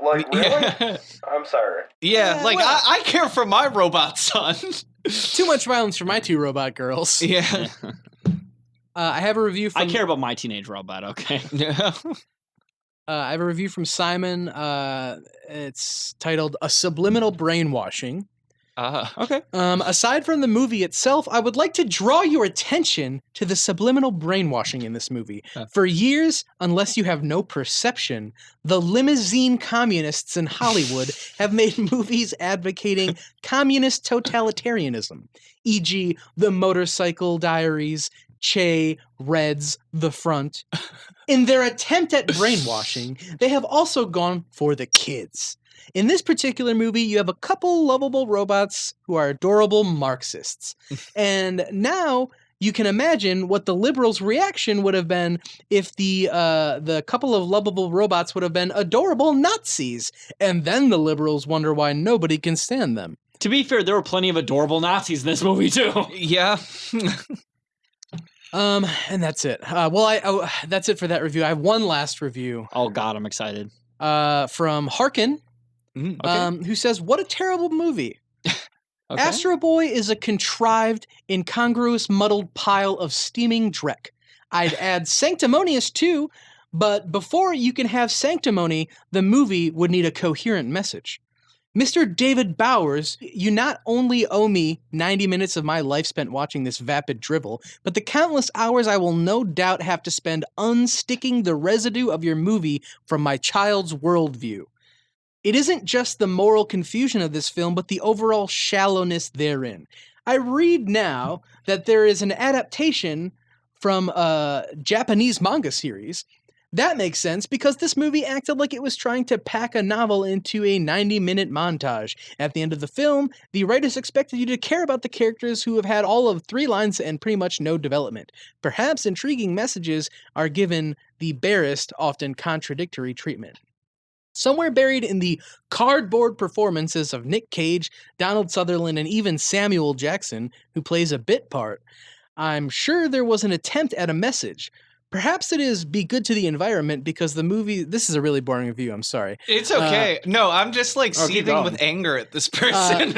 Like, really? Yeah, I'm sorry. yeah, like, well- I care for my robot son. too much violence for my two robot girls. Yeah. I have a review from I care about my teenage robot, okay? Yeah. I have a review from Simon. It's titled "A Subliminal Brainwashing." Okay. Aside from the movie itself, I would like to draw your attention to the subliminal brainwashing in this movie. For years, unless you have no perception, the limousine communists in Hollywood have made movies advocating communist totalitarianism, e.g., The Motorcycle Diaries, Che, Reds, the Front. In their attempt at brainwashing, they have also gone for the kids. In this particular movie, you have a couple lovable robots who are adorable Marxists. And now you can imagine what the liberals' reaction would have been if the couple of lovable robots would have been adorable Nazis. And then the liberals wonder why nobody can stand them. To be fair, there were plenty of adorable Nazis in this movie too. Yeah. And that's it. That's it for that review. I have one last review. Oh God, I'm excited. From Harkin, who says, "What a terrible movie. Okay. Astro Boy is a contrived, incongruous, muddled pile of steaming dreck. I'd add sanctimonious too, but before you can have sanctimony, the movie would need a coherent message. Mr. David Bowers, you not only owe me 90 minutes of my life spent watching this vapid drivel, but the countless hours I will no doubt have to spend unsticking the residue of your movie from my child's worldview. It isn't just the moral confusion of this film, but the overall shallowness therein. I read now that there is an adaptation from a Japanese manga series. That makes sense because this movie acted like it was trying to pack a novel into a 90-minute montage. At the end of the film, the writers expected you to care about the characters who have had all of 3 lines and pretty much no development. Perhaps intriguing messages are given the barest, often contradictory treatment. Somewhere buried in the cardboard performances of Nick Cage, Donald Sutherland, and even Samuel Jackson, who plays a bit part, I'm sure there was an attempt at a message. Perhaps it is be good to the environment because the movie... This is a really boring review, I'm sorry. It's okay. No, I'm just like seething with anger at this person.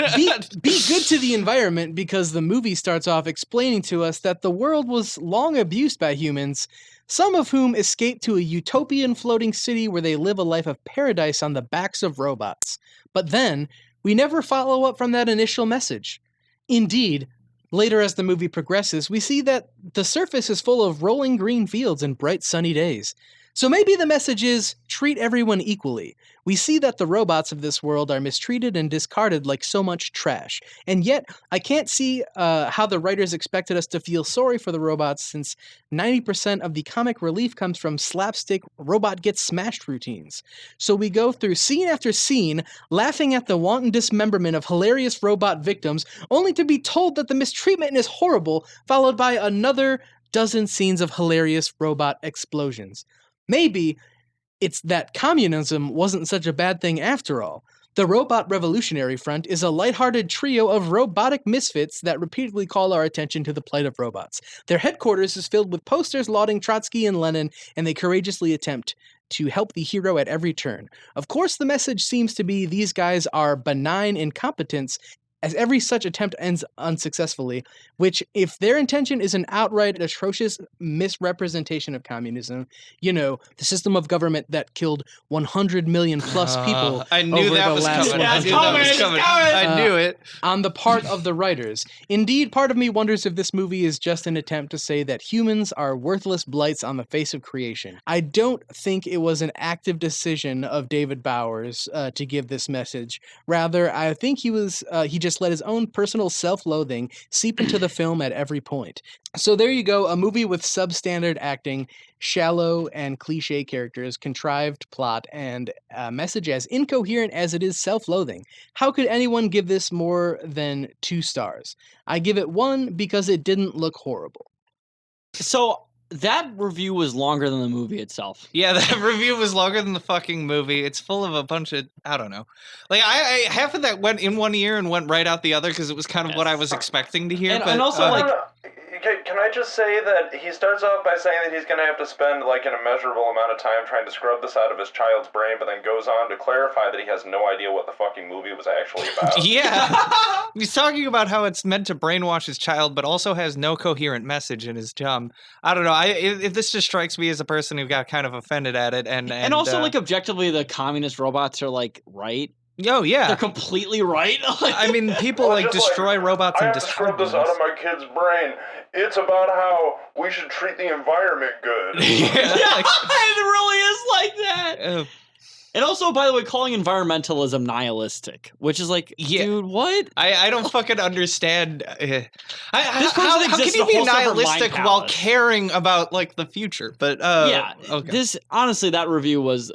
Be good to the environment because the movie starts off explaining to us that the world was long abused by humans, some of whom escaped to a utopian floating city where they live a life of paradise on the backs of robots. But then, we never follow up from that initial message. Indeed, later as the movie progresses, we see that the surface is full of rolling green fields and bright sunny days. So maybe the message is, treat everyone equally. We see that the robots of this world are mistreated and discarded like so much trash. And yet, I can't see how the writers expected us to feel sorry for the robots since 90% of the comic relief comes from slapstick robot gets smashed routines. So we go through scene after scene, laughing at the wanton dismemberment of hilarious robot victims, only to be told that the mistreatment is horrible, followed by another dozen scenes of hilarious robot explosions. Maybe it's that communism wasn't such a bad thing after all. The Robot Revolutionary Front is a lighthearted trio of robotic misfits that repeatedly call our attention to the plight of robots. Their headquarters is filled with posters lauding Trotsky and Lenin, and they courageously attempt to help the hero at every turn. Of course, the message seems to be these guys are benign incompetents, as every such attempt ends unsuccessfully, which, if their intention is an outright atrocious misrepresentation of communism, you know, the system of government that killed 100 million plus people I knew over that the was last coming. I 100 knew that was years, coming. I knew it. on the part of the writers. Indeed, part of me wonders if this movie is just an attempt to say that humans are worthless blights on the face of creation. I don't think it was an active decision of David Bowers to give this message. Rather, I think he just let his own personal self-loathing seep into the film at every point. So there you go, a movie with substandard acting, shallow and cliche characters, contrived plot, and a message as incoherent as it is self-loathing. How could anyone give this more than 2 stars? I give it 1 because it didn't look horrible. So that review was longer than the movie itself. Yeah, that review was longer than the fucking movie. It's full of a bunch of, I don't know. Like, I half of that went in one ear and went right out the other because it was kind of what I was expecting to hear. And also, like... Can I just say that he starts off by saying that he's going to have to spend like an immeasurable amount of time trying to scrub this out of his child's brain, but then goes on to clarify that he has no idea what the fucking movie was actually about. Yeah. He's talking about how it's meant to brainwash his child, but also has no coherent message in his dumb. I don't know. This just strikes me as a person who got kind of offended at it. And also, like, objectively, the communist robots are, like, right. Oh, yeah. They're completely right. I mean, people, like, destroy robots and discard them. I have to scrub this out of my kid's brain. It's about how we should treat the environment good. Yeah, It really is like that. And also, by the way, calling environmentalism nihilistic, which is like, dude, what? I don't fucking understand. This How person can exists you in a be whole separate nihilistic mind while palace. caring about like the future? But Yeah, okay. this honestly, that review was,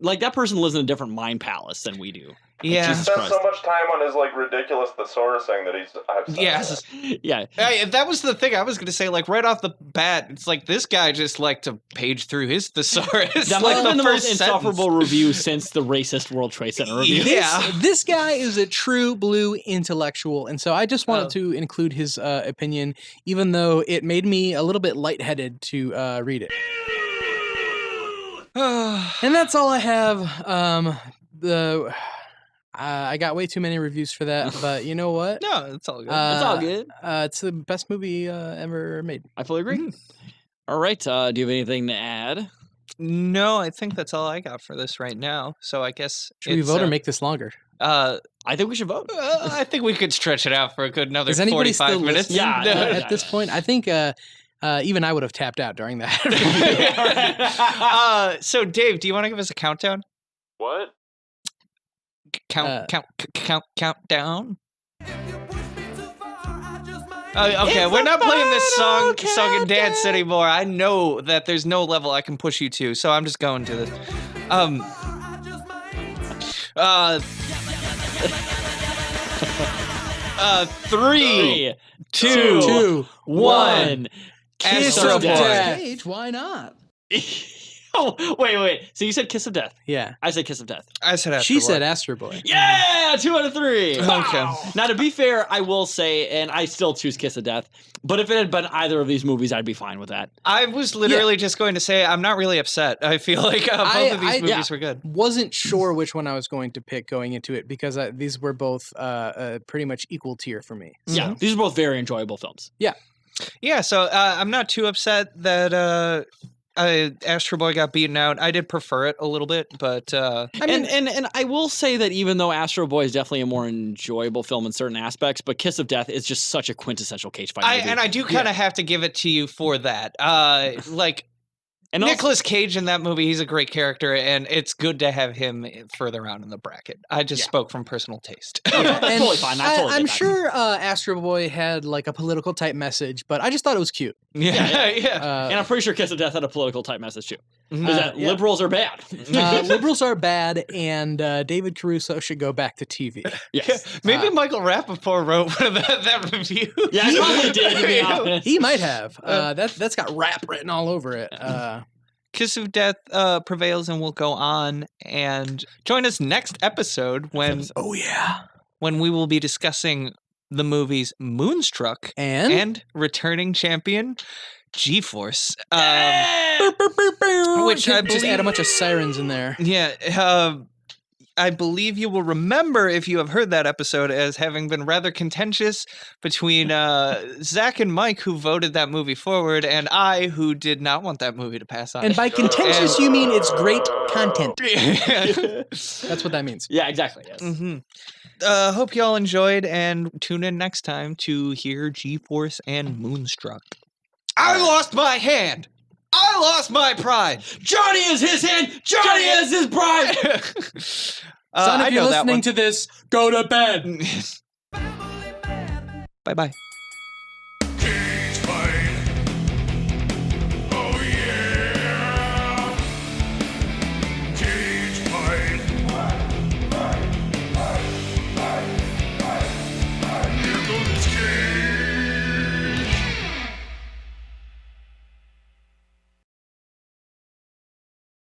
like that person lives in a different mind palace than we do. Like, Yeah. He Jesus spends Christ. so much time on his like ridiculous thesaurus thing that he's upset. Yes. Yeah, That was the thing I was going to say. Like right off the bat, it's like this guy just liked to page through his thesaurus. that might like have been the most first insufferable review since the racist World Trade Center review. Yeah. This guy is a true blue intellectual, and so I just wanted to include his opinion, even though it made me a little bit lightheaded to read it. And that's all I have. I got way too many reviews for that, but you know what? No, it's all good. It's all good. It's the best movie ever made. I fully agree. All right, do you have anything to add? No, I think that's all I got for this right now. So I guess Should we vote or make this longer? I think we should vote. I think we could stretch it out for a good another Is anybody 45 still minutes. listening? Yeah, At this point, I think even I would have tapped out during that. So Dave, do you want to give us a countdown? What? Count down. Okay, we're not playing this song and dance anymore. I know that there's no level I can push you to, so I'm just going to this. Three, 2, 1. Kiss Astro of Boy. death. Cage, why not? Oh, wait. So you said kiss of death. Yeah. I said kiss of death. I said Astro She Boy. said Astro Boy. Yeah, 2 out of 3. Okay. Now, to be fair, I will say, and I still choose Kiss of Death, but if it had been either of these movies, I'd be fine with that. I was literally just going to say I'm not really upset. I feel like both of these movies were good. Wasn't sure which one I was going to pick going into it because these were both pretty much equal tier for me. Yeah, these are both very enjoyable films. Yeah, so I'm not too upset that Astro Boy got beaten out. I did prefer it a little bit, but I mean, and I will say that even though Astro Boy is definitely a more enjoyable film in certain aspects, but Kiss of Death is just such a quintessential cage fight movie. I do kind of have to give it to you for that. And Nicolas Cage in that movie, he's a great character, and it's good to have him further on in the bracket. I just spoke from personal taste. That's totally fine. I'm sure Astro Boy had like a political type message, but I just thought it was cute. Yeah. And I'm pretty sure Kiss of Death had a political type message too. Is that liberals are bad? Liberals are bad, and David Caruso should go back to TV. Yes. Maybe Michael Rappaport wrote one of that review. Yeah, I probably did, to be honest. He might have. That's got rap written all over it. Kiss of Death prevails and will go on. And join us next episode when when we will be discussing the movies Moonstruck and returning champion G-Force. Which I just add a bunch of sirens in there. Yeah, I believe you will remember, if you have heard that episode, as having been rather contentious between Zach and Mike, who voted that movie forward, and I, who did not want that movie to pass on. And by contentious, you mean it's great content. That's what that means. Yeah, exactly. Yes. Mm-hmm. Hope you all enjoyed, and tune in next time to hear G-Force and Moonstruck. I lost my hand! I lost my pride! Johnny is his hand! Johnny is his bride! Son, if you're listening to this, go to bed. Bye-bye.